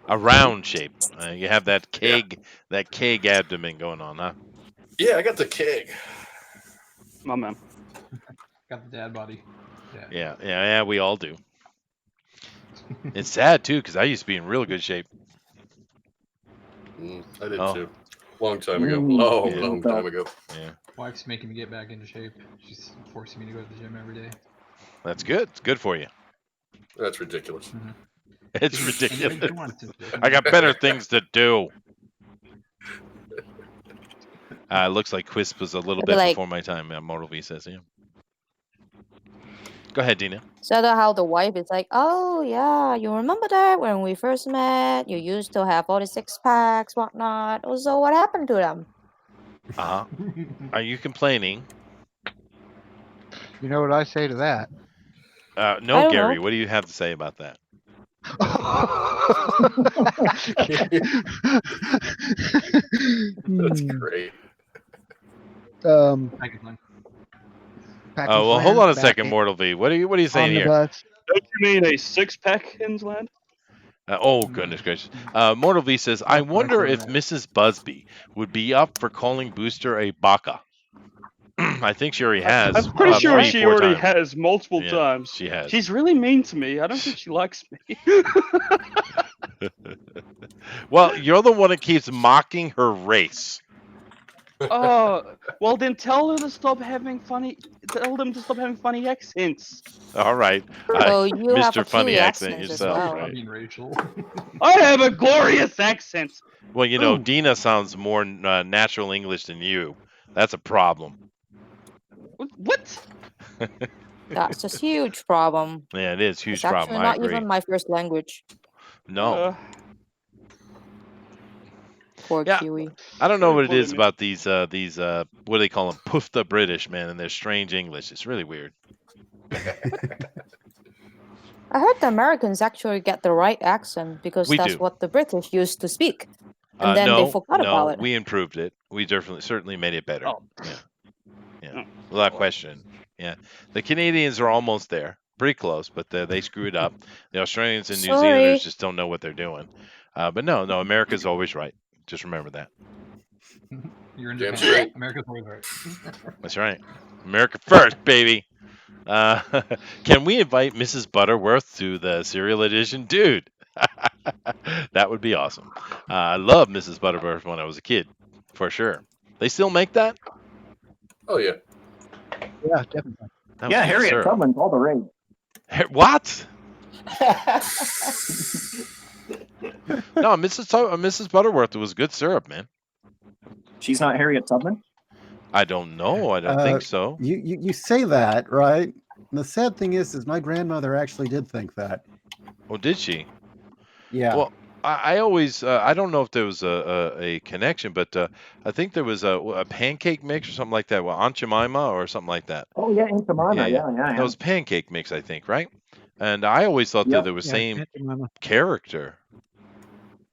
A round shape. You have that keg abdomen going on, huh? Yeah, I got the keg. My man. Got the dad body. Yeah, we all do. It's sad too, because I used to be in real good shape. I did Oh. too. Long time ago. Mm. Long time ago. Yeah, Wife's making me get back into shape. She's forcing me to go to the gym every day. that's good. It's good for you. That's ridiculous. It's And ridiculous. she wants to. I got better things to do. Looks like Quisp was a little I'd be bit like- before my time. Mortal V says, yeah. Go ahead, Dina. So how the wife is like, oh yeah, you remember that when we first met, you used to have all the 6-packs, whatnot. So what happened to them? Uh huh. Are you complaining? You know what I say to that? I No, don't Gary. know. What do you have to say about that? That's Hmm, great. I can Packy Well, hold Flan, on a back second, in- Mortal V. What are you saying here? Omnibus. Don't you mean a 6-pack, Hinsland? Oh, goodness gracious. Mortal V says, I wonder if Mrs. Busby would be up for calling Booster a baka. I think she already has. I'm pretty about sure 3, she 4 already times. has multiple Yeah, times. she has. She's really mean to me. I don't think she likes me. Well, you're the one that keeps mocking her race. Oh, well then tell her to stop having funny. Tell them to stop having funny accents. All right. Oh, you have a Mr. Funny Kiwi accent accent as yourself, well. right? mean Rachel. I have a glorious accent. Well, you know, Ooh. Dina sounds more natural English than you. That's a problem. What? That's a huge problem. Yeah, it is. Huge It's actually problem. I not agree. even my first language. No. Poor Yeah. Kiwi. I don't know what it Bully is me. about these what do they call them? Poofda British, man, and their strange English. It's really weird. I heard the Americans actually get the right accent because We that's do. what the British used to speak. And then they forgot about it. We improved it. We certainly made it better. Oh. Yeah. Without question. Yeah. The Canadians are almost there. Pretty close, but they screw it up. The Australians and New Sorry. Zealanders just don't know what they're doing. But no, America's always right. Just remember that. You're in Damn Japan. straight. America's always right. That's right. America first, baby. Can we invite Mrs. Butterworth to the cereal edition? Dude, that would be awesome. I loved Mrs. Butterworth when I was a kid, for sure. They still make that? Oh yeah. Yeah, definitely. That Yeah, was good Harriet syrup. Tubman's all the rage. What? No, Mrs. Butterworth was good syrup, man. She's not Harriet Tubman? I don't know. I don't think so. You say that, right? And the sad thing is my grandmother actually did think that. Oh, did she? Yeah. Well, I always I don't know if there was a connection, but I think there was a pancake mix or something like that. Well, Aunt Jemima or something like that. Oh yeah, Aunt Jemima. Yeah. That was pancake mix, I think, right? And I always thought that Yep. they were Yeah, same Aunt Jemima. character.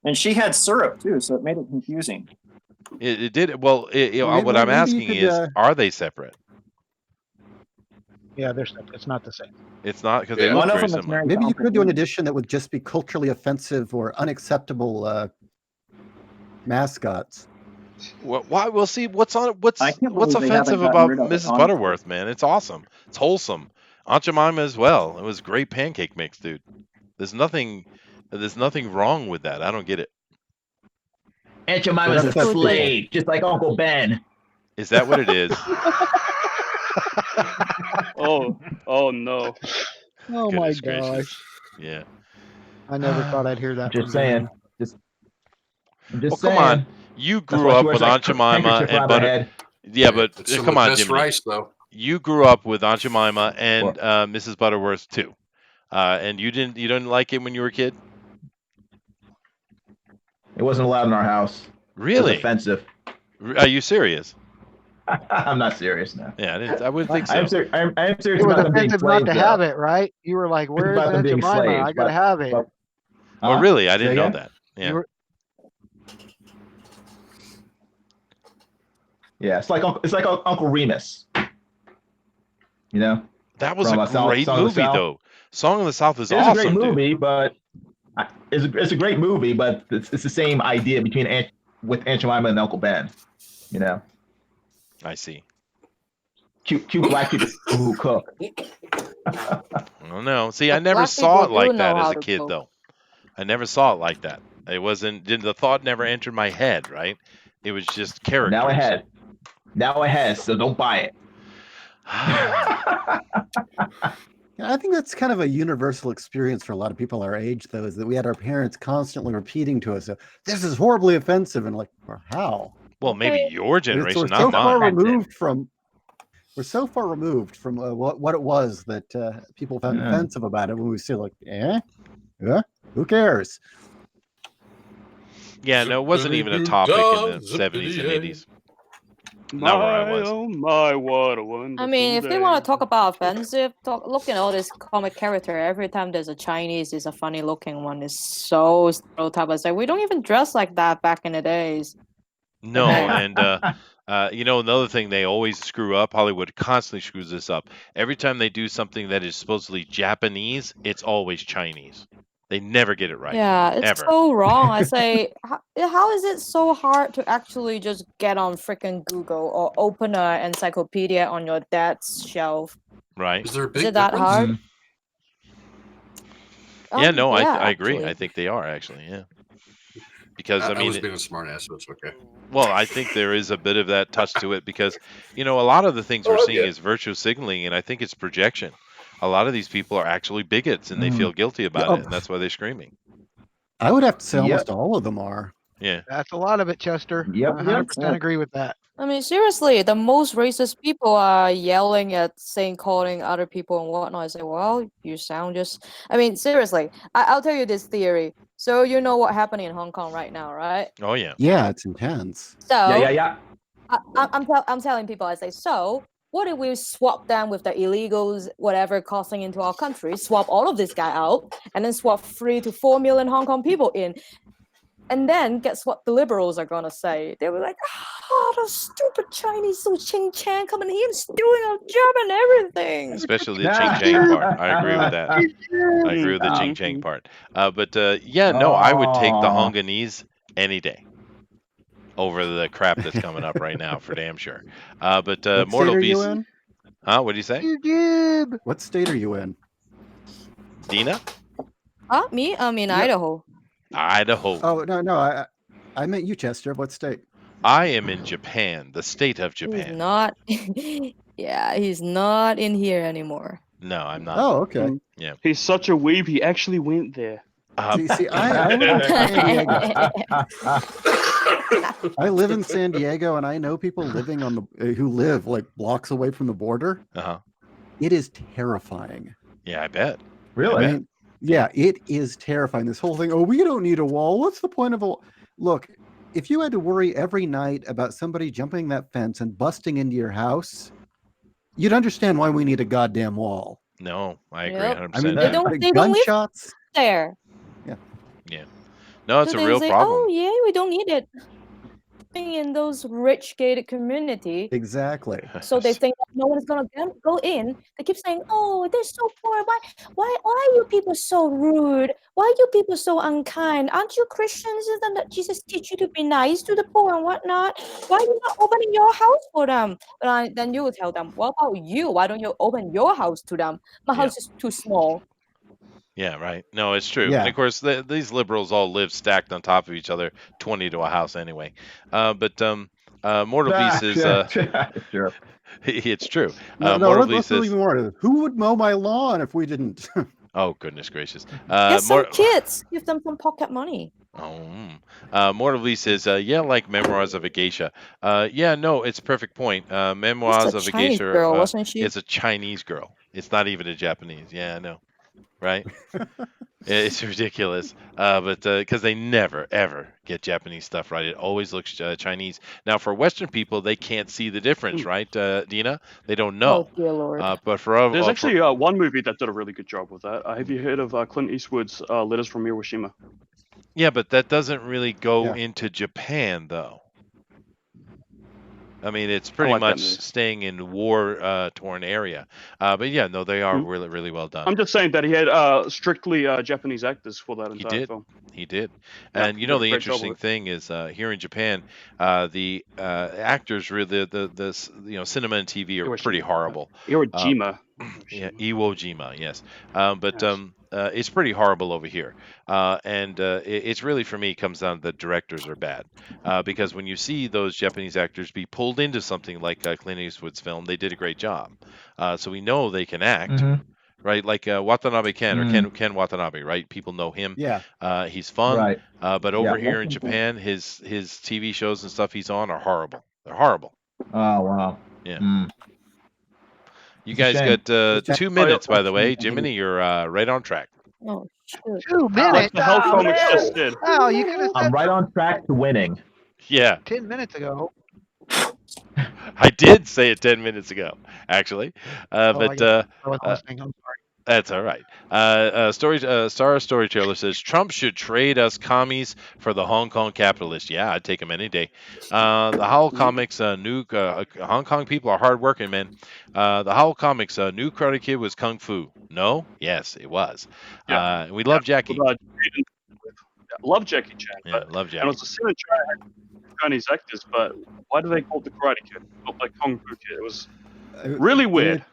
And she had syrup too, so it made it confusing. It did well. Maybe- What I'm maybe you asking could, is, are they separate? Yeah, they're separate. It's not the same. It's not because they Yeah. look One of very them is similar. married Maybe to you Uncle could do an William. edition that would just be culturally offensive or unacceptable mascots. Why? We'll see. What's I can't what's believe they haven't offensive gotten about rid of it, Mrs. honestly. Butterworth, man? It's awesome. It's wholesome. Aunt Jemima as well. It was great pancake mix, dude. There's nothing wrong with that. I don't get it. Aunt Jemima's a That's so slave, just like Uncle Ben. Is that what it is? Oh no. Oh my Goodness gracious. gosh! Yeah. I never thought I'd hear that. Just from saying. you. I'm just Well, saying. come on. You That's grew why she up wears with that Aunt Jemima handkerchief and around her Butter. head. Yeah, but It's some come of the on, best Jiminy. rice, though. You grew up with Aunt Jemima and Mrs. Butterworth too, and you didn't like it when you were a kid. It wasn't allowed in our house. It was Really? offensive. Are you serious? I'm not serious now. Yeah, I wouldn't think I am so. serious It was about them being offensive not slaves. to have it, right? You were like, "Where's about them Aunt being Jemima? slaves, I gotta but- have it." Oh, really? I didn't Say know again? that. Yeah. You were, Yeah, it's like Uncle Remus. You know, That was From a a Song great of the movie, South. though. Song of the South is it's awesome, a great dude. movie, but it's a great movie, but it's the same idea between Aunt Jemima and Uncle Ben. You know, I see. cute black people who cook. I don't know. See, I But never black saw it people do like know that as how a to kid, cook. though. I never saw it like that. It wasn't. The thought never entered my head. Right? It was just characters. Now it has. So don't buy it. Yeah, I think that's kind of a universal experience for a lot of people our age, though, is that we had our parents constantly repeating to us, "This is horribly offensive," and like, well, how? Well, maybe your generation, We're not so far mine. removed from. We're so far removed from what it was that people found Yeah. offensive about it when we say like, yeah, who cares? Yeah, no, it wasn't even a topic in the 70s and 80s. Not where I was. Oh my, what a wonderful I mean, if they day. want to talk about offensive, look at all this comic character. Every time there's a Chinese, there's a funny looking one. It's so stereotyped. It's like we don't even dress like that back in the days. No, and another thing they always screw up. Hollywood constantly screws this up. Every time they do something that is supposedly Japanese, it's always Chinese. They never get it right. Yeah, it's ever. so wrong. I say, how is it so hard to actually just get on freaking Google or open an encyclopedia on your dad's shelf? Right. Is there a big Is it that difference? hard? Yeah, no, I agree. actually. I think they are actually, yeah. Because I I was mean, being a smart ass, so it's okay. well, I think there is a bit of that touch to it because, a lot of the things we're seeing is virtue signaling, and I think it's projection. A lot of these people are actually bigots, and they feel guilty about it, and that's why they're screaming. I would have to say Yep. almost all of them are. Yeah. that's a lot of it, Chester. Yep, I 100% agree with that. I mean, seriously, the most racist people are yelling at calling other people and whatnot. I say, well, you sound just. I mean, seriously, I'll tell you this theory. So you know what's happening in Hong Kong right now, right? Oh yeah. Yeah, it's intense. So Yeah. I'm telling people, I say, so what if we swap them with the illegals, whatever, crossing into our country, swap all of this guy out, and then swap 3 to 4 million Hong Kong people in? And then guess what the liberals are gonna say? They were like, "Oh, those stupid Chinese so Ching Chang coming here and stealing our job and everything." Especially the Ching Chang part. I agree with that. I agree with the Ching Chang part. I would take the Hongkonese any day over the crap that's coming up right now for damn sure. But What Mortal state are you Beast. in? Huh? What do you say? What state are you in? Dina? Me? I'm in Yep. Idaho. Idaho. Oh no, I meant you, Chester. What state? I am in Japan, the state of He's Japan. not. Yeah, he's not in here anymore. No, I'm not. Oh, okay. Yeah. He's such a weeb, he actually went there. See, I went to San Diego. I live in San Diego, and I know people living on the who live like blocks away from the border. Uh-huh. It is terrifying. Yeah, I bet. Really? I mean, yeah, it is terrifying. This whole thing. Oh, we don't need a wall. What's the point of a wall? Look, if you had to worry every night about somebody jumping that fence and busting into your house, you'd understand why we need a goddamn wall. No, I agree Yep. 100%. I mean, They don't live gunshots. there. Yeah. No, it's So a they real say, problem. oh yeah, we don't need it. In those rich gated community, Exactly. so they think that no one's gonna go in. They keep saying, "Oh, they're so poor. Why are you people so rude? Why are you people so unkind? Aren't you Christians? Isn't that Jesus teach you to be nice to the poor and whatnot? Why are you not opening your house for them?" But then you will tell them, "What about you? Why don't you open your house to them? My house is too small." Yeah, right. No, it's true. And Yeah. of course, these liberals all live stacked on top of each other, 20 to a house anyway. But Mortal Beast is Sure. it's true. No, Mortal let's Beast do is even more. Who would mow my lawn if we didn't? oh goodness gracious. Get some kids. Give them some pocket money. Mortal Beast says, yeah, like Memoirs of a Geisha. Yeah, no, it's a perfect point. Memoirs It's of a a Chinese Geisha girl, wasn't she? is a Chinese girl. It's not even a Japanese. Yeah, I know. Right? It's ridiculous. But because they never, ever get Japanese stuff right. It always looks Chinese. Now, for Western people, they can't see the difference, right, Dina? They don't know. Oh dear Lord. But for There's actually one movie that did a really good job with that. Have you heard of Clint Eastwood's Letters from Hiroshima? yeah, but that doesn't really go into Japan, though. I mean, it's pretty like that much movie. staying in war torn area. But yeah, no, they are really, really well done. I'm just saying that he had strictly Japanese actors for that entire did. film. He did. Yeah, And you he know did a the great job interesting with it. thing is here in Japan, the actors really the cinema and TV are pretty horrible. Hiroshima. Yeah, Iwo Jima, yes. But Yes. it's pretty horrible over here. And it's really, for me, comes down to the directors are bad. Because when you see those Japanese actors be pulled into something like Clint Eastwood's film, they did a great job. So we know they can act. Right, like Watanabe Ken or Ken Watanabe, right? People know him. Yeah. He's fun. Right. But over here in Japan, his TV shows and stuff he's on are horrible. They're horrible. Oh wow. Yeah. You It's a guys shame. got 2 minutes, by the way. Jiminy, you're right on track. Oh shoot. 2 Like minutes. the Hell Comics just did. Oh, you could have I'm said right on track to winning. Yeah, 10 minutes ago. I did say it 10 minutes ago, actually. I But guess I wasn't listening. I'm sorry. that's all right. Star Storyteller says Trump should trade us commies for the Hong Kong capitalists. Yeah, I'd take them any day. The Howl Comics Hong Kong people are hardworking, man. The Howl Comics new Karate Kid was Kung Fu. No, yes, it was. Yeah. We love Jackie. Love Jackie Chan. Yeah, But, love and Jackie. it's a sin in China had Chinese actors, but why do they call it the Karate Kid, not like Kung Fu Kid? It was really weird.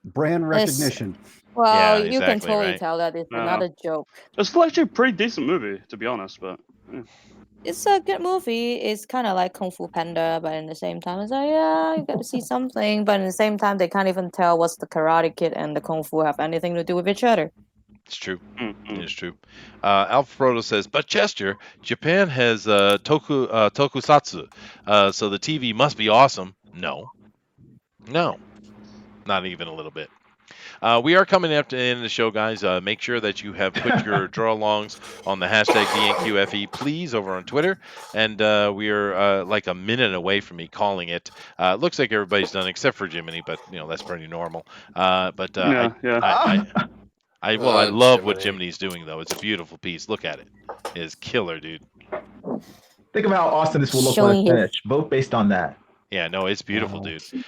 Brand recognition. Well, Yeah, you can exactly, totally right. tell that it's not a joke. It's still actually a pretty decent movie, to be honest. But It's a good movie. It's kind of like Kung Fu Panda, but in the same time, it's like, yeah, you got to see something. But in the same time, they can't even tell what's the Karate Kid and the Kung Fu have anything to do with each other. It's true. It's true. Alpha Proto says, but Chester, Japan has tokusatsu, so the TV must be awesome. No, not even a little bit. We are coming up to the end of the show, guys. Make sure that you have put your draw-alongs on the hashtag DNQFE, please, over on Twitter. And we are like a minute away from me calling it. Looks like everybody's done except for Jiminy, but that's pretty normal. I love what Jiminy's doing, though. It's a beautiful piece. Look at it. It is killer, dude. Think of how awesome this will look when it's finished. Vote based on that. Yeah, no, it's beautiful, dude. So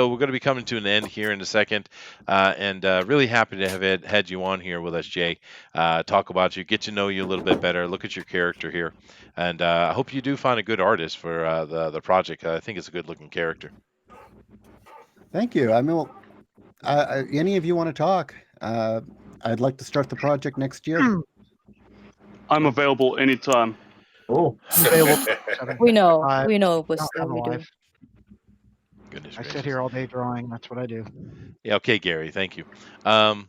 we're going to be coming to an end here in a second, and really happy to have had you on here with us, Jay. Talk about you, get to know you a little bit better, look at your character here, and I hope you do find a good artist for the project. I think it's a good-looking character. Thank you. I mean, any of you want to talk? I'd like to start the project next year. I'm available anytime. Oh, We know, I but don't still have a we do. life. Goodness I gracious. sit here all day drawing. That's what I do. Yeah, okay, Gary, thank you. God,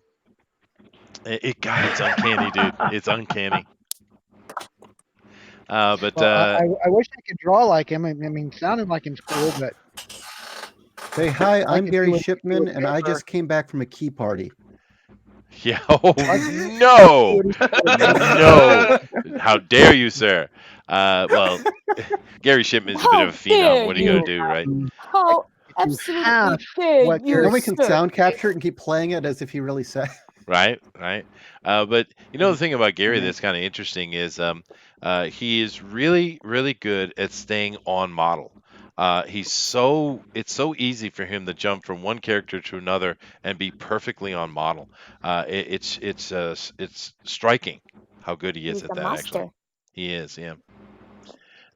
it's uncanny, dude. It's uncanny. But Well, I wish I could draw like him. I mean, sounding like him's cool, but Say hi, I I'm could do Gary it Shipman, and I just came back from a key party. yeah, oh I no, no! no. How dare you, sir? Well, Gary Shipman's a bit of How a phenom. dare What are you gonna you? do, right? How Do half absolutely dare what you, Then Gary we can sir? sound capture it and keep playing it as if he really said. Right, right. But you know the thing about Gary Mhm. that's kind of interesting is he is really, really good at staying on model. It's so easy for him to jump from one character to another and be perfectly on model. It's striking how good he is He's at the that. Actually, master. he is. Yeah.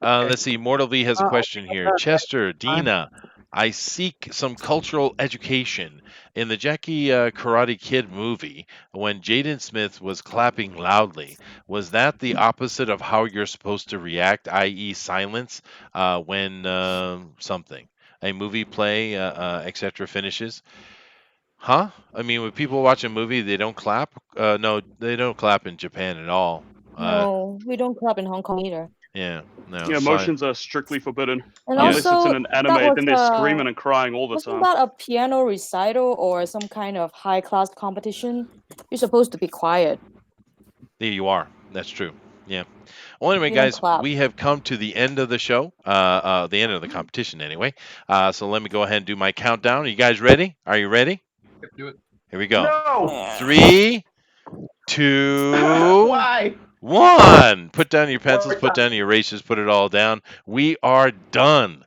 Okay. Let's see. Mortal V has a question here. Chester, Dina, I seek some cultural education. In the Jackie Karate Kid movie, when Jaden Smith was clapping loudly, was that the opposite of how you're supposed to react, i.e., silence, when something, a movie, play, etc., finishes? Huh? I mean, when people watch a movie, they don't clap? No, they don't clap in Japan at all. No, we don't clap in Hong Kong either. Yeah, no, Yeah, emotions are strictly forbidden. And Yeah. Unless it's in also, an that anime, was then they're screaming and crying all the wasn't time. that a piano recital or some kind of high class competition? You're supposed to be quiet. There you are. That's true. Yeah. Well, anyway, You don't guys, clap. we have come to the end of the show, the end of the competition, anyway. So let me go ahead and do my countdown. Are you guys ready? Are you ready? Do it. Here we go. No. 3, 2, Why? 1. Put down your pencils, More put time. down your erasers, put it all down. We are done.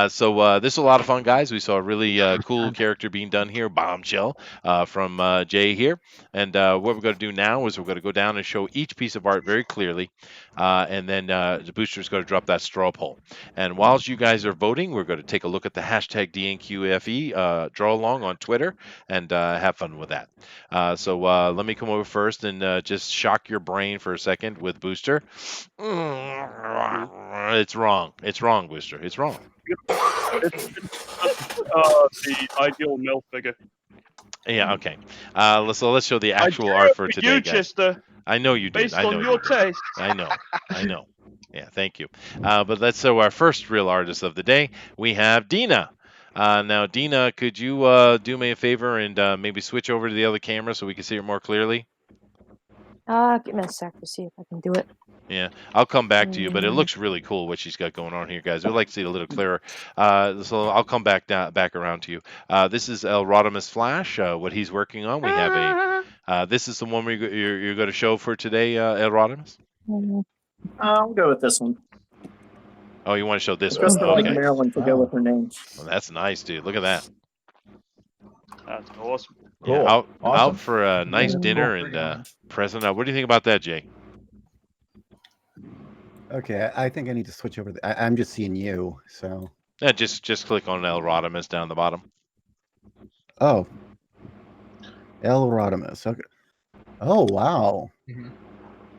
So this is a lot of fun, guys. We saw a really cool character being done here, Bombshell, from Jay here. And what we're going to do now is we're going to go down and show each piece of art very clearly. And then the booster's going to drop that straw poll. And whilst you guys are voting, we're going to take a look at the hashtag DNQFE draw along on Twitter and have fun with that. So let me come over first and just shock your brain for a second with Booster. It's wrong. It's wrong, Booster. It's wrong. It's the ideal male figure. Yeah, okay. Let's show the I actual drew art it for for today, you, guys. Chester, I know you did. based I know on you your did. taste. I know. I know. Yeah, thank you. But let's show our first real artist of the day. We have Dina. Now, Dina, could you do me a favor and maybe switch over to the other camera so we can see it more clearly? Give me a sec to see if I can do it. Yeah, I'll come back to you, but it Mm. looks really cool what she's got going on here, guys. We'd like to see it a little clearer. So I'll come back back around to you. This is El Rodimus Flash, what he's working on. We have a. This is the one you're going to show for today, El Rodimus. I'll go with this one. Oh, you want to show this Just one? for like Okay. Maryland to go with her name. Well, that's nice, dude. Look at that. That's awesome. Yeah, Cool. out Awesome. for a nice dinner and present. What do you think about that, Jay? Okay, I think I need to switch over. I'm just seeing you, so. Yeah, just click on El Rodimus down the bottom. Oh. El Rodimus. Okay. Oh, wow. Mhm.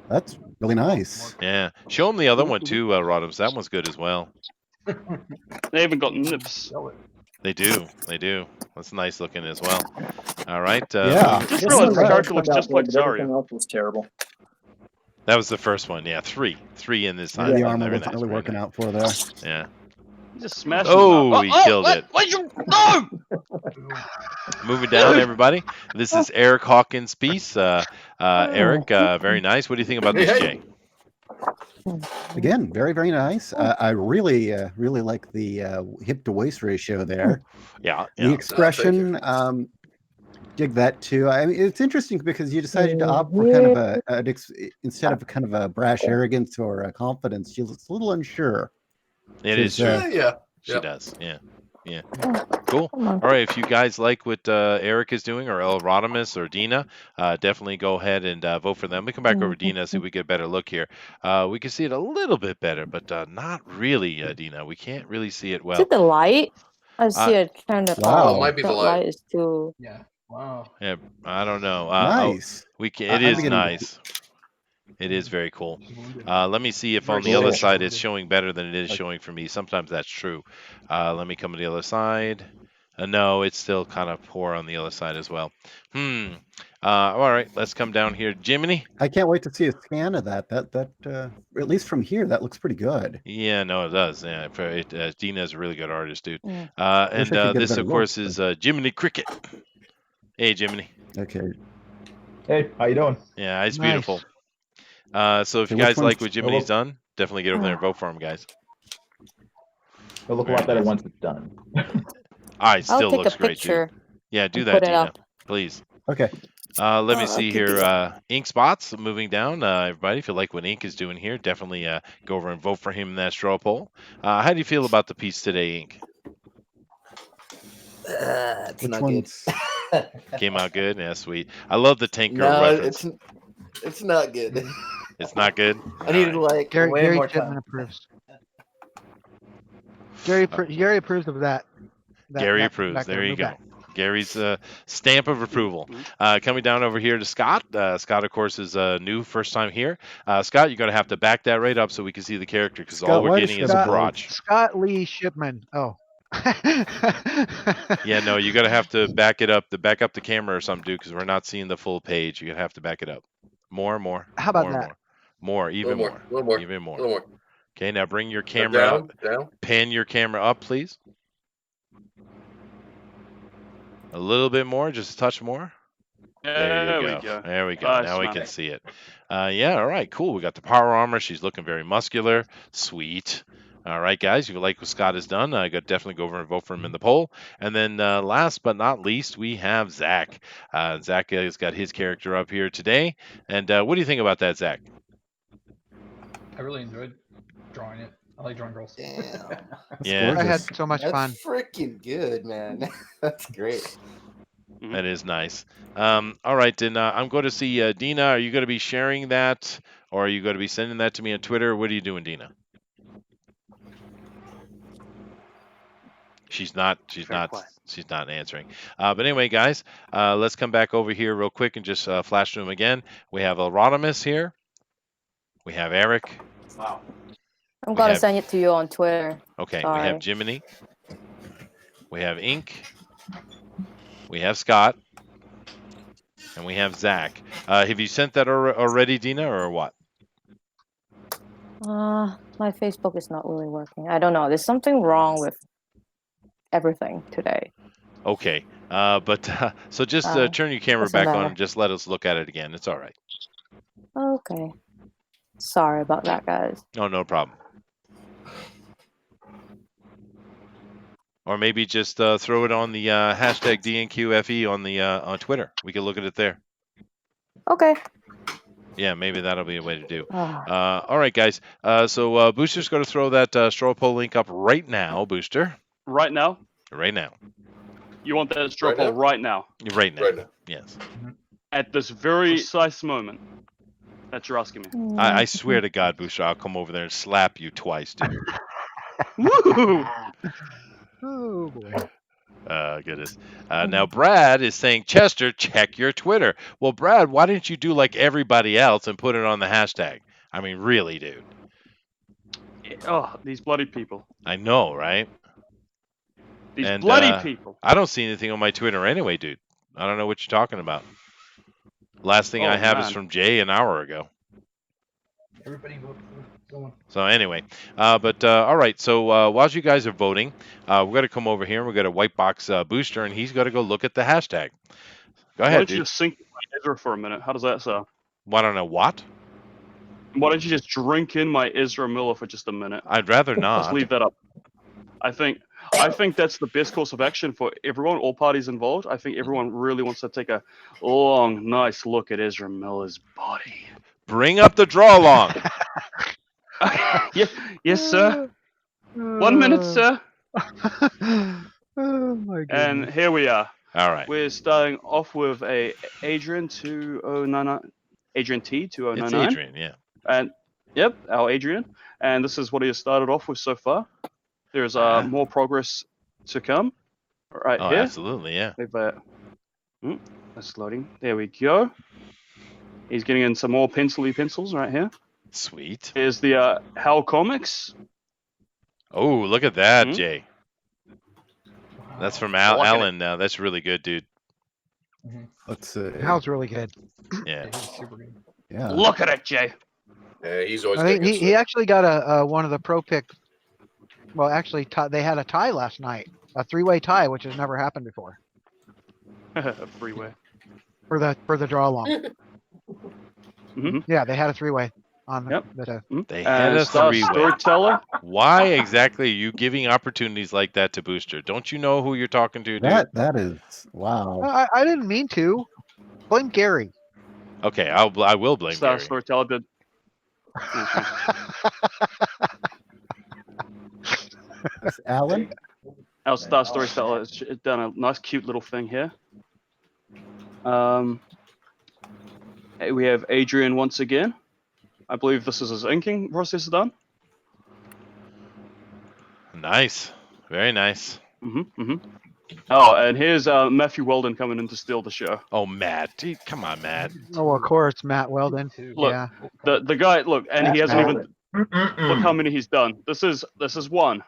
That's really nice. Yeah, show him the other one too, Rodimus. That one's good as well. They even got nips. They do. They do. That's nice looking as well. All right. Yeah. Just This realized one the does character come looks out just good, like but everything Zarya. else was terrible. That was the first one. Yeah, three in this time. The So armor very wasn't nice, really very working nice. out for there. Yeah. He just smashed Oh, him. he killed it. What you no? Moving down, everybody. This is Eric Hawkins' piece. Eric, very nice. What do you think about this, Jay? Again, very, very nice. I really, really like the hip to waist ratio there. Yeah. The expression, dig that too. I mean, it's interesting because you decided to opt for kind of instead of kind of a brash arrogance or a confidence, she's a little unsure. It is true. Yeah. She does. Yeah. Yeah. Cool. All right. If you guys like what Eric is doing, or El Rodimus or Dina, definitely go ahead and vote for them. We come back over Dina, see if we get a better look here. We can see it a little bit better, but not really, Dina. We can't really see it Is well. it the light? I see it kind of. Wow. It might be the that light. light is too. Yeah. Wow. Yeah, I don't know. Nice. It is nice. It is very cool. Let me see if on the other side it's showing better than it is showing for me. Sometimes that's true. Let me come to the other side. No, it's still kind of poor on the other side as well. All right, let's come down here. Jiminy? I can't wait to see a scan of that. At least from here, that looks pretty good. Yeah, no, it does. Yeah, Dina's a really good artist, dude. Mm. And Wish I could get a this, better of look, course, is Jiminy Cricket. Hey, Jiminy. Okay. Hey, how you doing? Yeah, it's Nice. beautiful. So if Okay, you which guys like one's- what Jiminy's done, definitely get over there and vote for him, guys. It'll look a Very lot better nice. once it's done. It still I'll take looks a great, dude. picture Yeah, do and that, put it Dina, up. please. Okay. Let me I'll see keep it here. Ink Spots moving down. Everybody, if you like what Ink is doing here, definitely go over and vote for him in that straw poll. How do you feel about the piece today, Ink? It's Which not one's? good. Came out good? Yeah, sweet. I love the Tank Girl No, reference. it's not good. It's not good? I needed Alright. like Gary, way Gary more Chipman time. approves. Gary approves of that. Gary approves. back There you move go. back. Gary's stamp of approval. Coming down over here to Scott. Scott, of course, is new, first time here. Scott, you're going to have to back that right up so we can see the character because all Scott, we're why does getting is a Scott- crotch. Scott Lee Shipman. Oh. Yeah, no, you're going to have to back it up, back up the camera or something, dude, because we're not seeing the full page. You're going to have to back it up. More. How about more, that? More, even more. A little more. Even more. A little more. Okay, now bring your camera up. Down. Pan your camera up, please. A little bit more, just a touch more. There you go. we go. There we go. Nice, Now we man. can see it. Yeah, all right, cool. We got the power armor. She's looking very muscular. Sweet. All right, guys, if you like what Scott has done, definitely go over and vote for him in the poll. And then last but not least, we have Zach. Zach has got his character up here today. And what do you think about that, Zach? I really enjoyed drawing it. I like drawing girls. Damn. Yeah. I had so much That's fun. freaking good, man. That's great. That is nice. All right, then I'm going to see Dina. Are you going to be sharing that, or are you going to be sending that to me on Twitter? What are you doing, Dina? She's not answering. But anyway, guys, let's come back over here real quick and just flash through them again. We have Rodimus here. We have Eric. Wow. I'm gonna send it to you on Twitter. Okay, Sorry. we have Jiminy. We have Ink. We have Scott. And we have Zach. Have you sent that already, Dina, or what? My Facebook is not really working. I don't know. There's something wrong with everything today. Okay. So just turn your camera doesn't back on matter. and just let us look at it again. It's all right. Okay. Sorry about that, guys. No problem. Or maybe just throw it on the hashtag DNQFE on Twitter. We can look at it there. Okay. Yeah, maybe that'll be a way to do. Ah. All right, guys. So Booster's going to throw that straw poll link up right now, Booster. Right now? Right now. You want that straw Right poll now? right now? Right now. Right now. Yes. At this very precise moment that you're asking me. I swear to God, Booster, I'll come over there and slap you twice, dude. Woo! Oh boy. Goodness. Now, Brad is saying, Chester, check your Twitter. Well, Brad, why didn't you do like everybody else and put it on the hashtag? I mean, really, dude. Oh, these bloody people. I know, right? These And, bloody people. I don't see anything on my Twitter anyway, dude. I don't know what you're talking about. Last thing I have is man. from Jay an hour ago. Everybody vote for someone. So anyway, all right. So while you guys are voting, we're going to come over here and we're going to white box Booster, and he's got to go look at the hashtag. Go Why ahead, don't you dude. just sink my Ezra for a minute? How does that sound? Why don't know what? Why don't you just drink in my Ezra Miller for just a minute? I'd rather Just not. leave that up. I think that's the best course of action for everyone, all parties involved. I think everyone really wants to take a long, nice look at Ezra Miller's body. Bring up the draw long. Yes, sir. 1 minute, sir. Oh my goodness. And here we are. All right. We're starting off with a Adrian 2099. Adrian T It's 2099. Adrian, yeah. And yep, our Adrian. And this is what he has started off with so far. There's more progress to come. Right Oh, here. absolutely, yeah. We've that's loading. There we go. He's getting in some more pencils right here. Sweet. Here's the Hal Comics. Oh, look at that, Mhm. Jay. That's from Looking Alan now. That's really good, dude. Let's see. That was really good. Yeah. He's super good. Yeah. Look at it, Jay. Yeah, he's always I got think good he stuff. actually got a one of the pro pick. Well, actually, they had a tie last night, a 3-way tie, which has never happened before Freeway. for the draw along. Mm-hmm. Yeah, they had a 3-way on Yep. the They had a Star 3-way. Storyteller. Why exactly are you giving opportunities like that to Booster? Don't you know who you're talking to, dude? That is wow. I didn't mean to. Blame Gary. Okay, I will blame Star Gary. Storyteller did. Alan? Our Star Storyteller has done a nice, cute little thing here. Hey, we have Adrian once again. I believe this is his inking process done. Nice. Very nice. Oh, and here's Matthew Weldon coming in to steal the show. Oh, Matt. Come on, Matt. Oh, of course, Matt Weldon. Look, Yeah. the guy. Look, and he hasn't even. Mm-mm-mm. Look how many he's done. This is one.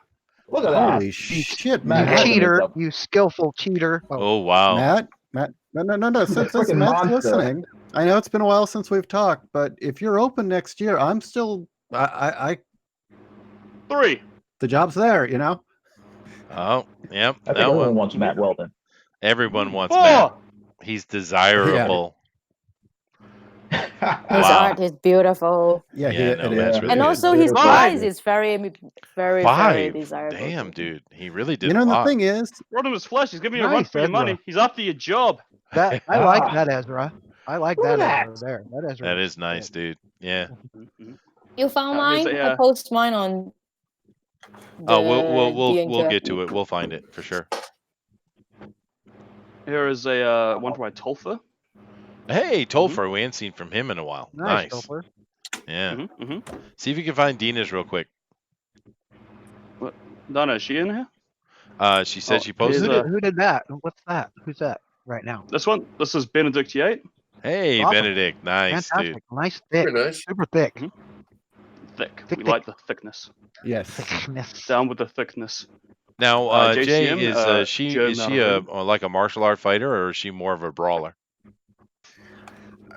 Look at that. Holy shit, You Matt Matt. Weldon is cheater. a- You skillful cheater. Oh, wow. Matt? No. He's a Since freaking Matt's monster. listening, I know it's been a while since we've talked, but if you're open next year, I'm still. I 3. the job's there, you know. Oh, yep. I think No, everyone wants Matt Weldon. everyone wants 4. Matt. He's desirable. His Wow. art is beautiful. Yeah, Yeah, no, it Matt's is. really And good. also his Five. price is very, very, very 5. desirable. Damn, dude. He really did You know, a and the lot. thing is, Brought him his flesh. He's giving you a run Nice, for your Ezra. money. He's after your job. That I like that Ezra. I like Look that at Ezra there. That Ezra. That is nice, dude. Yeah. You found Here's mine? a, I post mine on. Oh, the we'll DNK. get to it. We'll find it for sure. Here is a one by Tolfa. Hey, Tolfer. We ain't seen from him in a while. Nice, Nice. Topher. Yeah. See if you can find Dina's real quick. What? Donna, is she in here? She said Oh, she posted here's it. Who did that? What's that? Who's that right now? This one. This is Benedict Yates. Hey, Awesome. Benedict. Nice, Fantastic. dude. Nice, thick. Very nice. Super thick. Thick. Thick, We thick. like the thickness. yes. Thickness. Down with the thickness. Now, Jay, JCM, is she Joe like a martial art fighter, or is she more of a brawler?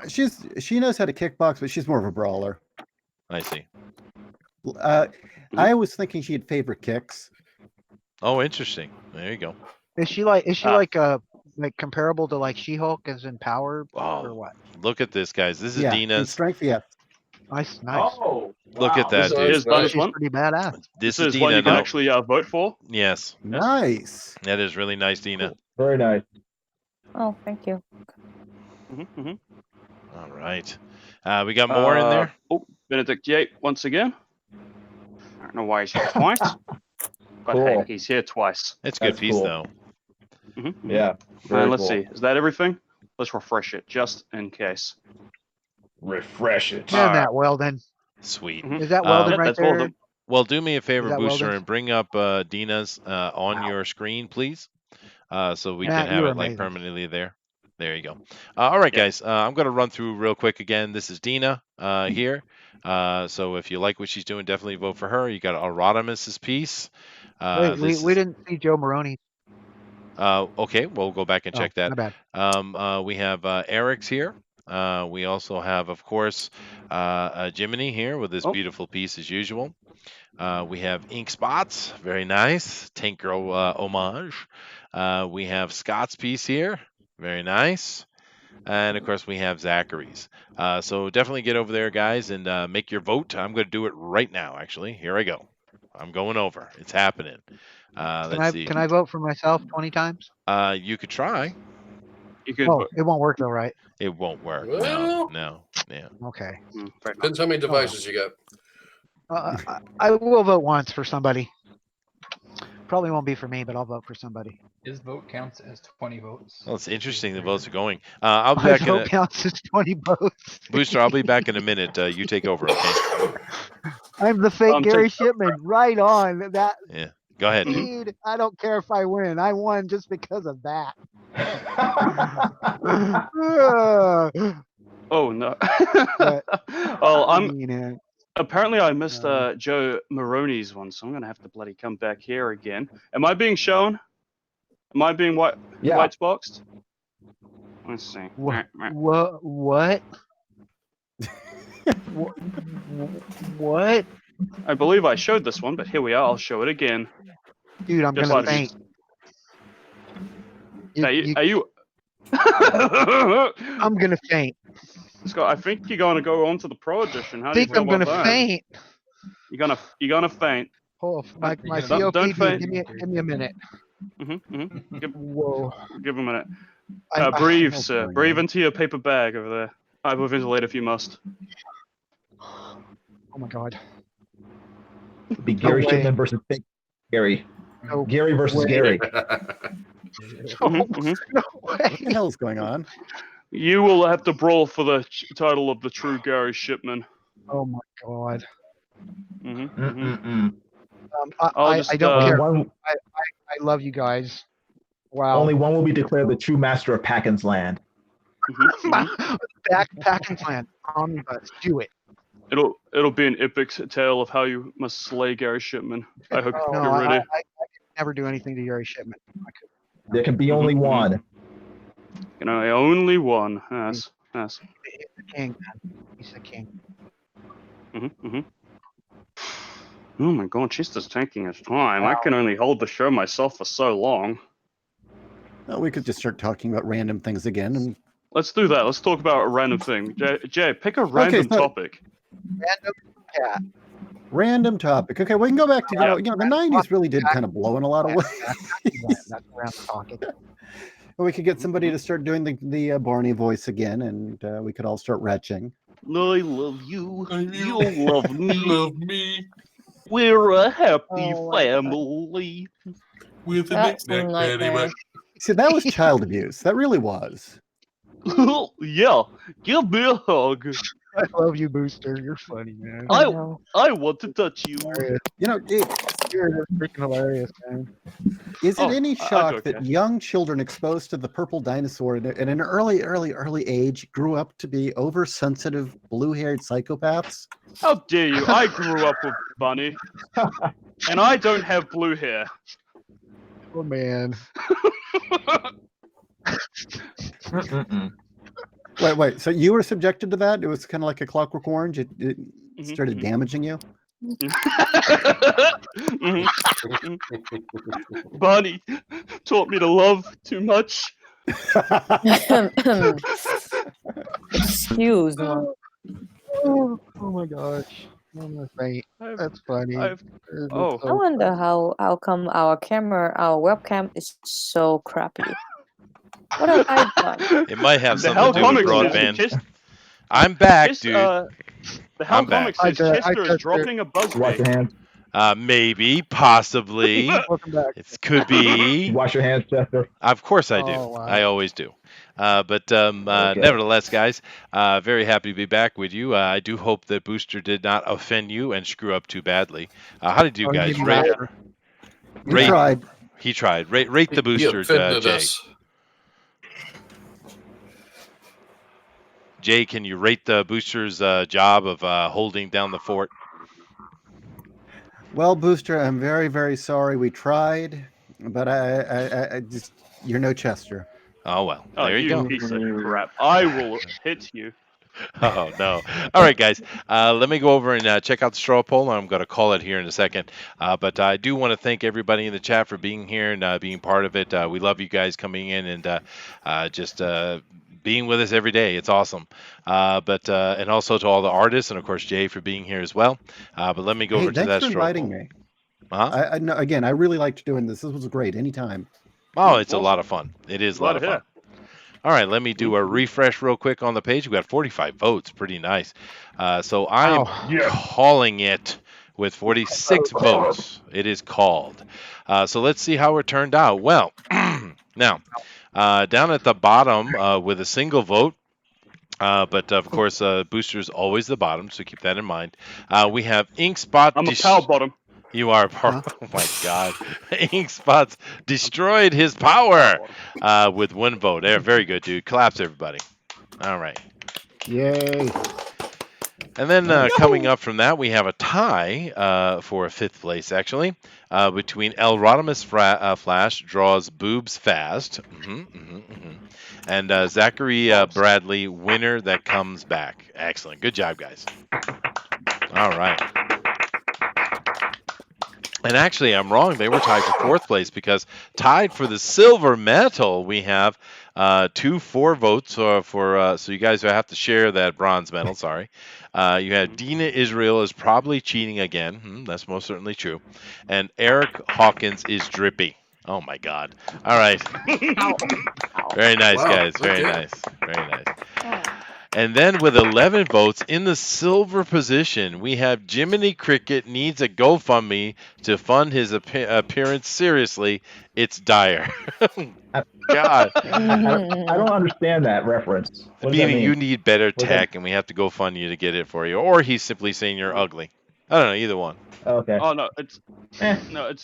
She knows how to kickbox, but she's more of a brawler. I see. I was thinking she'd favor kicks. Oh, interesting. There you go. Is she like comparable to like She-Hulk as in power or Oh, what? look at this, guys. This is Yeah, in Dina's. strength. Yeah. Nice, nice. Oh, Look at that, This dude. is Here's Donna's She's one. pretty badass. This This is is one Dina you can now. actually vote for. Yes, Nice. that is really nice, Dina. very nice. Oh, thank you. All right. We got more in there. Oh, Benedict Yates once again. I don't know why he's here twice, but Cool. hey, he's here twice. It's a good That's piece, cool. though. Yeah. very And let's cool. see, is that everything? Let's refresh it just in case. Refresh it. Yeah, Matt Weldon. Sweet. Is that Weldon right That's all of there? them. Well, do me a favor, that Booster, Weldon's? and bring up Dina's on your screen, please, so we Matt, can have you're it like amazing. permanently there. There you go. All right, guys. I'm going to run through real quick again. This is Dina here. So if you like what she's doing, definitely vote for her. You got Arodimus's piece. Wait, we didn't see Joe Maroney. Okay, we'll go back and check that. My bad. We have Eric's here. We also have, of course, Jiminy here with this beautiful piece as usual. We have Ink Spots, very nice. Tank Girl homage. We have Scott's piece here, very nice. And of course, we have Zachary's. So definitely get over there, guys, and make your vote. I'm going to do it right now, actually. Here I go. I'm going over. It's happening. Let's see. Can I vote for myself 20 times? You could try. You could. Oh, it won't work though, right? It won't work. Well- No. Yeah. Okay. fair enough. Depends how many devices you got. I will vote once for somebody. Probably won't be for me, but I'll vote for somebody. His vote counts as 20 votes. Well, it's interesting the votes are going. I'll be My back in vote a counts as 20 votes. Booster. I'll be back in a minute. You take over, okay? I'm the fake Gary Shipman. Right on. That Yeah. Go ahead. dude, I don't care if I win. I won just because of that. Oh no. But, Apparently I missed Joe Maroney's one, so I'm gonna have to bloody come back here again. Am I being shown? Am I being white boxed? Let's see. What? What? What? I believe I showed this one, but here we are. I'll show it again. Dude, I'm Just gonna like- faint. Are you? I'm gonna faint. Scott, I think you're gonna go on to the Pro Edition. How I do you think feel I'm gonna about that? faint. You're gonna faint. Oh, my You're gonna- COPD. don't faint. Give me a minute. Whoa. Give him a minute. I- Breathe, what's sir. going Breathe on? into your paper bag over there. Hyperventilate if you must. Oh my god. It'd be Gary way. Shipman versus fake Gary. No Gary versus way. Gary. No What way. the hell's going on? You will have to brawl for the title of the true Gary Shipman. Oh my god. Mm-mm-mm. I'll I just, don't care. One, I love you guys. Wow. only one will be declared the true master of Packin's land. Pack and plan. Omnibus. Do it. It'll be an epic tale of how you must slay Gary Shipman. I hope No, you're I ready. could never do anything to Gary Shipman. I could. There can be only one. You know, only one. Yes. He's the king, man. He's the king. Oh my god, she's just taking his time. I can only hold the show myself for so long. Well, we could just start talking about random things again. And Let's do that. Let's talk about a random thing. Jay, pick a random so- topic. Random cat. random topic. Okay, we can go back to the 90s really did kind of blow in a lot of ways. That's where I'm talking. We could get somebody to start doing the Barney voice again, and we could all start retching. I love you. You love me. Love me We're a happy Oh, family. with a That's a knick-knack nightmare. paddywhack. See, that was child abuse. That really was. Yeah, give me a hug. I love you, Booster. You're funny, man. I know. I want to touch you. You know, You're freaking hilarious, man. is it any I shock do, that okay. young children exposed to the purple dinosaur at an early age grew up to be oversensitive, blue-haired psychopaths? How dare you? I grew up with Bunny. And I don't have blue hair. Oh man. Mm-mm-mm. Wait. So you were subjected to that? It was kind of like a Clockwork Orange. It started Mhm. damaging you. Bunny taught me to love too much. Excuse me. Oh my gosh. I'm gonna faint. That's funny. Oh. I wonder how come our webcam is so crappy. What have I done? It might have The something Hell to do with Comics broadband. is I'm back, Chest- dude. the Hell I'm back. Comics says I Chester just- is dropping a Wash Busby. your hands. Maybe, possibly. Welcome back. It could be. Wash your hands, Chester. Of course I do. Oh, wow. I always do. But Okay. nevertheless, guys, very happy to be back with you. I do hope that Booster did not offend you and screw up too badly. How did you Oh, guys you rate? liar. You Rate- tried. He tried. Rate the He Booster, offended Jay. us. Jay, can you rate the Booster's job of holding down the fort? Well, Booster, I'm very, very sorry. We tried, but I just you're no Chester. Oh well, Oh, there you go. piece of crap. I will hit you. Oh no! All right, guys. Let me go over and check out the straw poll. I'm going to call it here in a second. But I do want to thank everybody in the chat for being here and being part of it. We love you guys coming in and just being with us every day. It's awesome. And also to all the artists and of course Jay for being here as well. But let me go Hey, over to thanks that for straw inviting poll. me. Uh-huh. No, again, I really liked doing this. This was great. Anytime. Oh, it's a Awesome. lot of fun. It is a lot of Glad to fun. All right, let me do a refresh real quick on the page. We got 45 votes. Pretty nice. So I'm calling it with 46 votes. It is called. So let's see how it turned out. Well, now, down at the bottom with a single vote, but of course, Booster's always the bottom, so keep that in mind. We have Inkspot. I'm a power bottom. You are part. Oh my God! Inkspot's destroyed his power with one vote. There, very good, dude. Claps, everybody. All right. Yay. And then coming up from that, we have a tie for 5th place, actually, between El Rodimus Flash draws boobs fast, and Zachary Bradley, winner that comes back. Excellent. Good job, guys. All right. And actually, I'm wrong. They were tied for 4th place because tied for the silver medal, we have 4 votes for. So you guys have to share that bronze medal. Sorry. You have Dina Israel is probably cheating again. That's most certainly true. And Eric Hawkins is drippy. Oh my God. All right. Very nice, Wow, guys. Very okay. nice. Very nice. And then with 11 votes in the silver position, we have Jiminy Cricket needs a GoFundMe to fund his appearance. Seriously, it's dire. God. I don't understand that reference. What does that Meaning mean? you need better What does tech and we have to go fund you to get it for you. Or he's simply saying you're ugly. I don't know, either one. Okay. Oh no, it's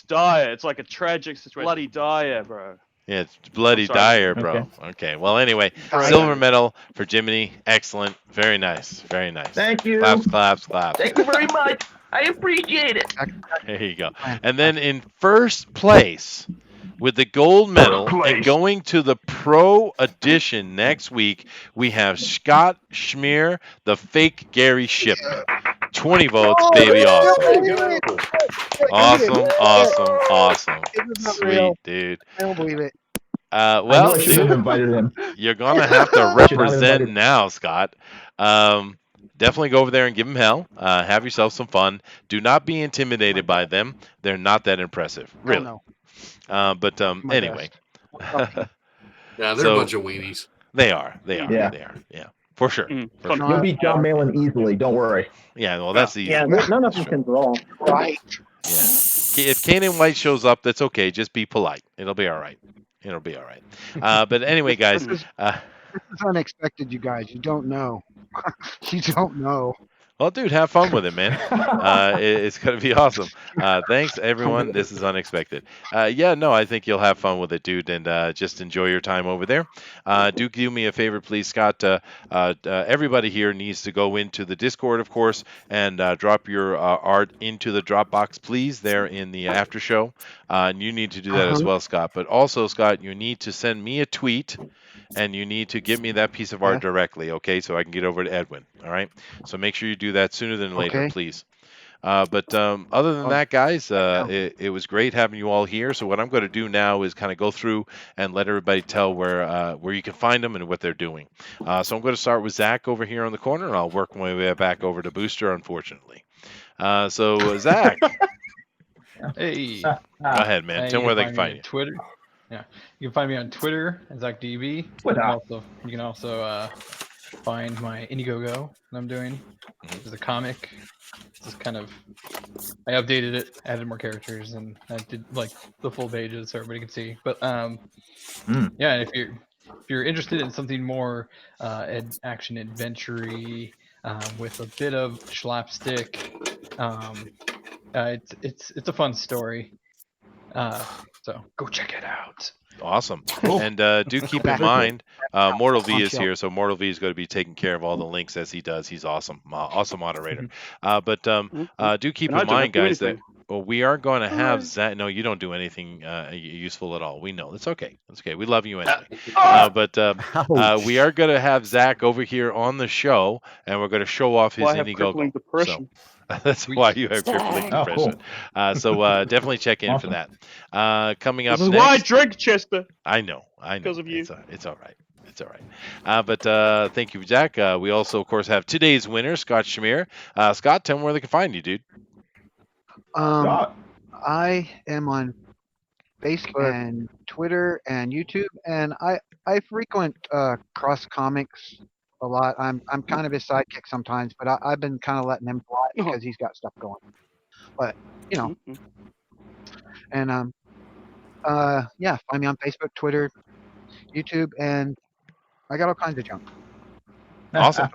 dire. It's like a tragic situation. Bloody dire, bro. Yeah, it's bloody sorry. dire, bro. Okay. Well, anyway, silver medal for Jiminy. Excellent. Very nice. Very nice. Thank you. Claps, claps, claps. Thank you very much. I appreciate it. There you go. And then in 1st place with the gold medal and going to the pro edition next week, we have Scott Schmier, the fake Gary Ship. 20 votes, baby. Awesome. Awesome. Sweet, dude. I don't believe it. I knew Well, I should have dude, invited him. you're going to have to represent now, Scott. Definitely go over there and give them hell. Have yourself some fun. Do not be intimidated by them. They're not that impressive, really. No. But anyway. Yeah, they're So- a bunch of weenies. They are. Yeah. Yeah. For sure. For sure. You'll beat John Malin easily. Don't worry. Yeah, well, that's easy. Yeah, none of them can draw. Right. Yeah. If Kanan White shows up, that's okay. Just be polite. It'll be all right. It'll be all right. But anyway, guys. This is unexpected, you guys. You don't know. You don't know. Well, dude, have fun with it, man. It's going to be awesome. Thanks, everyone. This is unexpected. I think you'll have fun with it, dude, and just enjoy your time over there. Do do me a favor, please, Scott. Everybody here needs to go into the Discord, of course, and drop your art into the Dropbox, please, there in the after show. And you need to do that as well, Scott. But also, Scott, you need to send me a tweet. And you need to give me that piece of art directly, okay? So I can get over to Edwin, all right? So make sure you do that sooner than later, Okay. please. But other than that, guys, it was great having you all here. So what I'm going to do now is kind of go through and let everybody tell where you can find them and what they're doing. So I'm going to start with Zach over here on the corner, and I'll work my way back over to Booster, unfortunately. So Zach, Hey. go ahead, man. Tell them where they can find me you. on Twitter. Yeah, you can find me on Twitter at ZachDB. You can also find my Indiegogo that I'm doing. It's a comic. Just kind of, I updated it, added more characters, and I did like the full pages so everybody can see. But yeah, if you're interested in something more action adventure-y, with a bit of slapstick, it's a fun story. So go check it out. Awesome. And do keep in mind, Mortal V is here, so Mortal V is going to be taking care of all the links as he does. He's awesome. Awesome moderator. But do keep in mind, guys, that we are going to have Zach. No, you don't do anything useful at all. We know. It's okay. It's okay. We love you anyway. But we are going to have Zach over here on the show, and we're going to show off his Indiegogo. Depression. So, that's why you have crippling depression. So definitely check in for that. Coming up This is next, why I drink, Chester. I know. Because of you. It's all right. It's all right. But thank you, Jack. We also, of course, have today's winner, Scott Schmier. Scott, tell them where they can find you, dude. I am on Facebook and Twitter and YouTube, and I frequent Cross Comics a lot. I'm kind of his sidekick sometimes, but I've been kind of letting him fly because he's got stuff going. But you know, and yeah, find me on Facebook, Twitter, YouTube, and I got all kinds of junk. Awesome.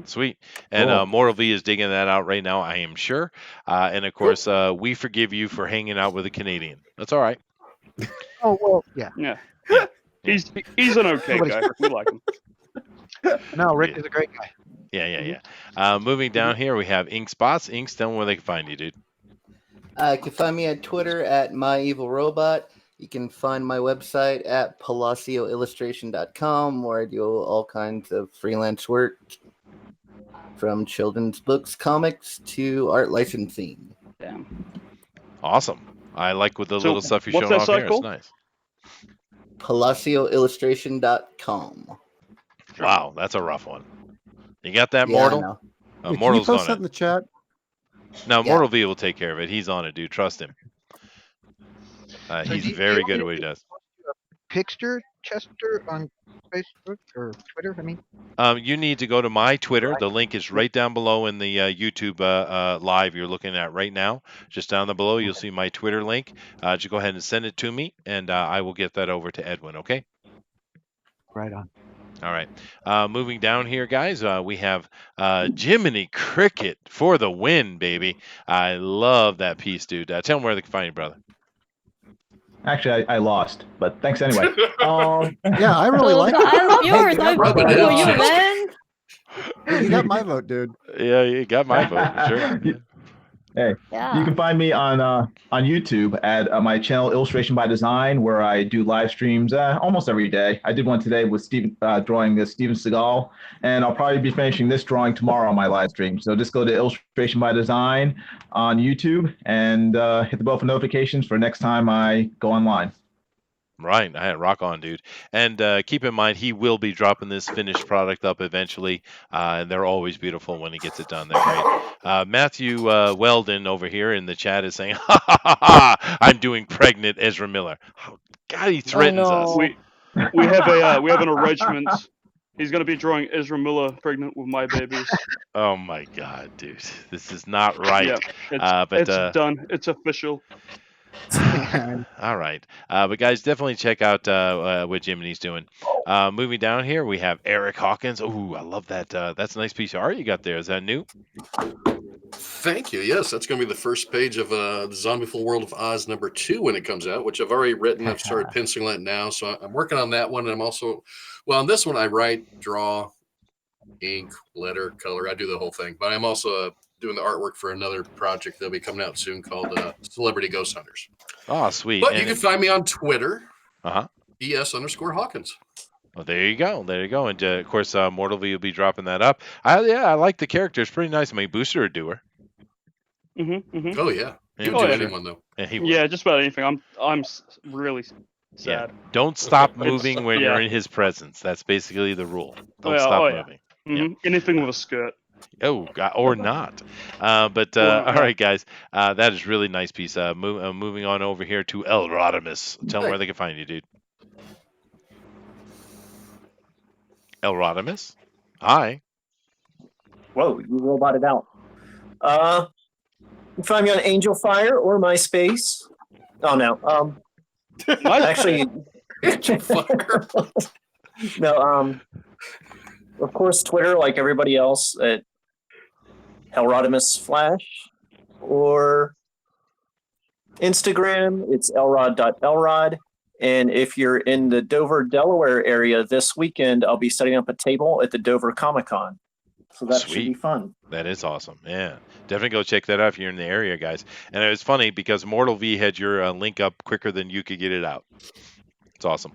Sweet. And Mortal V is digging that out right now, I am sure. And of course, we forgive you for hanging out with a Canadian. That's all right. Oh well, yeah. He's an okay guy. We like him. No, Rick is a great guy. Yeah. Moving down here, we have Ink Spots. Inks, tell them where they can find you, dude. You can find me on Twitter at myevilrobot. You can find my website at palacioillustration.com, where I do all kinds of freelance work, from children's books, comics, to art licensing. Damn. Awesome. I like with the So, little stuff you're what's showing that off site here. It's called? nice. palacioillustration.com. Wow, that's a rough one. You got that, Yeah, I Mortal? know. Can you Mortal's post on that it. in the chat? No, Yeah. Mortal V will take care of it. He's on it, dude. Trust him. So He's do you very want good me at what he to does. Picture Chester on Facebook or Twitter? I mean, You need to go to my Twitter. The link is right down below in the YouTube live you're looking at right now. Just down below, you'll see my Twitter link. Just go ahead and send it to me, and I will get that over to Edwin, okay? right on. All right. Moving down here, guys, we have Jiminy Cricket for the win, baby. I love that piece, dude. Tell them where they can find you, brother. Actually, I lost, but thanks anyway. Yeah, I really So like the it. Isle of Yours, you I'm got my voting for vote. you, man. Hey, you got my vote, dude. Yeah, you got my vote, for sure. Hey, Yeah. you can find me on YouTube at my channel Illustration by Design, where I do live streams almost every day. I did one today with Steven drawing this Steven Seagal, and I'll probably be finishing this drawing tomorrow on my live stream. So just go to Illustration by Design on YouTube and hit the bell for notifications for next time I go online. Right, I had rock on, dude. And keep in mind, he will be dropping this finished product up eventually. And they're always beautiful when he gets it done. They're great. Matthew Weldon over here in the chat is saying, "Ha ha ha ha! I'm doing pregnant Ezra Miller." Oh, God, he threatens us. no. We have an arrangement. He's going to be drawing Ezra Miller pregnant with my babies. Oh my God, dude, this is not right. Yeah, But it's done. It's official. all right. But guys, definitely check out what Jiminy's doing. Moving down here, we have Eric Hawkins. Ooh, I love that. That's a nice piece of art you got there. Is that new? Thank you. Yes, that's going to be the first page of the Zombieful World of Oz #2 when it comes out, which I've already written. I've started penciling it now, so I'm working on that one. And I'm also, well, on this one, I write, draw, ink, letter, color. I do the whole thing. But I'm also doing the artwork for another project that'll be coming out soon called Celebrity Ghost Hunters. Oh, sweet. But you can find me on Twitter, ES_Hawkins. Well, there you go. There you go. And of course, Mortal V will be dropping that up. I like the character. It's pretty nice. I mean, Booster would do her. Oh yeah, he would Oh, do yeah. anyone though. Yeah, he would. Yeah, just about anything. I'm really sad. Don't stop It's- moving when yeah. you're in his presence. That's basically the rule. Don't Yeah, stop oh, yeah. moving. Anything with a skirt. Oh, God, or not. But not, all yeah. right, guys, that is really nice piece. Moving on over here to El Rodimus. Tell them where they can find you, dude. El Rodimus? Hi. Whoa, you roboted out. You can find me on Angel Fire or MySpace. Oh no. Actually, no. Of course, Twitter, like everybody else, at Elrodimus Flash, or Instagram, it's elrod.elrod. And if you're in the Dover, Delaware area this weekend, I'll be setting up a table at the Dover Comic-Con. So that should be fun. That is awesome. Yeah. Definitely go check that out if you're in the area, guys. And it was funny because Mortal V had your link up quicker than you could get it out. It's awesome.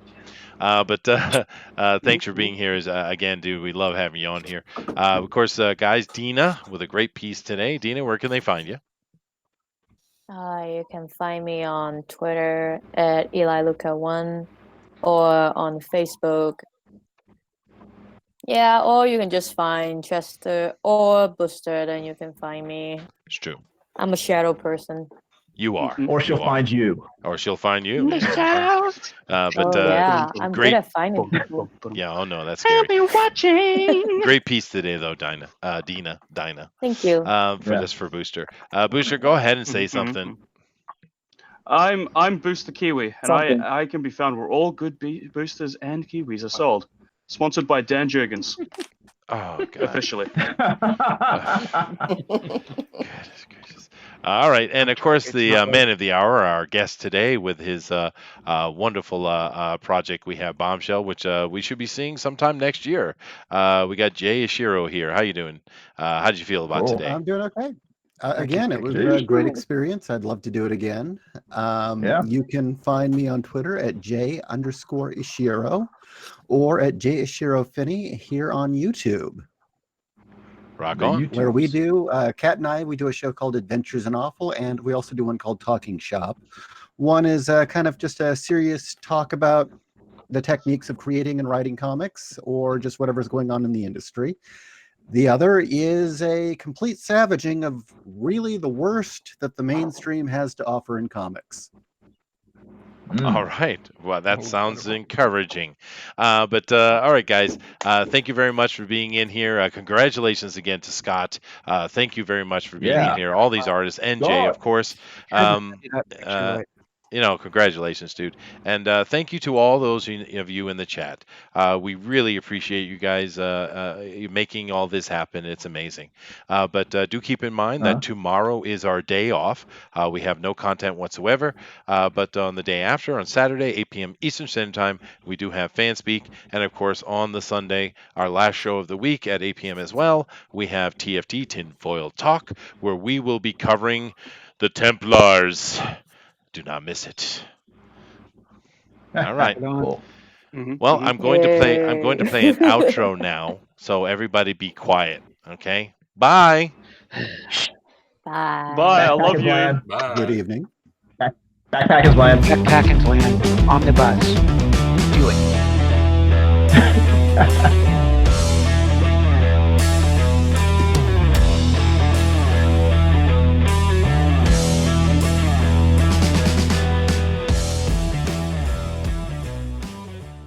But thanks for being here again, dude. We love having you on here. Of course, guys, Dina with a great piece today. Dina, where can they find you? You can find me on Twitter at EliLuca1 or on Facebook. Yeah, or you can just find Chester or Booster, then you can find me. It's true. I'm a shadow person. You are. Or she'll find you. Or she'll find you. Yeah, I'm great. good at finding people. Yeah, oh no, that's scary. I'll be watching. Great piece today, though, Dina. Thank you. For Booster. Booster, go ahead and say something. I'm Booster Kiwi, and Something. I can be found where all good boosters and kiwis are sold. Sponsored by Dan Jurgens. Oh, God. Officially. Goodness gracious. All right, and of course It's the not man of the hour, our guest today, with his wonderful project we have, Bombshell, which we should be seeing sometime next year. We got Jay Ishiro here. How you doing? How did you feel about Cool. today? I'm doing okay. Thank you, Again, it thank was you. a great experience. I'd love to do it again. Yeah. You can find me on Twitter at J_Ishiro or at JIshiroFinney here on YouTube, Rock The on. where we YouTubes. do, Kat and I, we do a show called Adventures in Awful, and we also do one called Talking Shop. One is kind of just a serious talk about the techniques of creating and writing comics or just whatever's going on in the industry. The other is a complete savaging of really the worst that the mainstream has to offer in comics. All right. Well, that Oh, sounds wonderful. encouraging. But all right, guys. Thank you very much for being in here. Congratulations again to Scott. Thank you very much for being in Yeah. here. All these artists, and Jay, of God. course. Sure, Um, send me that picture, uh, right? Congratulations, dude. And thank you to all those of you in the chat. We really appreciate you guys making all this happen. It's amazing. But do keep in mind that tomorrow is our day off. We have no content whatsoever. But on the day after, on Saturday, 8 p.m. Eastern Standard Time, we do have Fan Speak. And of course, on the Sunday, our last show of the week at 8 p.m. as well, we have TFT Tinfoil Talk, where we will be covering the Templars. Do not miss it. All right. Right on. Cool. Well, I'm going to play an Yay. outro now. So everybody be quiet, okay? Bye. Bye. Bye. I love Backpackers you. land. Good Bye. evening. Backpackers land. Backpacking's land. Omnibus. Do it.